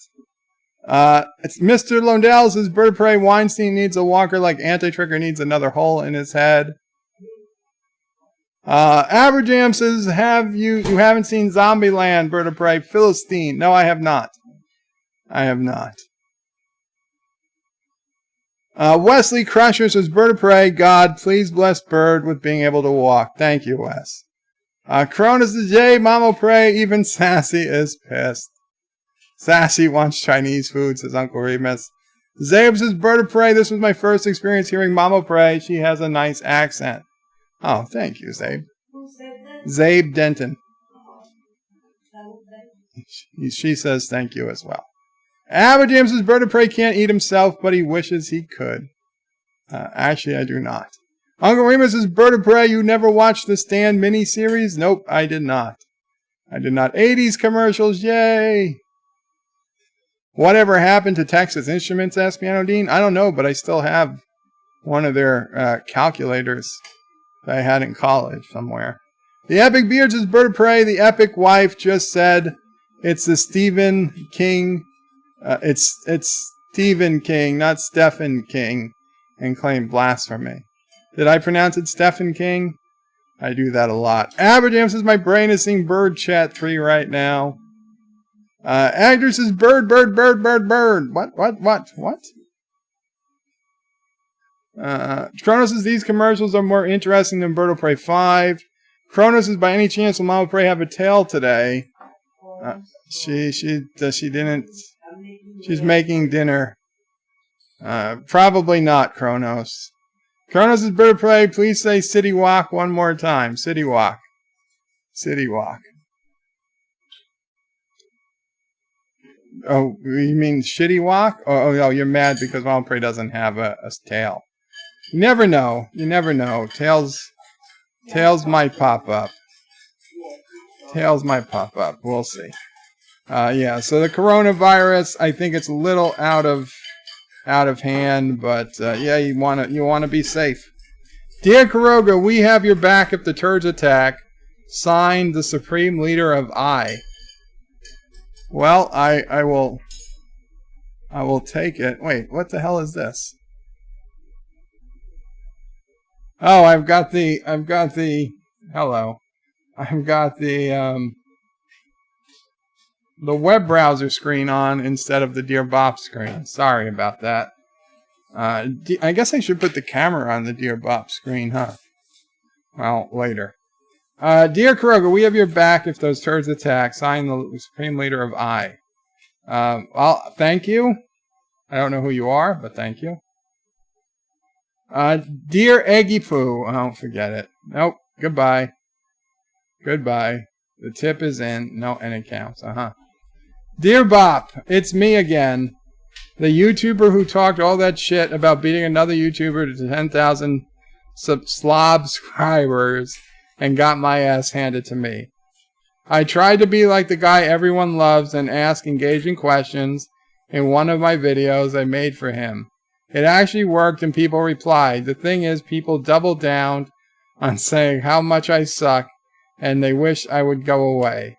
It's Mr. Londell says Bird of Prey Weinstein needs a walker like Anti-Trigger needs another hole in his head. Aberjam says, you haven't seen Zombieland, Bird of Prey? Philistine. No, I have not. I have not. Wesley Crusher says, Bird of Prey, God, please bless Bird with being able to walk. Thank you, Wes. Cronus the J, Mamo Prey, even Sassy is pissed. Sassy wants Chinese food, says Uncle Remus. Zabe says, Bird of Prey, this was my first experience hearing Mama Prey. She has a nice accent. Oh, thank you, Zabe. Who said that? Zabe Denton. Oh, She says thank you as well. Abba says, Bird of Prey can't eat himself, but he wishes he could. Actually, I do not. Uncle Remus says, Bird of Prey, you never watched the Stand miniseries? Nope, I did not. 80s commercials, yay! Whatever happened to Texas Instruments, asked Piano Dean? I don't know, but I still have one of their calculators that I had in college somewhere. The Epic Beard says, Bird of Prey, the epic wife just said it's the Stephen King. It's Stephen King, not Stephen King, and claimed blasphemy. Did I pronounce it Stephen King? I do that a lot. Aberjam says, my brain is seeing Bird Chat 3 right now. Agner says, bird. What? Kronos says, these commercials are more interesting than Bird of Prey 5. Kronos says, by any chance will Mama Prey have a tail today? She didn't. She's making dinner. Probably not, Kronos. Kronos says, Bird of Prey, please say City Walk one more time. City Walk. City Walk. Oh, you mean Shitty Walk? Oh, you're mad because Mama Prey doesn't have a tail. You never know. Tails might pop up. We'll see. Yeah, so the coronavirus, I think it's a little out of hand, but yeah, you want to be safe. Dear Kuroga, we have your back if the turds attack. Signed, the Supreme Leader of I. Well, I will take it. Wait, what the hell is this? Oh, I've got the web browser screen on instead of the Dear Bop screen. Sorry about that. I guess I should put the camera on the Dear Bop screen, huh? Well, later. Dear Kuroga, we have your back if those turds attack. Signed, the Supreme Leader of I. Well, thank you. I don't know who you are, but thank you. Dear Eggy Poo. Oh, forget it. Nope. Goodbye. The tip is in. No, and it counts. Dear Bop, it's me again. The YouTuber who talked all that shit about beating another YouTuber to 10,000 subscribers and got my ass handed to me. I tried to be like the guy everyone loves and ask engaging questions in one of my videos I made for him. It actually worked and people replied. The thing is, people doubled down on saying how much I suck and they wish I would go away.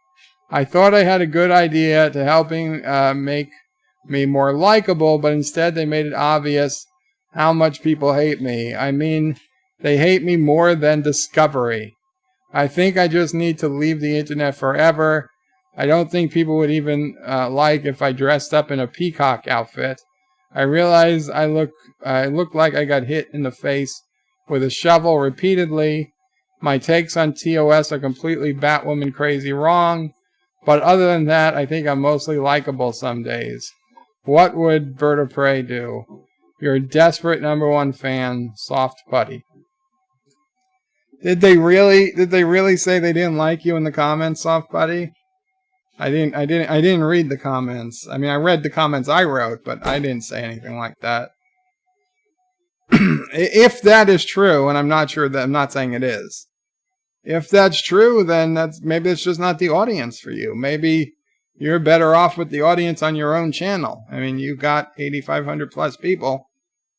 I thought I had a good idea to helping make me more likable, but instead they made it obvious how much people hate me. I mean, they hate me more than Discovery. I think I just need to leave the internet forever. I don't think people would even like if I dressed up in a peacock outfit. I realize I look like I got hit in the face with a shovel repeatedly. My takes on TOS are completely Batwoman crazy wrong. But other than that, I think I'm mostly likable some days. What would Bird of Prey do? You're a desperate #1 fan, Soft Putty. Did they really say they didn't like you in the comments, Soft Putty? I didn't read the comments. I mean, I read the comments I wrote, but I didn't say anything like that. If that is true, and I'm not saying it is. If that's true, then maybe it's just not the audience for you. Maybe you're better off with the audience on your own channel. I mean, you've got 8,500 plus people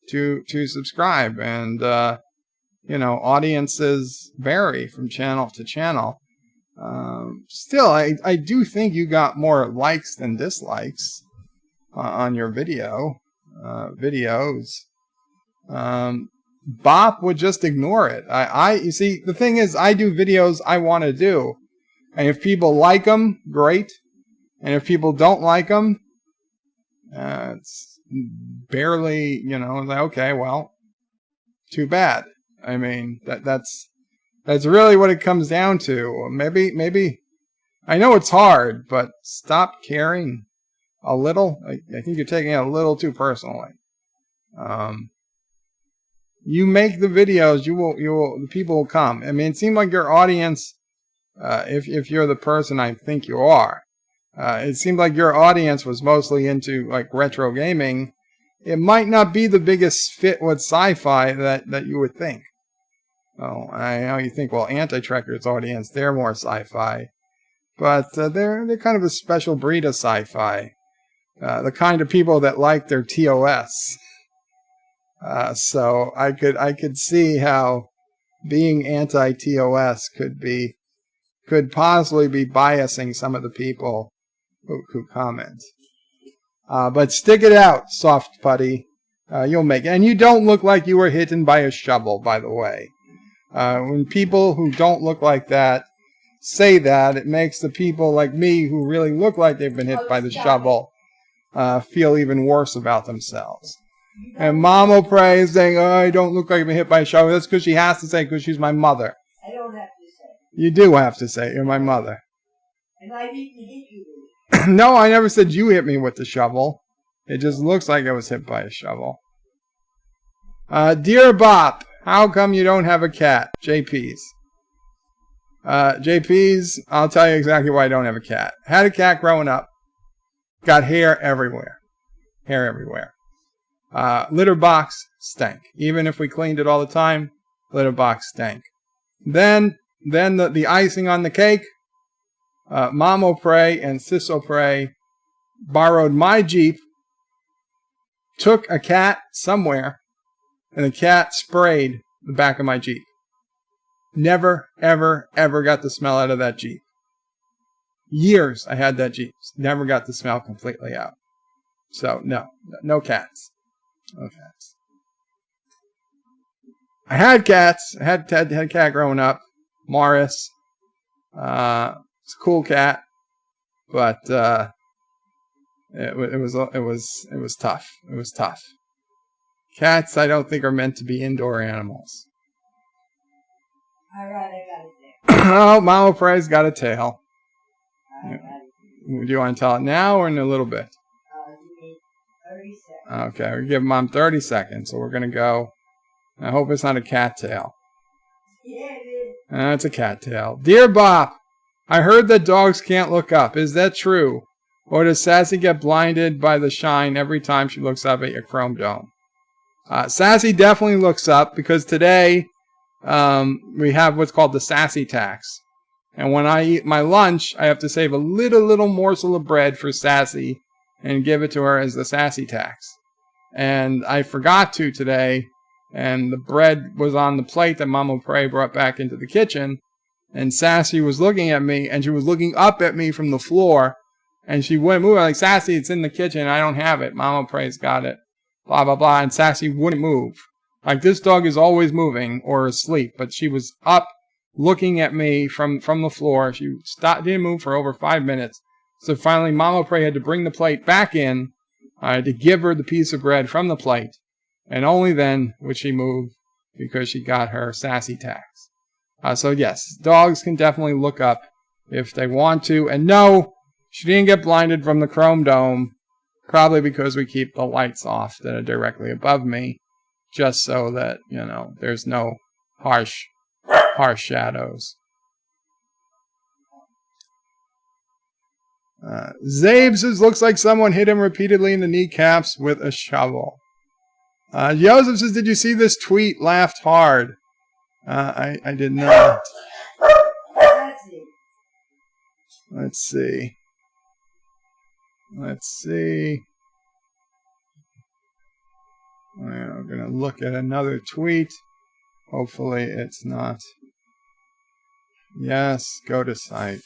to subscribe, and audiences vary from channel to channel. Still, I do think you got more likes than dislikes on your videos. Bop would just ignore it. You see, the thing is, I do videos I want to do. And if people like them, great. And if people don't like them, it's barely, like, okay, well, too bad. I mean, that's really what it comes down to. Maybe, I know it's hard, but stop caring a little. I think you're taking it a little too personally. You make the videos, the people will come. I mean, it seemed like your audience, if you're the person I think you are, it seemed like your audience was mostly into like retro gaming. It might not be the biggest fit with sci-fi that you would think. Oh, I know you think, well, Anti-Trekker's audience, they're more sci-fi. But they're kind of a special breed of sci-fi. The kind of people that like their TOS. So I could see how being anti-TOS could possibly be biasing some of the people who comment. But stick it out, soft putty. You'll make it. And you don't look like you were hit by a shovel, by the way. When people who don't look like that say that, it makes the people like me who really look like they've been hit by the shovel feel even worse about themselves. And Mom will pray saying, oh, I don't look like I've been hit by a shovel. That's because she has to say, because she's my mother. I don't have to say. You do have to say, you're my mother. And I need to hit you. No, I never said you hit me with the shovel. It just looks like I was hit by a shovel. Dear Bop, how come you don't have a cat? JP's. JP's, I'll tell you exactly why I don't have a cat. Had a cat growing up. Got hair everywhere. Hair everywhere. Litter box stank. Even if we cleaned it all the time, litter box stank. Then the icing on the cake, Mom O'Prey and Sis O'Prey borrowed my Jeep, took a cat somewhere, and the cat sprayed the back of my Jeep. Never, ever, ever got the smell out of that Jeep. Years I had that Jeep. Never got the smell completely out. So, no cats. No cats. I had cats. I had a cat growing up. Morris. It's a cool cat. But it was tough. It was tough. Cats, I don't think, are meant to be indoor animals. All right, I got it there. Oh, Mama Pray's got a tail. I got it. Do you want to tell it now or in a little bit? Give me 30 seconds. Okay, we give Mom 30 seconds, so we're going to go. I hope it's not a cat tail. Yeah, it is. It's a cat tail. Dear Bop, I heard that dogs can't look up. Is that true? Or does Sassy get blinded by the shine every time she looks up at your chrome dome? Sassy definitely looks up because today we have what's called the Sassy tax. And when I eat my lunch, I have to save a little morsel of bread for Sassy and give it to her as the Sassy tax. And I forgot to today, and the bread was on the plate that Mama Prey brought back into the kitchen, and Sassy was looking at me, and she was looking up at me from the floor, and she wouldn't move. I'm like, Sassy, it's in the kitchen. I don't have it. Mama Prey's got it. Blah, blah, blah. And Sassy wouldn't move. Like, this dog is always moving or asleep, but she was up looking at me from the floor. She didn't move for over 5 minutes. So finally, Mama Prey had to bring the plate back in to give her the piece of bread from the plate. And only then would she move because she got her Sassy tax. So yes, dogs can definitely look up if they want to. And no, she didn't get blinded from the chrome dome, probably because we keep the lights off that are directly above me, just so that, there's no harsh shadows. Zabe says, looks like someone hit him repeatedly in the kneecaps with a shovel. Joseph says, did you see this tweet? Laughed hard. I did not. That's it. Let's see. I'm going to look at another tweet. Hopefully it's not. Yes, go to site.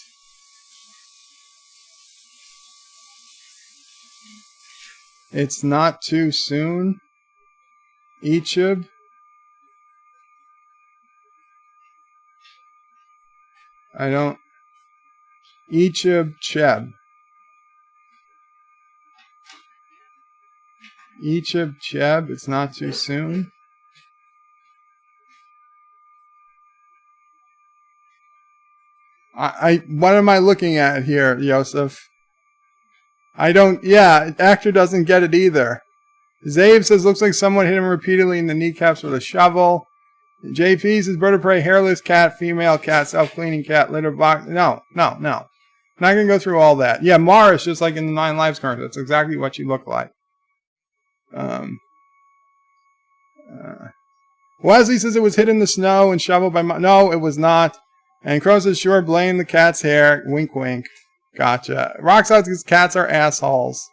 It's not too soon. Ichib. Ichib Cheb. Ichib Cheb, it's not too soon. What am I looking at here, Yosef? Actor doesn't get it either. Zave says, looks like someone hit him repeatedly in the kneecaps with a shovel. JP says, bird of prey, hairless cat, female cat, self-cleaning cat, litter box. No. Not going to go through all that. Yeah, Morris, just like in the 9 Lives commercial. That's exactly what you look like. Wesley says it was hit in the snow and shoveled by... No, it was not. And Crow says, sure, blame the cat's hair. Wink, wink. Gotcha. Rockside says cats are assholes.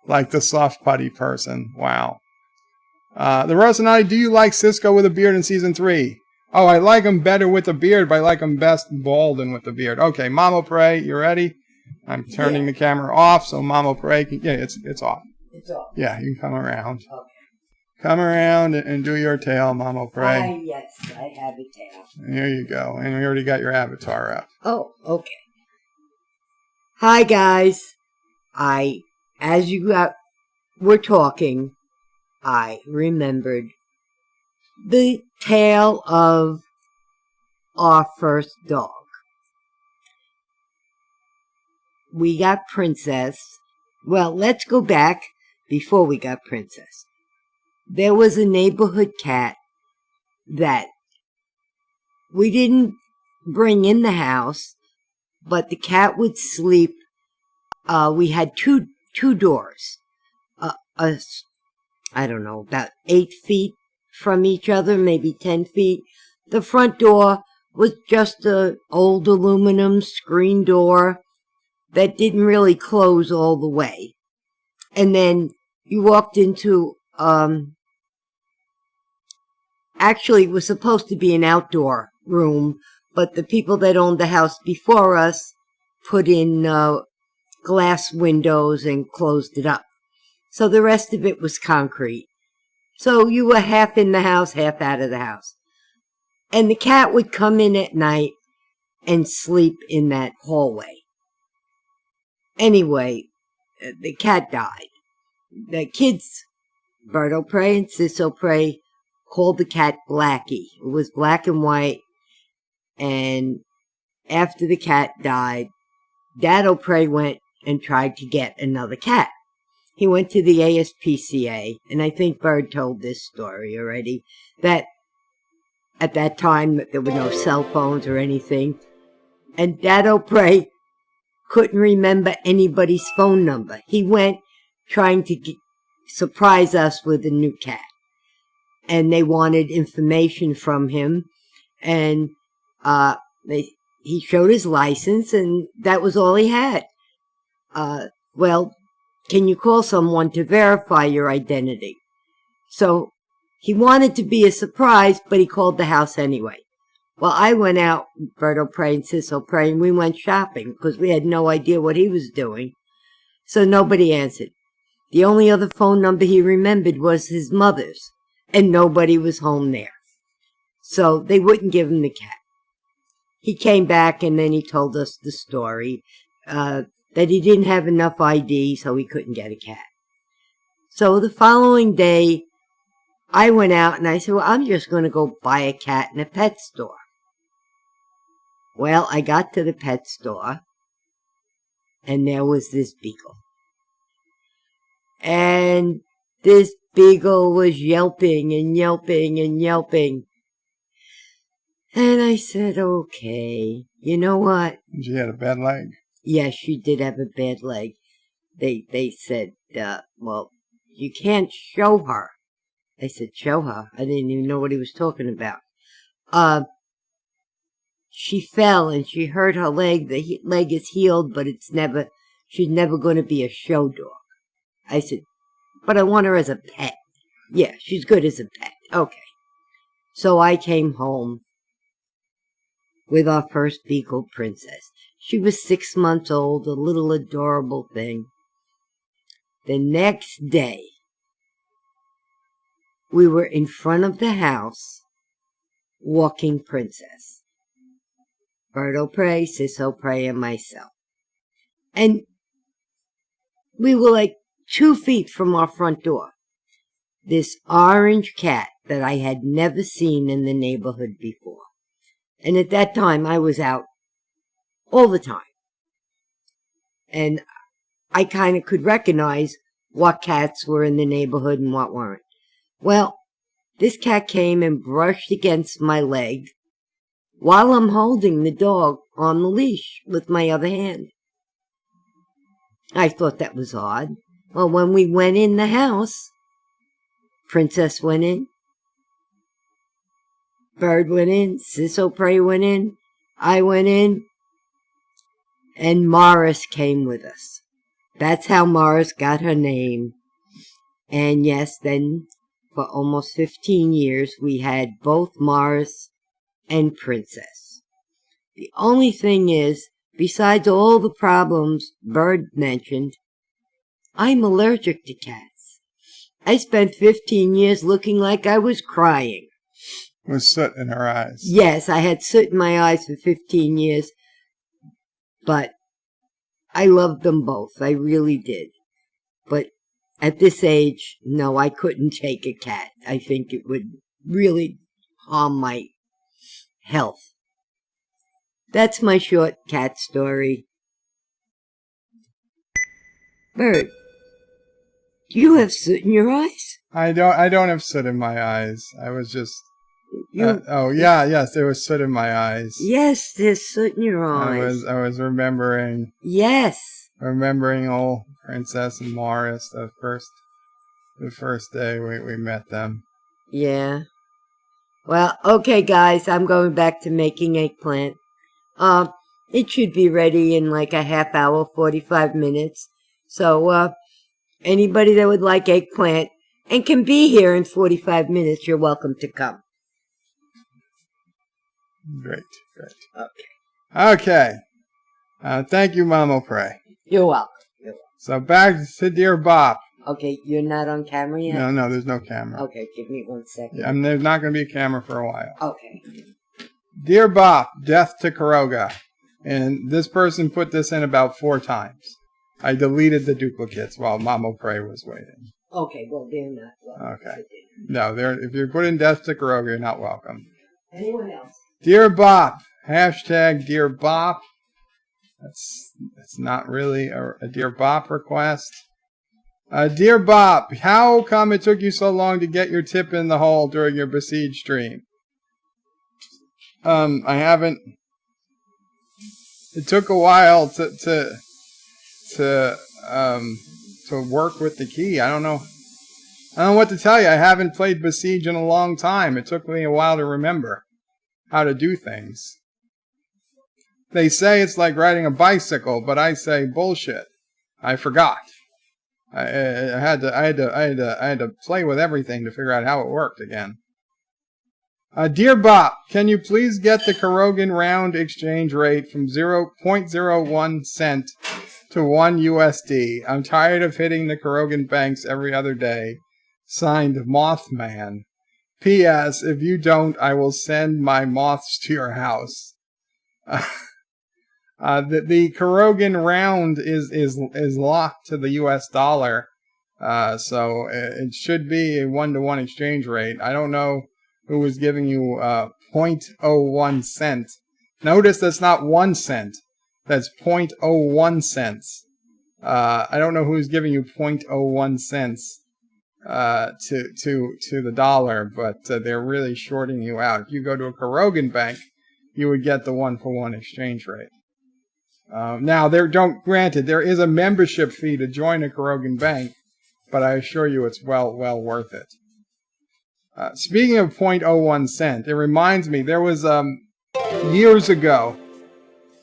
Like the soft putty person. Wow. The Rosanati, do you like Cisco with a beard in season 3? Oh, I like him better with a beard, but I like him best bald than with the beard. Okay, Mama Pray, you ready? I'm turning the camera off so Mama Pray can... Yeah, it's off. It's off. Yeah, you can come around. Okay. Come around and do your tail, Mama Pray. Yes, I have a tail. There you go. And we already got your avatar up. Oh, okay. Hi, guys. As you were talking, I remembered the tale of our first dog. We got Princess. Well, let's go back before we got Princess. There was a neighborhood cat that we didn't bring in the house, but the cat would sleep. We had two doors. I don't know, about 8 feet from each other, maybe 10 feet. The front door was just an old aluminum screen door that didn't really close all the way. And then you walked into, actually it was supposed to be an outdoor room, but the people that owned the house before us put in glass windows and closed it up. So the rest of it was concrete. So you were half in the house, half out of the house. And the cat would come in at night and sleep in that hallway. Anyway, the cat died. The kids, Berto Prey and Ciso Prey, called the cat Blackie. It was black and white. And after the cat died, Dad O'Prey went and tried to get another cat. He went to the ASPCA, and I think Bird told this story already, that at that time there were no cell phones or anything, and Dad O'Prey couldn't remember anybody's phone number. He went trying to surprise us with a new cat, and they wanted information from him, and he showed his license, and that was all he had. Well, can you call someone to verify your identity? So he wanted to be a surprise, but he called the house anyway. Well, I went out, Berto Prey and Ciso Prey, and we went shopping because we had no idea what he was doing. So nobody answered. The only other phone number he remembered was his mother's, and nobody was home there. So they wouldn't give him the cat. He came back and then he told us the story, that he didn't have enough ID, so he couldn't get a cat. So the following day, I went out and I said, well, I'm just going to go buy a cat in a pet store. Well, I got to the pet store, and there was this beagle. And this beagle was yelping and yelping and yelping. And I said, okay, you know what? She had a bad leg. Yes, she did have a bad leg. They said, well, you can't show her. I said, show her? I didn't even know what he was talking about. She fell and she hurt her leg. The leg is healed, but she's never going to be a show dog. I said, but I want her as a pet. Yeah, she's good as a pet. Okay. So I came home with our first beagle, Princess. She was 6 months old, a little adorable thing. The next day, we were in front of the house walking Princess. Berto Prey, Ciso Prey, and myself. And we were like 2 feet from our front door. This orange cat that I had never seen in the neighborhood before. And at that time, I was out all the time. And I kind of could recognize what cats were in the neighborhood and what weren't. Well, this cat came and brushed against my leg while I'm holding the dog on the leash with my other hand. I thought that was odd. Well, when we went in the house, Princess went in, Bird went in, Sis O'Prey went in, I went in, and Morris came with us. That's how Morris got her name. And yes, then for almost 15 years, we had both Morris and Princess. The only thing is, besides all the problems Bird mentioned, I'm allergic to cats. I spent 15 years looking like I was crying. With soot in her eyes. Yes, I had soot in my eyes for 15 years, but I loved them both. I really did. But at this age, no, I couldn't take a cat. I think it would really harm my health. That's my short cat story. Bird, do you have soot in your eyes? I don't have soot in my eyes. I was just... yes, there was soot in my eyes. Yes, there's soot in your eyes. I was remembering... Yes. Remembering old Princess and Morris, the first day we met them. Yeah. Well, okay, guys, I'm going back to making eggplant. It should be ready in like a half hour, 45 minutes. So, anybody that would like eggplant and can be here in 45 minutes, you're welcome to come. Great. Okay. Thank you, Mom O'Prey. You're welcome. So back to Dear Bop. Okay, you're not on camera yet? No, there's no camera. Okay, give me 1 second. Yeah, there's not going to be a camera for a while. Okay. Dear Bop, death to Kuroga. And this person put this in about 4 times. I deleted the duplicates while Mom O'Prey was waiting. Okay, well, they're not welcome. Okay. No, if you're putting death to Kuroga, you're not welcome. Anyone else? Dear Bop. Hashtag Dear Bop. That's not really a Dear Bop request. Dear Bop, how come it took you so long to get your tip in the hole during your Besiege stream? I haven't. It took a while to work with the key. I don't know what to tell you. I haven't played Besiege in a long time. It took me a while to remember how to do things. They say it's like riding a bicycle, but I say bullshit. I forgot. I had to play with everything to figure out how it worked again. Dear Bop, can you please get the Kurogan round exchange rate from 0.01 cent to 1 USD? I'm tired of hitting the Kurogan banks every other day. Signed, Mothman. P.S. If you don't, I will send my moths to your house. The Kurogan round is locked to the US dollar, so it should be a 1-to-1 exchange rate. I don't know who was giving you 0.01 cent. Notice that's not 1 cent. That's 0.01 cents. I don't know who's giving you 0.01 cents to the dollar, but they're really shorting you out. If you go to a Kurogan bank, you would get the 1-for-1 exchange rate. Now, granted, there is a membership fee to join a Kurogan bank, but I assure you it's well worth it. Speaking of 0.01 cent, it reminds me, there was, years ago,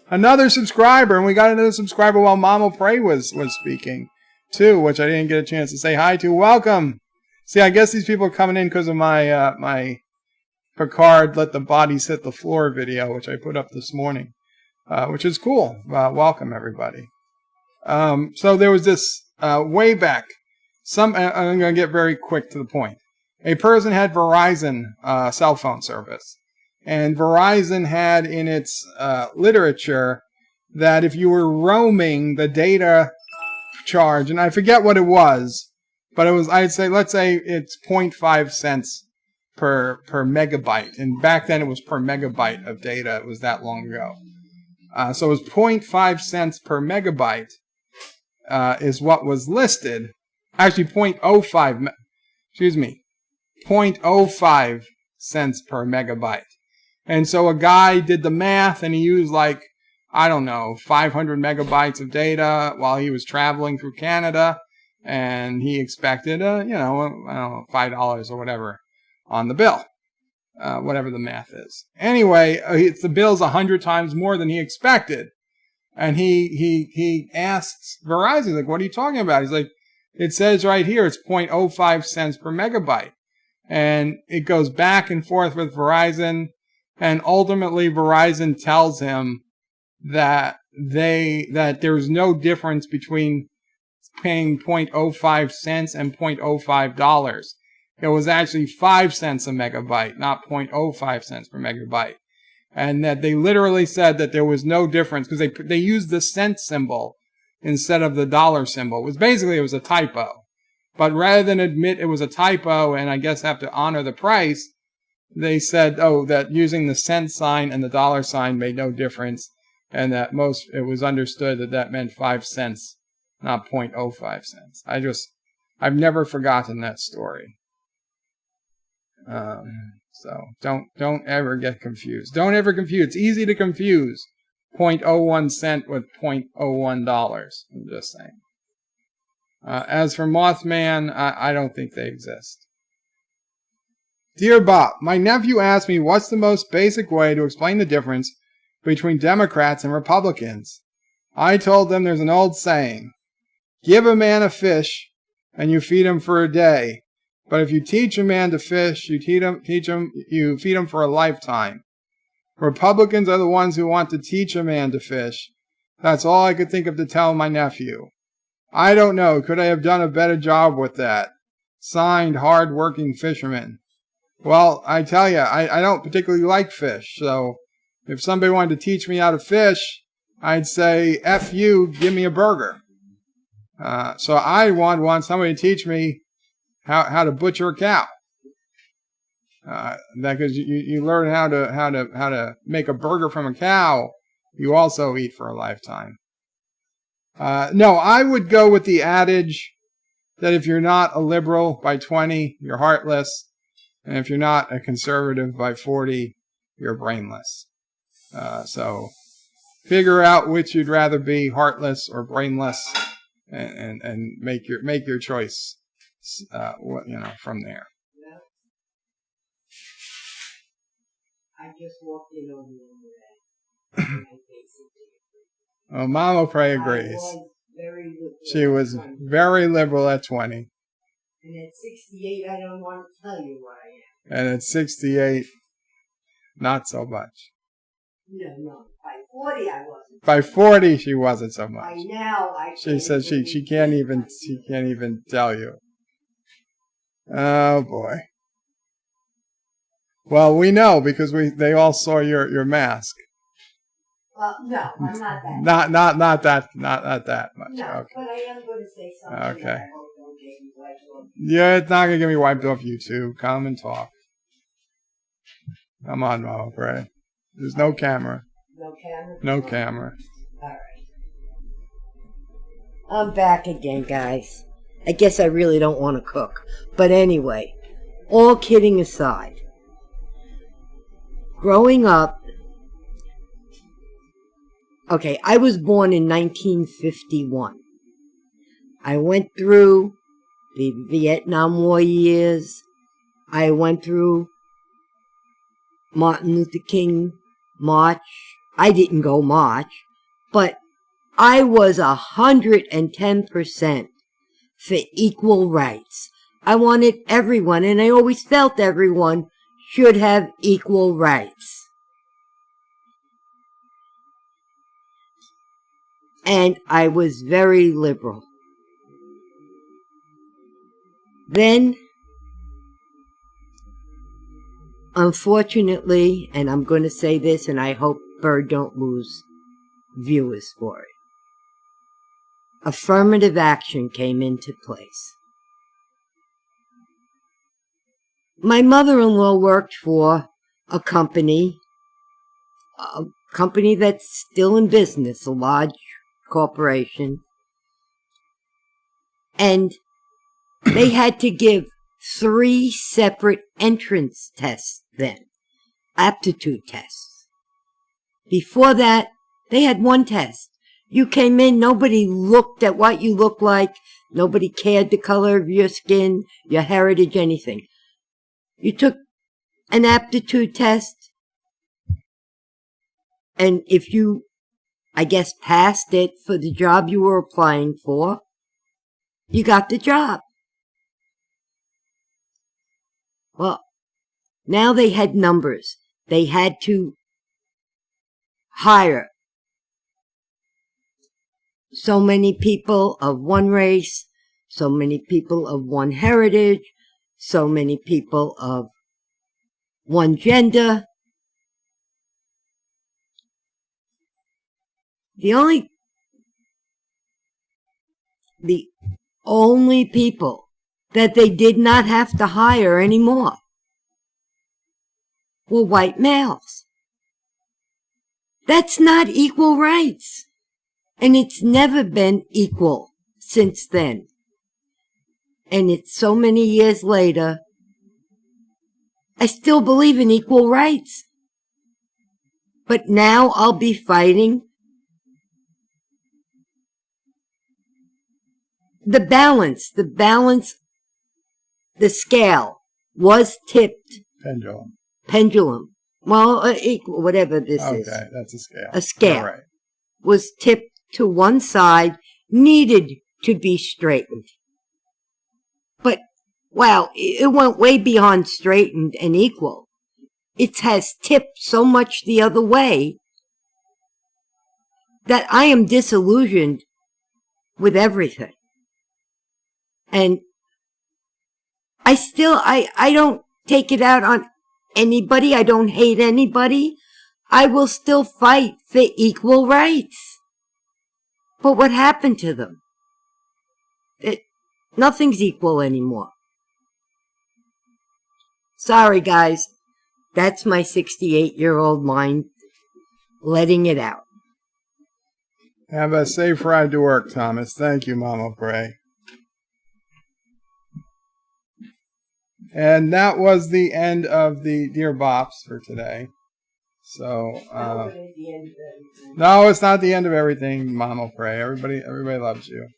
another subscriber, and we got another subscriber while Mom O'Prey was speaking, too, which I didn't get a chance to say hi to. Welcome! See, I guess these people are coming in because of my, my Picard Let the Bodies Hit the Floor video, which I put up this morning. Which is cool. Welcome, everybody. So there was this, way back, I'm going to get very quick to the point. A person had Verizon cell phone service. And Verizon had in its literature that if you were roaming, the data charge, and I forget what it was, but it was, let's say it's 0.5 cents per megabyte. And back then it was per megabyte of data. It was that long ago. So it was 0.5 cents per megabyte is what was listed Actually, 0.05, excuse me, 0.05 cents per megabyte. And so a guy did the math and he used like, I don't know, 500 megabytes of data while he was traveling through Canada. And he expected, I don't know, $5 or whatever on the bill. Whatever the math is. Anyway, the bill's 100 times more than he expected. And he asks Verizon, like, what are you talking about? He's like, it says right here, it's 0.05 cents per megabyte. And it goes back and forth with Verizon. And ultimately, Verizon tells him that there's no difference between paying 0.05 cents and $0.05. It was actually 5 cents a megabyte, not 0.05 cents per megabyte. And that they literally said that there was no difference because they used the cent symbol instead of the dollar symbol. It was a typo. But rather than admit it was a typo and I guess have to honor the price, they said, that using the cent sign and the dollar sign made no difference. And that it was understood that meant 5 cents, not 0.05 cents. I've never forgotten that story. So don't ever get confused. Don't ever confuse. It's easy to confuse 0.01 cent with $0.01. I'm just saying. As for Mothman, I don't think they exist. Dear Bob, my nephew asked me what's the most basic way to explain the difference between Democrats and Republicans. I told them there's an old saying, give a man a fish and you feed him for a day. But if you teach a man to fish, you feed him for a lifetime. Republicans are the ones who want to teach a man to fish. That's all I could think of to tell my nephew. I don't know. Could I have done a better job with that? Signed, hard-working fisherman. Well, I tell you, I don't particularly like fish. So if somebody wanted to teach me how to fish, I'd say, F you, give me a burger. So I want somebody to teach me how to butcher a cow. Because you learn how to make a burger from a cow, you also eat for a lifetime. No, I would go with the adage that if you're not a liberal by 20, you're heartless, and if you're not a conservative by 40, you're brainless. So figure out which you'd rather be, heartless or brainless, and make your choice. From there. I just walked in on you. Well, Mama Pray agrees. She was very liberal at 20. And at 68, I don't want to tell you what I am. And at 68, not so much. No. By 40, I wasn't. By 40, she wasn't so much. By now, She says she can't even tell you. Oh boy. Well, we know because they all saw your mask. Well, no, I'm not that. Not that much. No, okay. but I am going to say something. Okay. That I hope don't get me wiped off. Yeah, it's not gonna get me wiped off YouTube. Come and talk. Come on, Mama Pray. There's no camera. No camera? No camera. All right. I'm back again, guys. I guess I really don't want to cook. But anyway, all kidding aside, growing up, okay, I was born in 1951. I went through the Vietnam War years. I went through Martin Luther King March. I didn't go march, but I was 110% for equal rights. I wanted everyone, and I always felt everyone should have equal rights. And I was very liberal. Then, unfortunately, and I'm going to say this, and I hope Bird don't lose viewers for it, affirmative action came into place. My mother-in-law worked for a company that's still in business, a large corporation, and They had to give 3 separate entrance tests then. Aptitude tests. Before that, they had 1 test. You came in, nobody looked at what you looked like. Nobody cared the color of your skin, your heritage, anything. You took an aptitude test, and if you, I guess, passed it for the job you were applying for, you got the job. Well, now they had numbers. They had to hire so many people of one race, so many people of one heritage, so many people of one gender. The only people that they did not have to hire anymore were white males. That's not equal rights. And it's never been equal since then. And it's so many years later, I still believe in equal rights. But now I'll be fighting the balance, the scale was tipped. Pendulum. Well, equal, whatever this is. Okay, that's a scale. A scale. All right. Was tipped to one side, needed to be straightened. But, wow, it went way beyond straightened and equal. It has tipped so much the other way that I am disillusioned with everything. And I don't take it out on anybody. I don't hate anybody. I will still fight for equal rights. But what happened to them? Nothing's equal anymore. Sorry, guys. That's my 68-year-old mind letting it out. Have a safe ride to work, Thomas. Thank you, Mama Pray. And that was the end of the Dear Bops for today. So, no, it's not the end of everything, Mama Pray. Everybody loves you.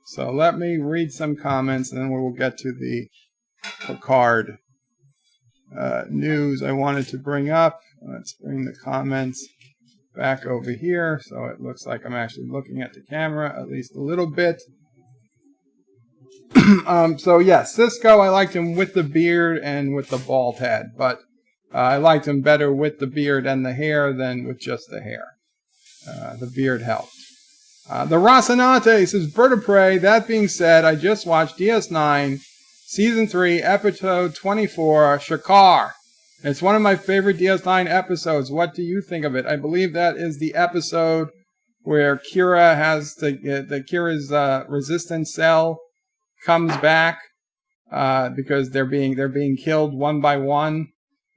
So let me read some comments, and then we will get to the Picard news I wanted to bring up. Let's bring the comments back over here, so it looks like I'm actually looking at the camera at least a little bit. So yeah, Cisco, I liked him with the beard and with the bald head, but I liked him better with the beard and the hair than with just the hair. The beard helped. The Rocinante says, Bird of Prey, that being said, I just watched DS9, Season 3, Episode 24, Shakar. It's one of my favorite DS9 episodes. What do you think of it? I believe that is the episode where Kira has Kira's resistance cell comes back because they're being killed one by one,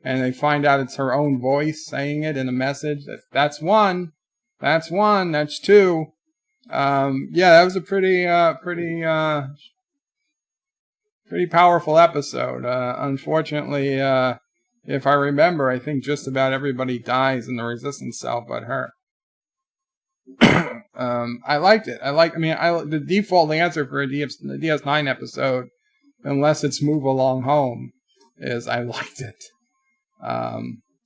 and they find out it's her own voice saying it in a message. That's one. That's 2. Yeah, that was a pretty powerful episode. Unfortunately, if I remember, I think just about everybody dies in the resistance cell but her. I liked it. The default answer for a DS9 episode, unless it's Move Along Home, is I liked it.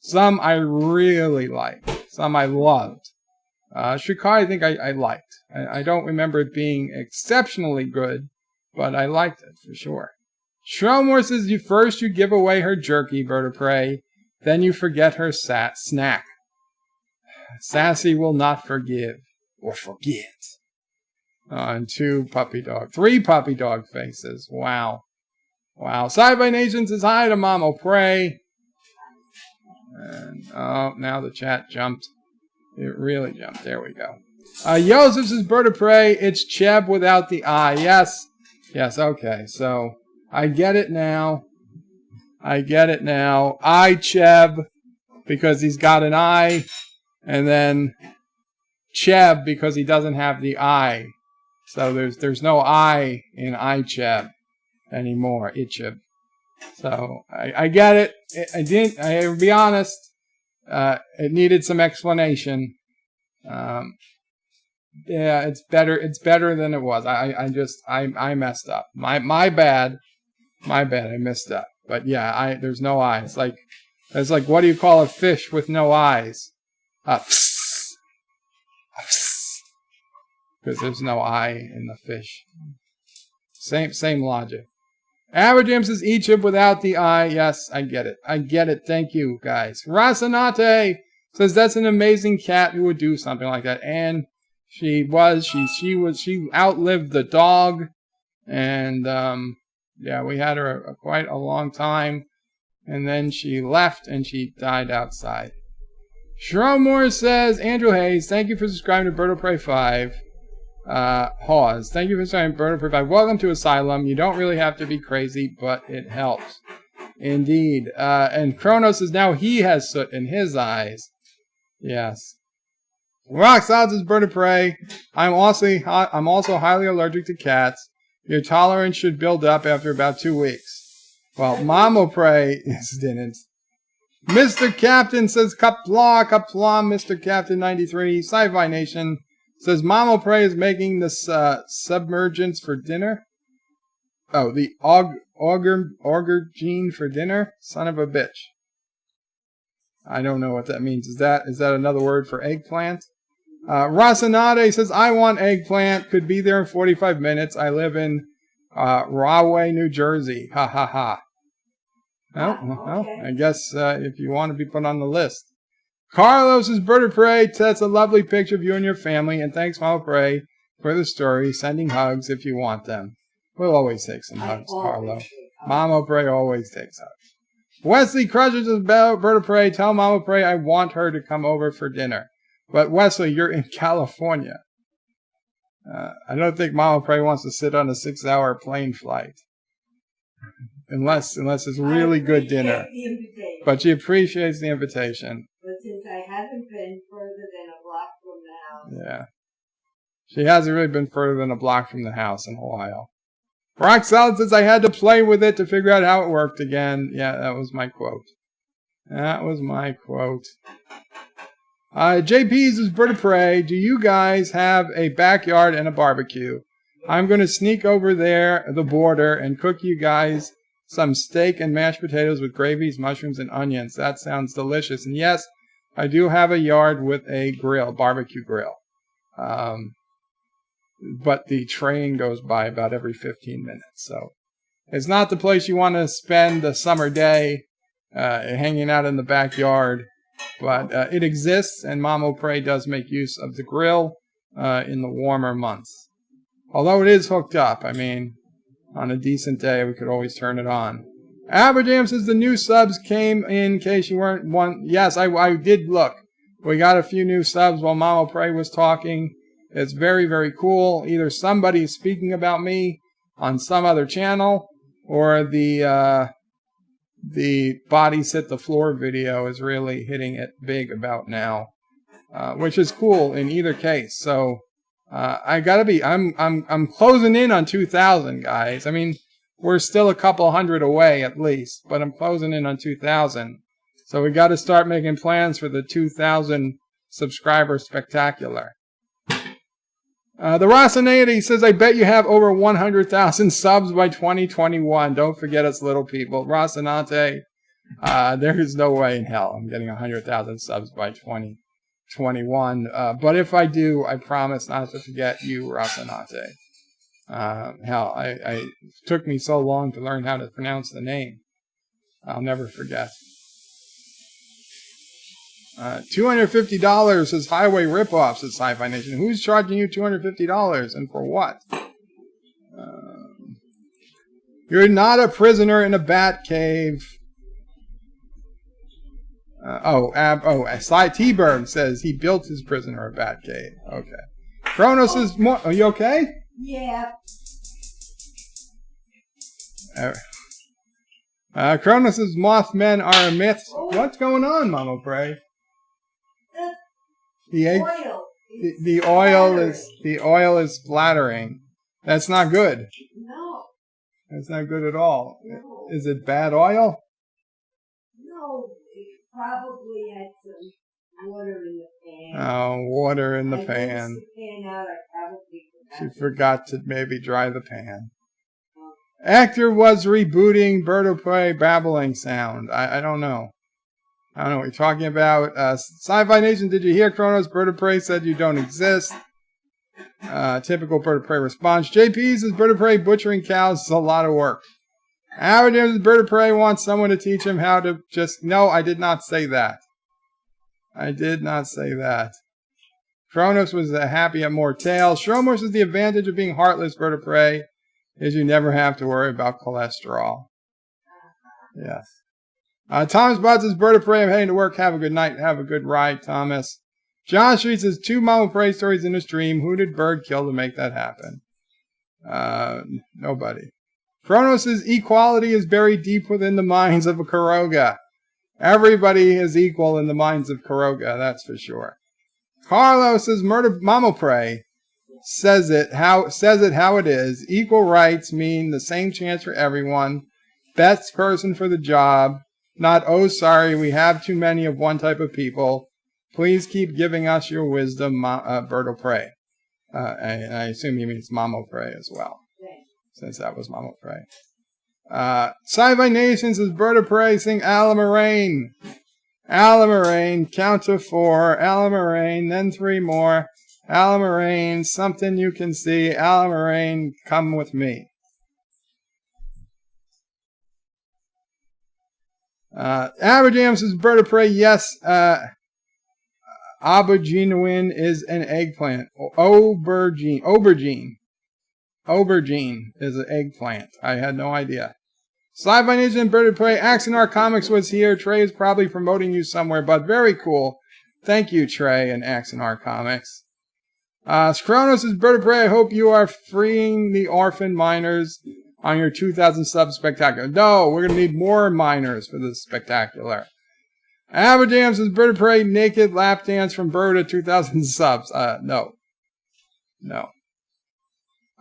Some I really liked. Some I loved. Shikar, I think I liked. I don't remember it being exceptionally good, but I liked it for sure. Shromore says, you give away her jerky, Bird of Prey, then you forget her snack. Sassy will not forgive or forget. And 3 puppy dog faces. Wow. Sci-Fi Nation says hi to Mama Prey. And now the chat jumped. It really jumped. There we go. Joseph says, Bird of Prey, it's Cheb without the eye. Yes, okay. So I get it now. I Cheb because he's got an eye, and then Cheb because he doesn't have the eye. So there's no I in iCheb anymore. Icheb. So I get it. I'll be honest. It needed some explanation. Yeah, it's better. It's better than it was. I messed up. My bad. My bad. I messed up. But yeah, there's no I. It's like what do you call a fish with no eyes? Because there's no I in the fish. Same logic. Average Jim says Egypt without the I. Yes, I get it. I get it. Thank you, guys. Rasanate says that's an amazing cat who would do something like that. And she outlived the dog. And yeah, we had her quite a long time. And then she left and she died outside. Shromore says, Andrew Hayes, thank you for subscribing to Bird of Prey 5. Hawes, thank you for subscribing to Bird of Prey 5. Welcome to Asylum. You don't really have to be crazy, but it helps. Indeed. And Kronos says now he has soot in his eyes. Yes. Rock Solid says Bird of Prey. I'm also highly allergic to cats. Your tolerance should build up after about 2 weeks. Well, Mama Prey didn't. Mr. Captain says Qapla, Mr. Captain 93. Sci-Fi Nation says Mama Prey is making this submergence for dinner. Oh, the aubergine for dinner? Son of a bitch. I don't know what that means. Is that another word for eggplant? Rasanade says, I want eggplant. Could be there in 45 minutes. I live in Rahway, New Jersey. Ha ha ha. Well, I guess if you want to be put on the list. Carlos is Bird of Prey. That's a lovely picture of you and your family. And thanks, Mama Prey, for the story. Sending hugs if you want them. We'll always take some hugs, Carlo. Mama Prey always takes hugs. Wesley Crutches is Bird of Prey. Tell Mama Prey I want her to come over for dinner. But Wesley, you're in California. I don't think Mama Prey wants to sit on a 6-hour plane flight. Unless it's really good dinner. But she appreciates the invitation. But since I haven't been further than a block from the house. Yeah. She hasn't really been further than a block from the house in a while. Rock Solid says I had to play with it to figure out how it worked again. Yeah, that was my quote. That was my quote. JP's is Bird of Prey. Do you guys have a backyard and a barbecue? I'm going to sneak over there, the border, and cook you guys some steak and mashed potatoes with gravies, mushrooms, and onions. That sounds delicious. And yes, I do have a yard with a grill, barbecue grill. But the train goes by about every 15 minutes. So it's not the place you want to spend a summer day hanging out in the backyard. But it exists, and Mama Prey does make use of the grill in the warmer months. Although it is hooked up. I mean, on a decent day, we could always turn it on. Aberjam says the new subs came in case you weren't one. Yes, I did look. We got a few new subs while Mama Prey was talking. It's very, very cool. Either somebody's speaking about me on some other channel, or the bodies hit the floor video is really hitting it big about now, which is cool in either case. So I'm closing in on 2,000, guys. I mean, we're still a couple hundred away at least, but I'm closing in on 2,000. So we got to start making plans for the 2,000 subscriber spectacular. The Rosanati says, I bet you have over 100,000 subs by 2021. Don't forget us, little people. Rosanate, there is no way in hell I'm getting 100,000 subs by 2021. But if I do, I promise not to forget you, Rosanate. Hell, it took me so long to learn how to pronounce the name. I'll never forget. $250 says highway ripoffs at Sci-Fi Nation. Who's charging you $250 and for what? You're not a prisoner in a bat cave. Sly T-Bird says he built his prisoner a bat cave. Okay. Kronos is more. Are you okay? Yeah. Kronos' Mothmen are a myth. What's going on, Mama Prey? The The egg? oil The oil is splattering. That's not good. No, That's not good at all. no, Is it bad oil? no. It probably had some water in the pan. Oh, water in the I pan. rinsed the pan out. I probably She forgot to maybe dry the pan. Actor was rebooting Bird of Prey babbling sound. I don't know. I don't know what you're talking about. Sci-Fi Nation, did you hear Kronos? Bird of Prey said you don't exist. Typical Bird of Prey response. JP says Bird of Prey butchering cows is a lot of work. Howard says Bird of Prey wants someone to teach him how to just... No, I did not say that. I did not say that. Kronos was happy at more tails. Shromor says the advantage of being heartless, Bird of Prey, is you never have to worry about cholesterol. Yes. Thomas Bud says, Bird of Prey, I'm heading to work. Have a good night. Have a good ride, Thomas. John Street says, 2 Mama Prey stories in his dream. Who did Bird kill to make that happen? Nobody. Kronos says, equality is buried deep within the minds of a Kuroga. Everybody is equal in the minds of Kuroga, that's for sure. Carlos says, Mama Prey says it how it is. Equal rights mean the same chance for everyone. Best person for the job. Not, oh, sorry, we have too many of one type of people. Please keep giving us your wisdom, Bird of Prey. I assume he means Mama Prey as well, since that was Mama Prey. Sci-Fi Nation says, Bird of Prey, sing Alamarain. Alamarain, count to 4. Alamarain, then 3 more. Alamarain, something you can see. Alamarain, come with me. Aberjam says, Bird of Prey, yes. Aubergine is an eggplant. Aubergine is an eggplant. I had no idea. Sci-Fi Nation, Bird of Prey, Axonar Comics was here. Trey is probably promoting you somewhere, but very cool. Thank you, Trey and Axonar Comics. Skronos is Bird of Prey. I hope you are freeing the orphan miners on your 2,000 sub spectacular. No, we're going to need more miners for this spectacular. Aberdam says Bird of Prey naked lap dance from Bird at 2,000 subs. No.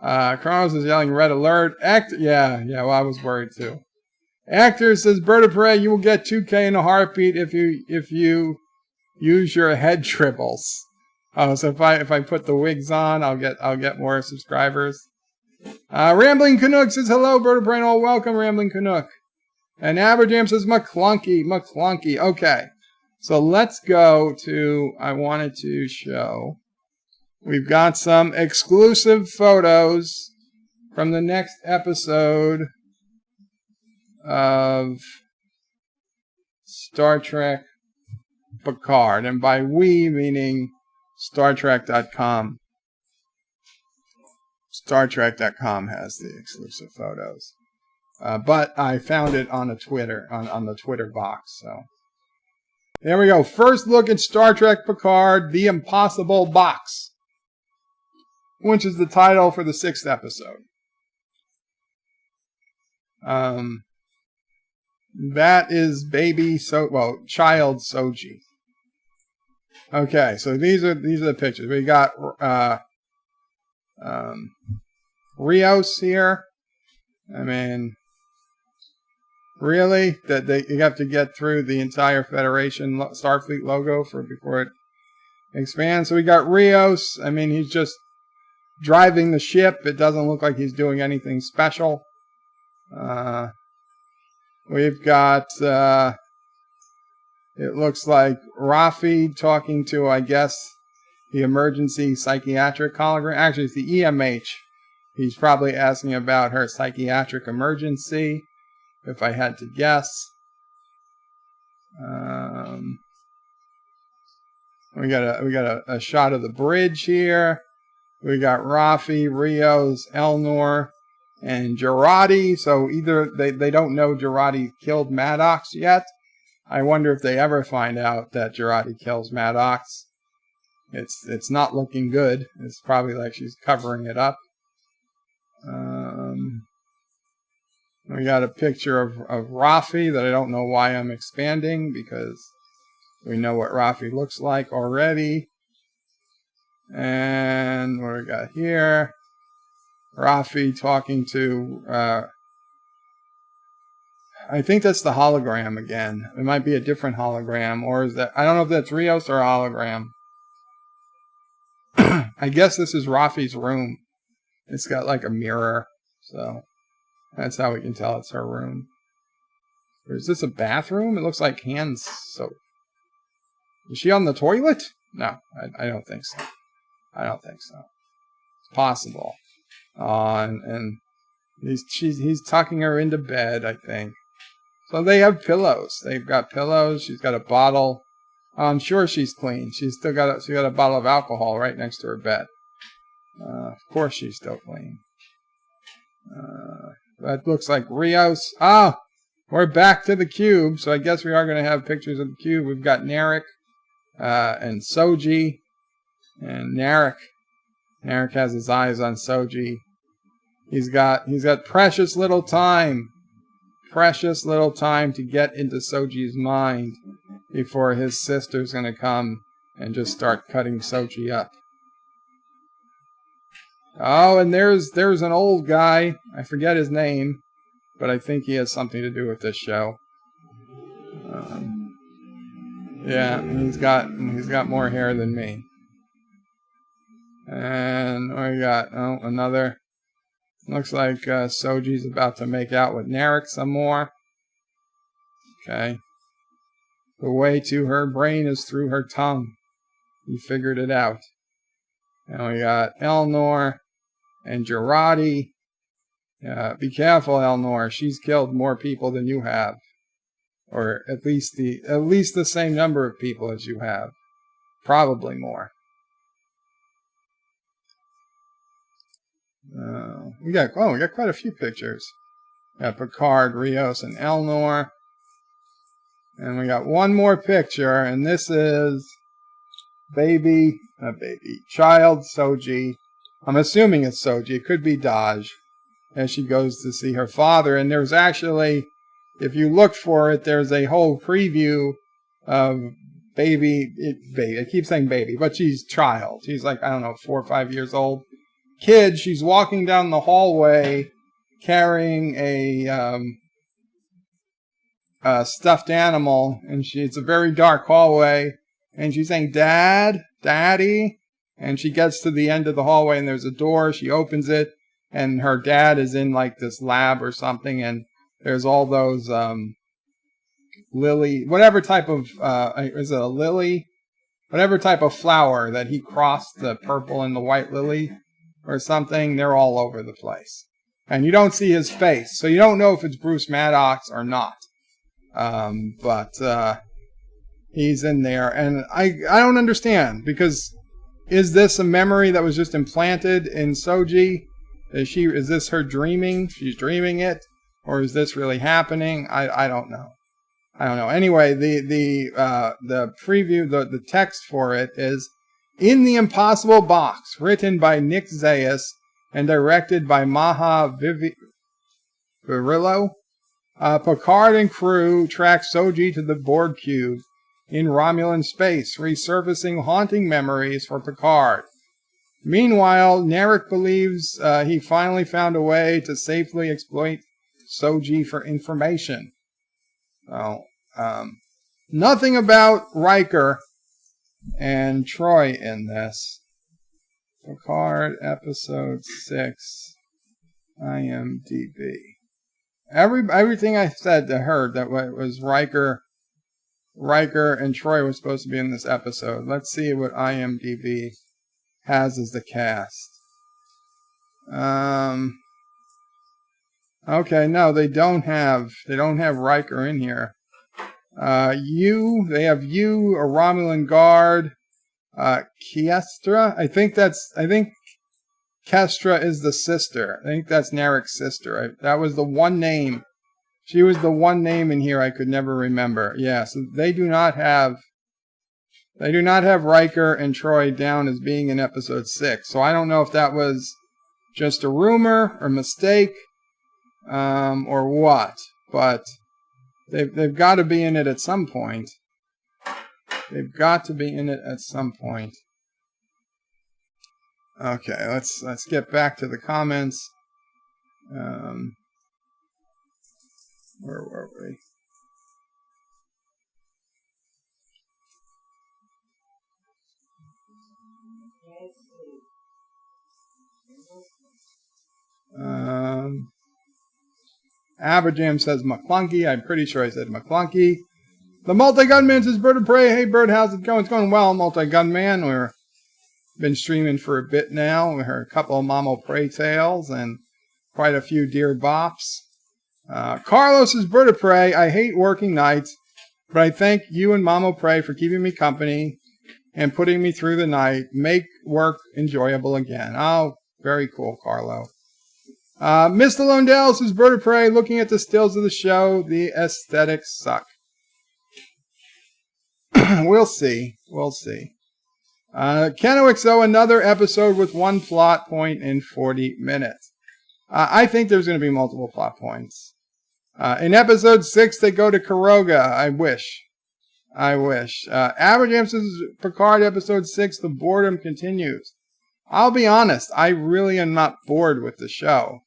Kronos is yelling red alert. Yeah, well, I was worried too. Actor says Bird of Prey, you will get 2K in a heartbeat if you use your head tribbles. Oh, so if I put the wigs on, I'll get more subscribers. Rambling Canuck says hello, Bird of Prey, and all welcome, Rambling Canuck. And Aberjam says McClunky. Okay, so let's go to, I wanted to show, we've got some exclusive photos from the next episode of Star Trek Picard. And by we, meaning StarTrek.com. StarTrek.com has the exclusive photos. But I found it on a Twitter, on the Twitter box. So there we go. First look at Star Trek Picard, The Impossible Box, which is the title for the 6th episode. That is child Soji. Okay, so these are the pictures. We got Rios here. I mean, really? That you have to get through the entire Federation Starfleet logo before it expands. So we got Rios. I mean, he's just driving the ship. It doesn't look like he's doing anything special. We've got, it looks like Rafi talking to, I guess, the emergency psychiatric hologram. Actually, it's the EMH. He's probably asking about her psychiatric emergency, if I had to guess. We got a shot of the bridge here. We got Rafi, Rios, Elnor, and Girardi. So either they don't know Girardi killed Maddox yet. I wonder if they ever find out that Girardi kills Maddox. It's not looking good. It's probably like she's covering it up. We got a picture of Rafi that I don't know why I'm expanding, because we know what Rafi looks like already. And what do we got here? Rafi talking to, I think that's the hologram again. It might be a different hologram, or is that, I don't know if that's Rios or a hologram. I guess this is Rafi's room. It's got like a mirror, so that's how we can tell it's her room. Or is this a bathroom? It looks like hand soap. Is she on the toilet? No, I don't think so. I don't think so. It's possible. And he's tucking her into bed, I think. So they have pillows. They've got pillows. She's got a bottle. I'm sure she's clean. She's got a bottle of alcohol right next to her bed. Of course she's still clean. That looks like Rios. Ah, we're back to the cube. So I guess we are going to have pictures of the cube. We've got Narek and Soji. And Narek has his eyes on Soji. He's got precious little time to get into Soji's mind before his sister's going to come and just start cutting Soji up. Oh, and there's an old guy. I forget his name, but I think he has something to do with this show. Yeah, he's got more hair than me. And what we got? Oh, another. Looks like Soji's about to make out with Narek some more. Okay. The way to her brain is through her tongue. He figured it out. And we got Elnor and Girardi. Be careful, Elnor. She's killed more people than you have. Or at least the same number of people as you have. Probably more. We got quite a few pictures. We got Picard, Rios, and Elnor. And we got one more picture, and this is child Soji. I'm assuming it's Soji. It could be Daj, as she goes to see her father. And there's actually, if you look for it, there's a whole preview of baby. I keep saying baby, but she's child. She's like, I don't know, 4 or 5 years old. Kid, she's walking down the hallway carrying a stuffed animal, and it's a very dark hallway, and she's saying, Dad, Daddy, and she gets to the end of the hallway, and there's a door. She opens it, and her dad is in like this lab or something, and there's all those lily, whatever type of is it a lily, whatever type of flower that he crossed the purple and the white lily or something, they're all over the place. And you don't see his face, so you don't know if it's Bruce Maddox or not. But he's in there, and I don't understand, because is this a memory that was just implanted in Soji? Is this her dreaming? She's dreaming it, or is this really happening? I don't know. Anyway, the preview, the text for it is In the Impossible Box, written by Nick Zayas and directed by Maha Virillo. Picard and crew track Soji to the Borg cube in Romulan space, resurfacing haunting memories for Picard. Meanwhile, Narek believes he finally found a way to safely exploit Soji for information. Nothing about Riker and Troy in this. Picard, episode 6, IMDb. Everything I said to her that was Riker and Troy was supposed to be in this episode. Let's see what IMDb has as the cast. Okay, no, they don't have Riker in here. They have you, a Romulan guard, Kestra. I think Kestra is the sister. I think that's Narek's sister. That was the one name. She was the one name in here I could never remember. Yeah, so they do not have Riker and Troy down as being in episode 6. So I don't know if that was just a rumor or mistake, or what. But they've got to be in it at some point. They've got to be in it at some point. Okay, let's get back to the comments. Where were we? Aberjam says McClunky. I'm pretty sure I said McClunky. The Multi-Gunman says Bird of Prey. Hey, Bird, how's it going? It's going well, Multi-Gunman. We've been streaming for a bit now. We heard a couple of Mamo Prey tales and quite a few Dear Bops. Carlos says Bird of Prey. I hate working nights, but I thank you and Mamo Prey for keeping me company and putting me through the night. Make work enjoyable again. Oh, very cool, Carlo. Mr. Londell says Bird of Prey. Looking at the stills of the show, the aesthetics suck. We'll see. We'll see. KenoXO, another episode with one plot point in 40 minutes. I think there's going to be multiple plot points. In episode 6, they go to Karoga. I wish. Average says Picard episode 6, the boredom continues. I'll be honest, I really am not bored with the show.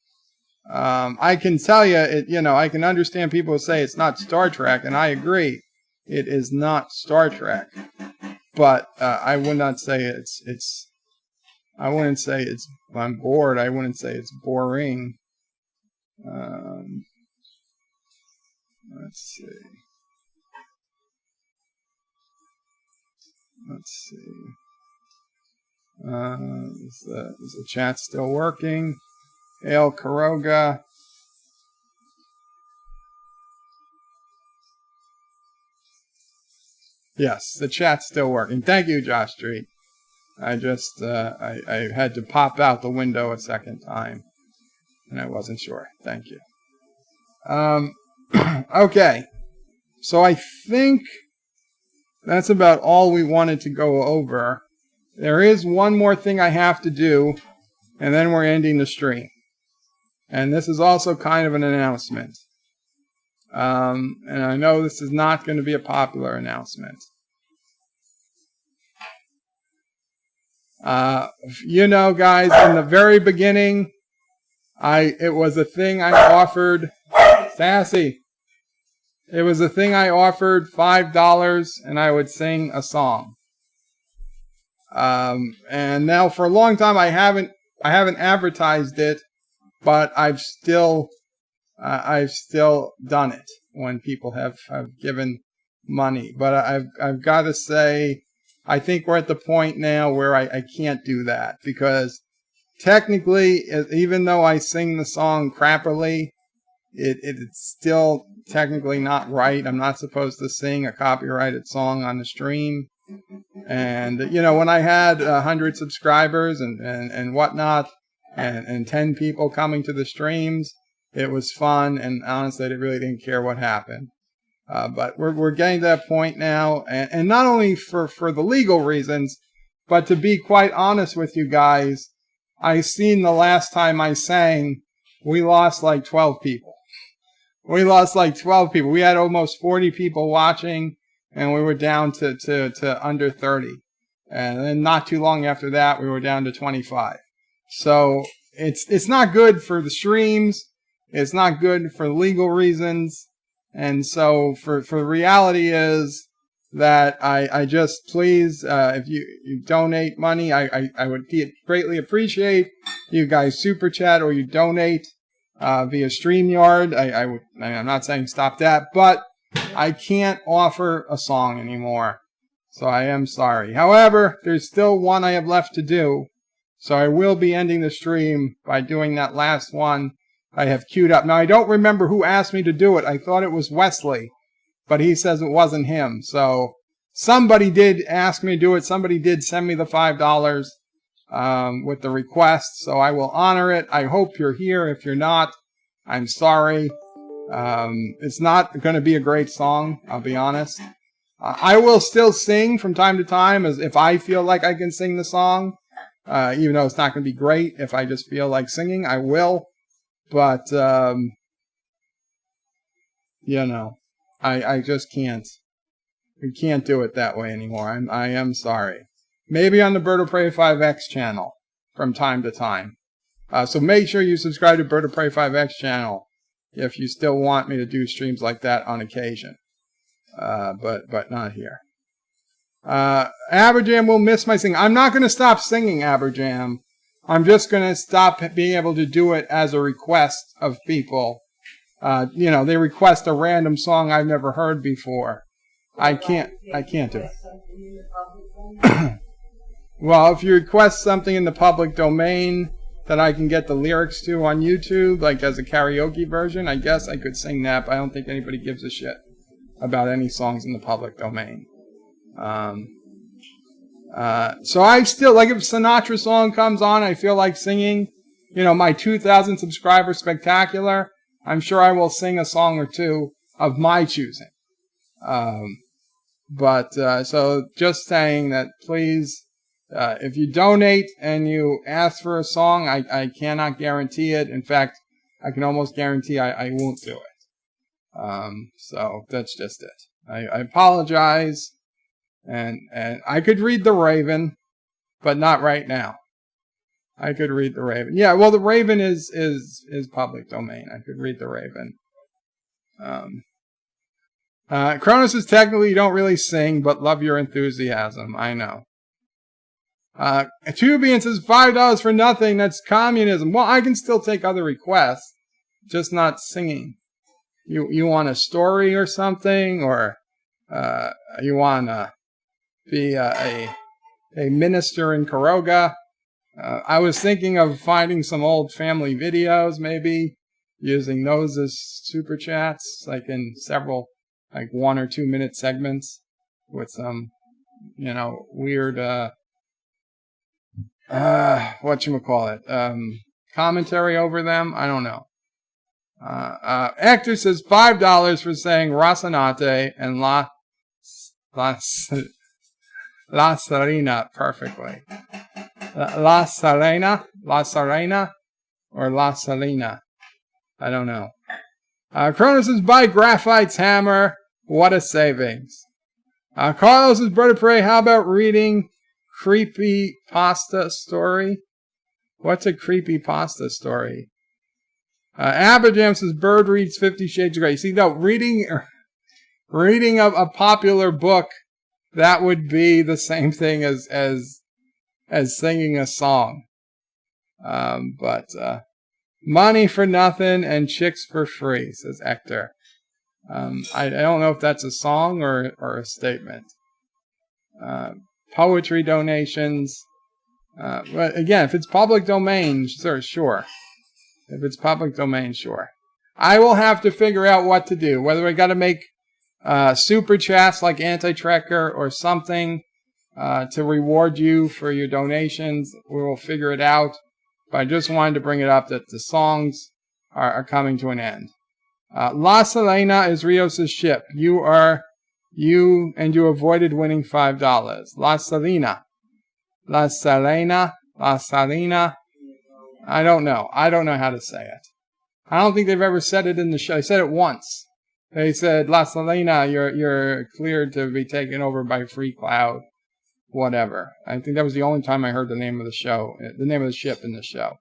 I can tell you, I can understand people who say it's not Star Trek, and I agree. It is not Star Trek. But I would not say I wouldn't say I'm bored. I wouldn't say it's boring. Let's see. Is the chat still working? Hail Karoga. Yes, the chat's still working. Thank you, Josh Street. I just, I had to pop out the window a second time, and I wasn't sure. Thank you. Okay. So I think that's about all we wanted to go over. There is one more thing I have to do, and then we're ending the stream. And this is also kind of an announcement. And I know this is not going to be a popular announcement. Guys, in the very beginning, it was a thing I offered. Sassy. It was a thing I offered $5, and I would sing a song. And now for a long time I haven't advertised it, but I've still done it when people have given money. But I've got to say, I think we're at the point now where I can't do that, because technically, even though I sing the song crappily, it's still technically not right. I'm not supposed to sing a copyrighted song on the stream. And, when I had 100 subscribers and whatnot, and 10 people coming to the streams, it was fun, and honestly, I really didn't care what happened. But we're getting to that point now, and not only for the legal reasons, but to be quite honest with you guys, I seen the last time I sang, we lost like 12 people. We had almost 40 people watching, and we were down to under 30. And then not too long after that, we were down to 25. So it's not good for the streams. It's not good for legal reasons. And so for the reality is that I just please, if you donate money, I would greatly appreciate you guys super chat or you donate via StreamYard. I'm not saying stop that, but I can't offer a song anymore. So I am sorry. However, there's still one I have left to do. So I will be ending the stream by doing that last one I have queued up. Now, I don't remember who asked me to do it. I thought it was Wesley, but he says it wasn't him. So somebody did ask me to do it. Somebody did send me the $5 with the request. So I will honor it. I hope you're here. If you're not, I'm sorry. It's not going to be a great song, I'll be honest. I will still sing from time to time as if I feel like I can sing the song. Even though it's not going to be great, if I just feel like singing, I will. But, I just can't. We can't do it that way anymore. I am sorry. Maybe on the Bird of Prey 5X channel. from time to time. So make sure you subscribe to Bird of Prey 5X channel if you still want me to do streams like that on occasion. But not here. Aberjam will miss my singing. I'm not going to stop singing, Aberjam. I'm just going to stop being able to do it as a request of people. They request a random song I've never heard before. I can't do it. Well, if you request something in the public domain that I can get the lyrics to on YouTube, like as a karaoke version, I guess I could sing that, but I don't think anybody gives a shit about any songs in the public domain. So I still, like, if a Sinatra song comes on, I feel like singing, my 2,000 subscriber spectacular, I'm sure I will sing a song or two of my choosing. So just saying that, please, if you donate and you ask for a song, I cannot guarantee it. In fact, I can almost guarantee I won't do it. So that's just it. I apologize. And I could read The Raven, but not right now. I could read The Raven. Yeah, well, The Raven is public domain. I could read The Raven. Cronus is technically, you don't really sing, but love your enthusiasm. I know. Tubian says $5 for nothing. That's communism. Well, I can still take other requests, just not singing. You want a story or something, or you want to be a minister in Karoga. I was thinking of finding some old family videos, maybe using those as super chats, like in several, like 1 or 2 minute segments with some, weird, commentary over them. I don't know. Hector says $5 for saying Rocinante and La Serena perfectly. La Serena or La Salina. I don't know. Cronus says buy Graphite's hammer. What a savings. Carlos says Bird of Prey, how about reading creepy pasta story? What's a creepy pasta story? Abajam says Bird reads 50 Shades of Grey. See, no, reading a popular book, that would be the same thing as singing a song. Money for nothing and chicks for free, says Hector. I don't know if that's a song or a statement. Poetry donations. But again, if it's public domain, sure. If it's public domain, sure. I will have to figure out what to do. Whether I got to make super chats like Anti-Trekker or something to reward you for your donations. We will figure it out. But I just wanted to bring it up that the songs are coming to an end. La Selena is Rios' ship. You avoided winning $5. La Selena. La Selena. La Salina. I don't know. I don't know how to say it. I don't think they've ever said it in the show. They said it once. They said, La Selena, you're cleared to be taken over by Free Cloud. Whatever. I think that was the only time I heard the name of the show, the name of the ship in the show.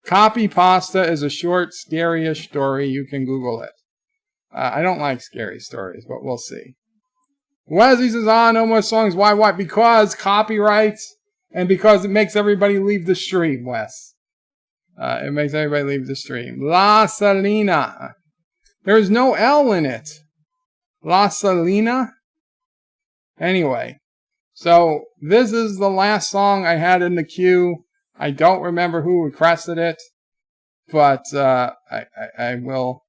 Copy Pasta is a short, scary-ish story. You can Google it. I don't like scary stories, but we'll see. Wesley says, no more songs. Why? Because copyrights and because it makes everybody leave the stream, Wes. It makes everybody leave the stream. La Salina. There's no L in it. La Salina? Anyway, so this is the last song I had in the queue. I don't remember who requested it, but I will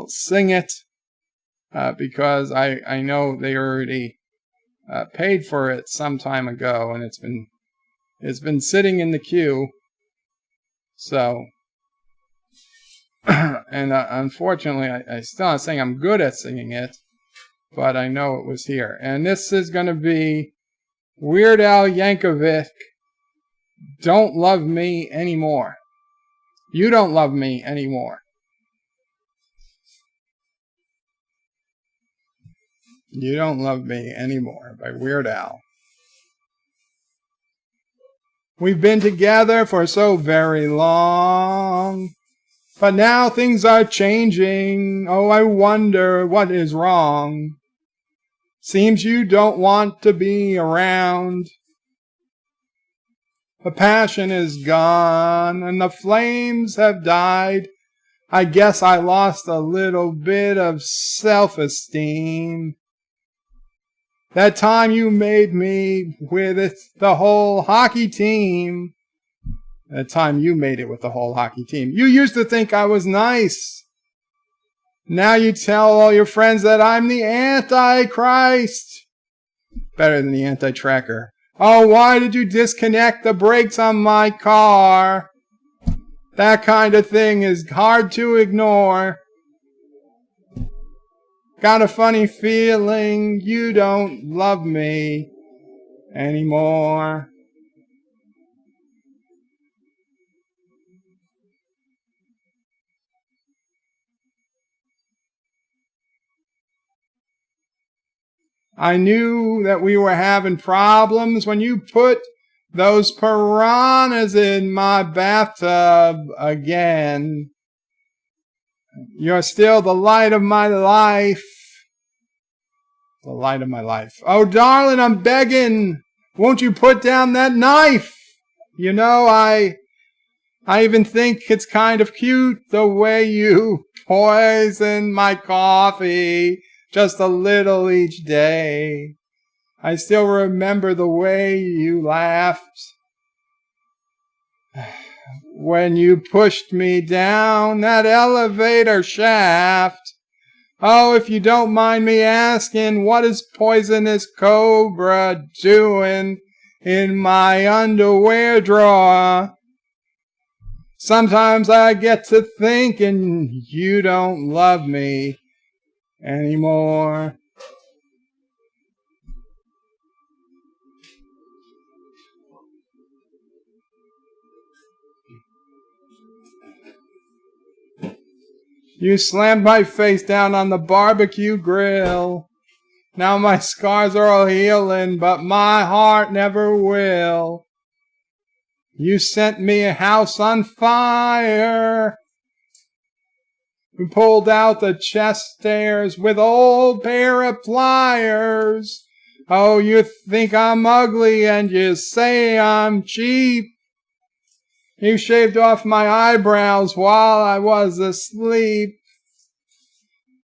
sing it because I know they already paid for it some time ago, and it's been sitting in the queue. So, and unfortunately, I still not saying I'm good at singing it. But I know it was here. And this is going to be Weird Al Yankovic, Don't Love Me Anymore. You Don't Love Me Anymore. You Don't Love Me Anymore by Weird Al. We've been together for so very long. But now things are changing. Oh, I wonder what is wrong. Seems you don't want to be around. The passion is gone and the flames have died. I guess I lost a little bit of self-esteem. That time you made me with it, the whole hockey team. That time you made it with the whole hockey team. You used to think I was nice. Now you tell all your friends that I'm the Antichrist. Better than the anti-tracker. Oh, why did you disconnect the brakes on my car? That kind of thing is hard to ignore. Got a funny feeling you don't love me anymore. I knew that we were having problems when you put those piranhas in my bathtub again. You're still the light of my life. The light of my life. Oh, darling, I'm begging. Won't you put down that knife? You know, I even think it's kind of cute the way you poison my coffee just a little each day. I still remember the way you laughed when you pushed me down that elevator shaft. Oh, if you don't mind me asking, what is poisonous cobra doing in my underwear drawer? Sometimes I get to thinking you don't love me anymore. You slammed my face down on the barbecue grill. Now my scars are all healing, but my heart never will. You sent me a house on fire. You pulled out the chest stairs with old pair of pliers. Oh, you think I'm ugly and you say I'm cheap. You shaved off my eyebrows while I was asleep.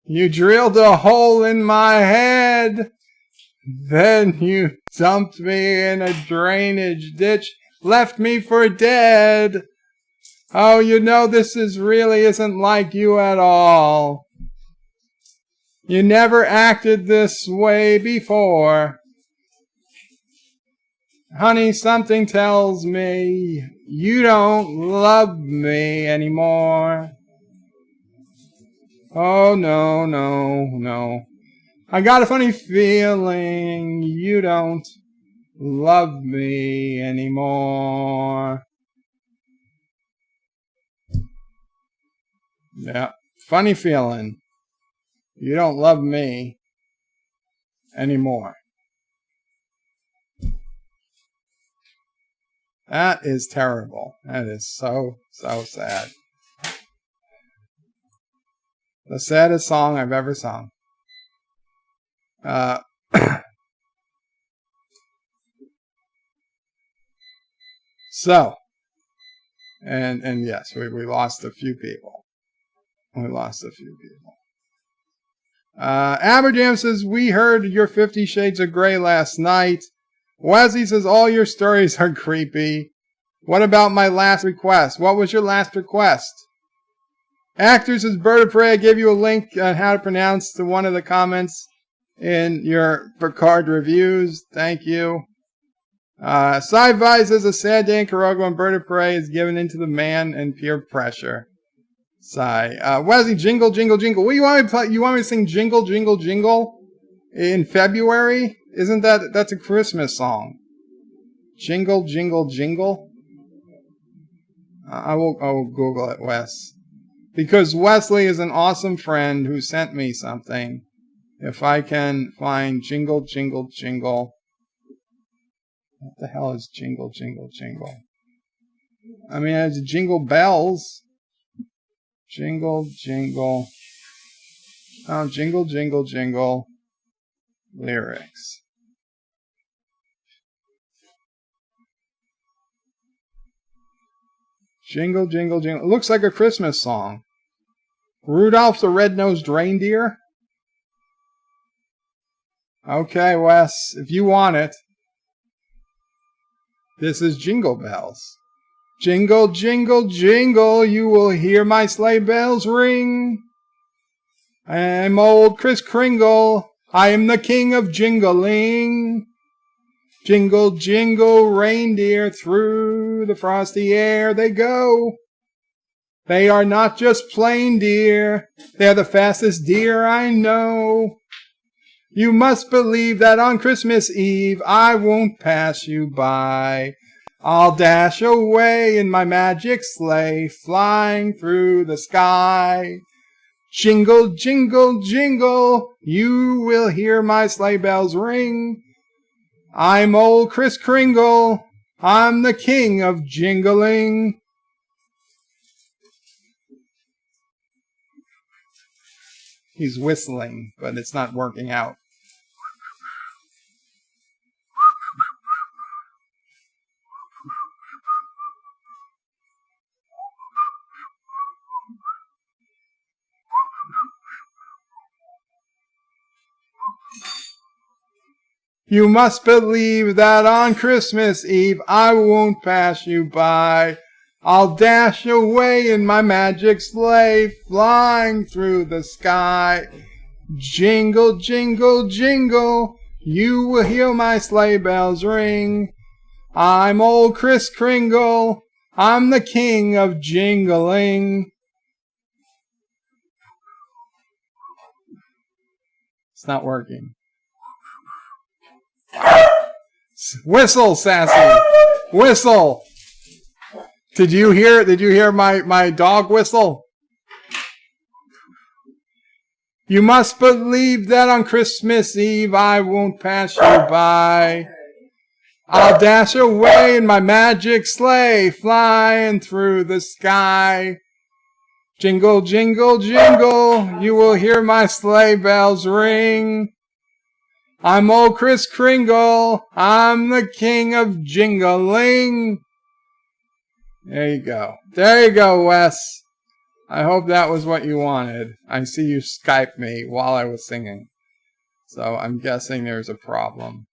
You drilled a hole in my head. Then you dumped me in a drainage ditch, left me for dead. Oh, you know this really isn't like you at all. You never acted this way before. Honey, something tells me you don't love me anymore. Oh, no, no, no. I got a funny feeling you don't love me anymore. Yeah, funny feeling you don't love me anymore. That is terrible. That is so, so sad. The saddest song I've ever sung. So, and yes, we lost a few people. We lost a few people. Aberjam says, we heard your 50 Shades of Grey last night. Wesley says, all your stories are creepy. What about my last request? What was your last request? Actor says, Bird of Prey, I gave you a link on how to pronounce to one of the comments in your Picard reviews. Thank you. Sci-Fi says, a sad day in Carago when Bird of Prey is given into the man and peer pressure. Sigh. Wesley, Jingle, Jingle, Jingle. What do you want me to play? You want me to sing Jingle, Jingle, Jingle in February? Isn't that's a Christmas song? Jingle, Jingle, Jingle? I will Google it, Wes. Because Wesley is an awesome friend who sent me something. If I can find Jingle, Jingle, Jingle. What the hell is jingle, jingle, jingle? I mean, it's jingle bells. Jingle, jingle. Oh, jingle, jingle, jingle. Lyrics. Jingle, jingle, jingle. It looks like a Christmas song. Rudolph the Red-Nosed Reindeer. Okay, Wes, if you want it. This is Jingle Bells. Jingle, jingle, jingle, you will hear my sleigh bells ring. I'm old Kris Kringle, I am the king of jingling. Jingle, jingle, reindeer, through the frosty air they go. They are not just plain deer, they're the fastest deer I know. You must believe that on Christmas Eve I won't pass you by. I'll dash away in my magic sleigh, flying through the sky. Jingle, jingle, jingle, you will hear my sleigh bells ring. I'm old Kris Kringle, I'm the king of jingling. He's whistling, but it's not working out. You must believe that on Christmas Eve I won't pass you by. I'll dash away in my magic sleigh, flying through the sky. Jingle, jingle, jingle, you will hear my sleigh bells ring. I'm old Kris Kringle, I'm the king of jingling. It's not working. Whistle, Sassy! Whistle! Did you hear my dog whistle? You must believe that on Christmas Eve I won't pass you by. I'll dash away in my magic sleigh, flying through the sky. Jingle, jingle, jingle, you will hear my sleigh bells ring. I'm old Kris Kringle, I'm the king of jingling. There you go. There you go, Wes. I hope that was what you wanted. I see you Skyped me while I was singing. So I'm guessing there's a problem.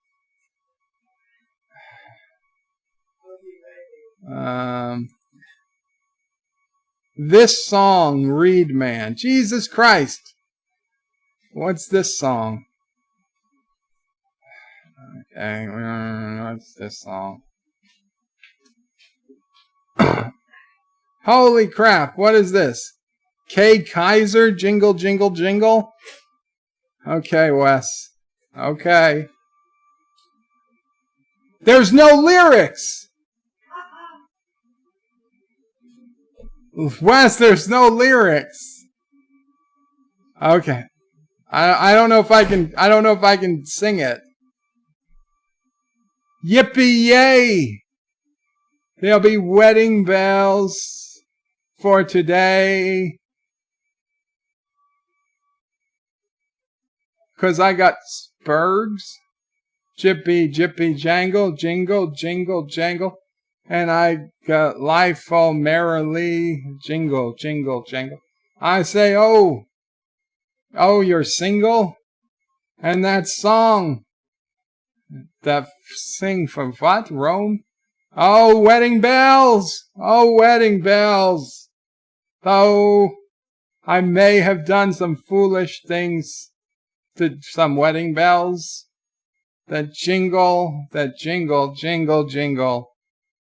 This song, Reed Man. Jesus Christ. What's this song? Okay, what's this song? Holy crap, what is this? Kay Kaiser, Jingle, Jingle, Jingle? Okay, Wes. Okay. There's no lyrics! Wes, there's no lyrics. Okay. I don't know if I can sing it. Yippee yay! There'll be wedding bells for today. 'Cause I got spurs. Jippy, jippy, jangle, jingle, jingle, jangle. And I got life all merrily. Jingle, jingle, jangle. I say, oh, you're single? And that song, that sing from what? Rome? Oh, wedding bells! Oh, wedding bells! Though I may have done some foolish things to some wedding bells that jingle, jingle, jingle.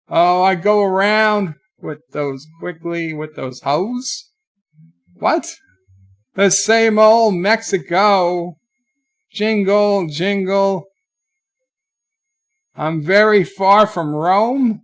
Oh, I go around with those hoes. What? The same old Mexico. Jingle, jingle. I'm very far from Rome.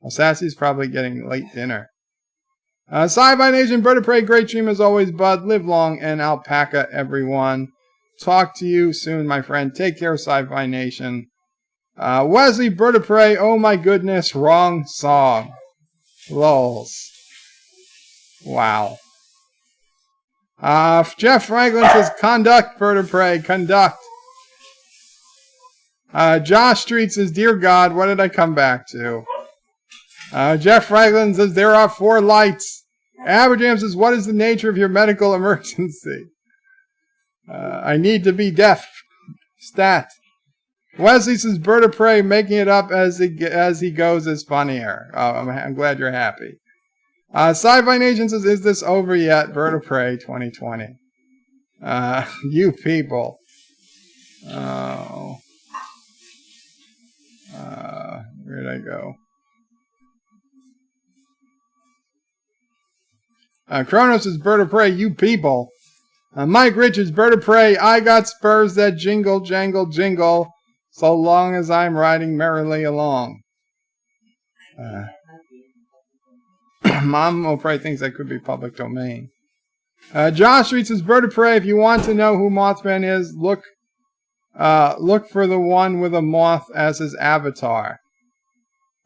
Well, Sassy's probably getting late dinner. Sci-Fi Nation, Bird of Prey, great dream as always, bud. Live long and alpaca, everyone. Talk to you soon, my friend. Take care, Sci-Fi Nation. Wesley, Bird of Prey, oh my goodness, wrong song. Lols. Wow. Jeff Franklin says, conduct, Bird of Prey, conduct. Josh Street says, dear God, what did I come back to? Jeff Franklin says, there are 4 lights. Aberjam says, what is the nature of your medical emergency? I need to be deaf. Stat. Wesley says, Bird of Prey, making it up as he goes is funnier. Oh, I'm glad you're happy. Sci-Fi Nation says, is this over yet? Bird of Prey 2020. You people. Oh. Where'd I go? Kronos is Bird of Prey, you people. Mike Richards, Bird of Prey, I got spurs that jingle, jangle, jingle, so long as I'm riding merrily along. Mom will probably thinks that could be public domain. Josh Street says, Bird of Prey, if you want to know who Mothman is, look for the one with a moth as his avatar.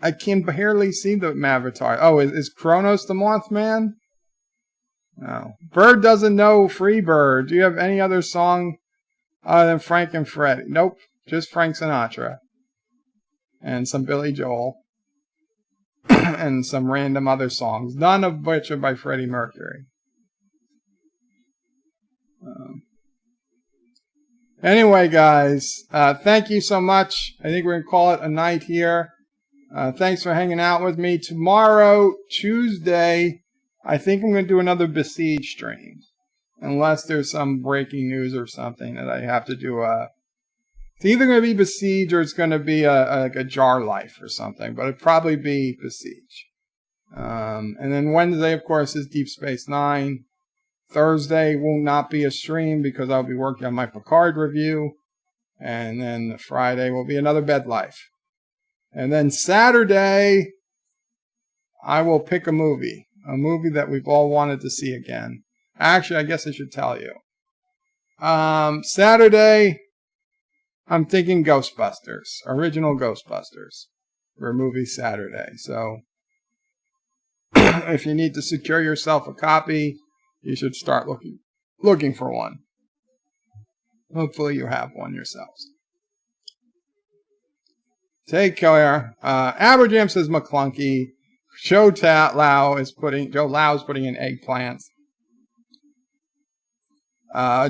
I can barely see the avatar. Oh, is Kronos the Mothman? No. Bird doesn't know Freebird. Do you have any other song other than Frank and Freddy? Nope. Just Frank Sinatra. And some Billy Joel. And some random other songs. None of which are by Freddie Mercury. Anyway, guys. Thank you so much. I think we're going to call it a night here. Thanks for hanging out with me. Tomorrow, Tuesday, I think I'm going to do another Besiege stream. Unless there's some breaking news or something that I have to do. It's either going to be Besiege or it's going to be like a Jar Life or something. But it'll probably be Besiege. And then Wednesday, of course, is Deep Space Nine. Thursday will not be a stream because I'll be working on my Picard review. And then Friday will be another BedLife. And then Saturday, I will pick a movie. A movie that we've all wanted to see again. Actually, I guess I should tell you. Saturday, I'm thinking Ghostbusters. Original Ghostbusters. For movie Saturday. So, if you need to secure yourself a copy, you should start looking for one. Hopefully you have one yourselves. Take care. Aberjam says McClunky. Joe Lau is putting in eggplants.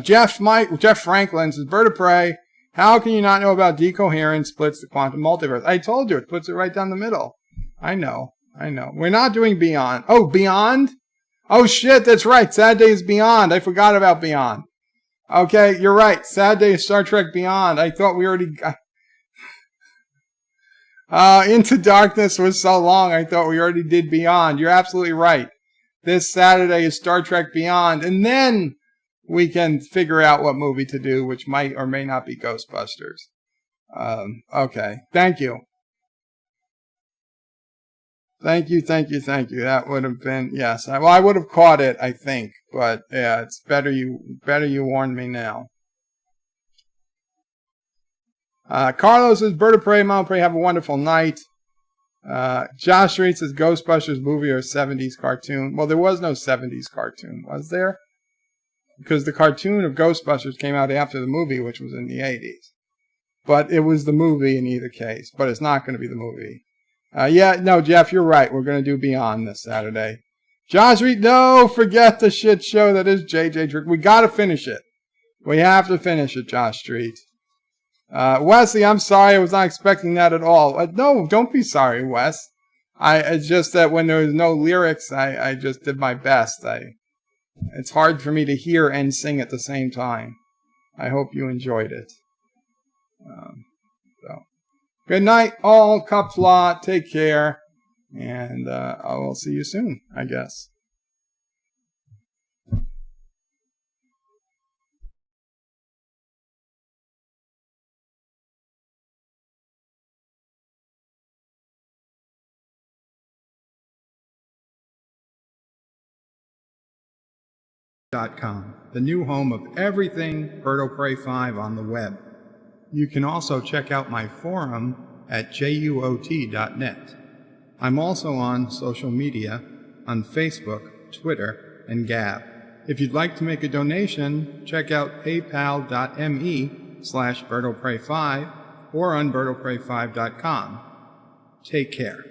Jeff Franklin says, Bird of Prey, how can you not know about decoherence splits the quantum multiverse? I told you, it puts it right down the middle. I know. We're not doing Beyond. Oh, Beyond? Oh shit, that's right. Saturday is Beyond. I forgot about Beyond. Okay, you're right. Saturday is Star Trek Beyond. I thought we already got... Into Darkness was so long, I thought we already did Beyond. You're absolutely right. This Saturday is Star Trek Beyond, and then we can figure out what movie to do, which might or may not be Ghostbusters. Okay. Thank you. Thank you. That would have been, yes. I would have caught it, I think, but yeah, it's better you warned me now. Carlos says, Bird of Prey, Mount Prey, have a wonderful night. Josh Street says, Ghostbusters movie or 70s cartoon. Well, there was no 70s cartoon, was there? Because the cartoon of Ghostbusters came out after the movie, which was in the 80s. But it was the movie in either case. But it's not going to be the movie. Jeff, you're right. We're going to do Beyond this Saturday. Josh Reed, no, forget the shit show that is JJ Trick. We got to finish it. We have to finish it, Josh Street. Wesley, I'm sorry. I was not expecting that at all. No, don't be sorry, Wes. It's just that when there was no lyrics, I just did my best. It's hard for me to hear and sing at the same time. I hope you enjoyed it. Good night, all. Qapla. Take care. And I will see you soon, I guess. the new home of everything Bird O' Prey 5 on the web. You can also check out my forum at juot.net. I'm also on social media on Facebook, Twitter, and Gab. If you'd like to make a donation, check out paypal.me/BirdO'Prey5 or on birdopray5.com. Take care.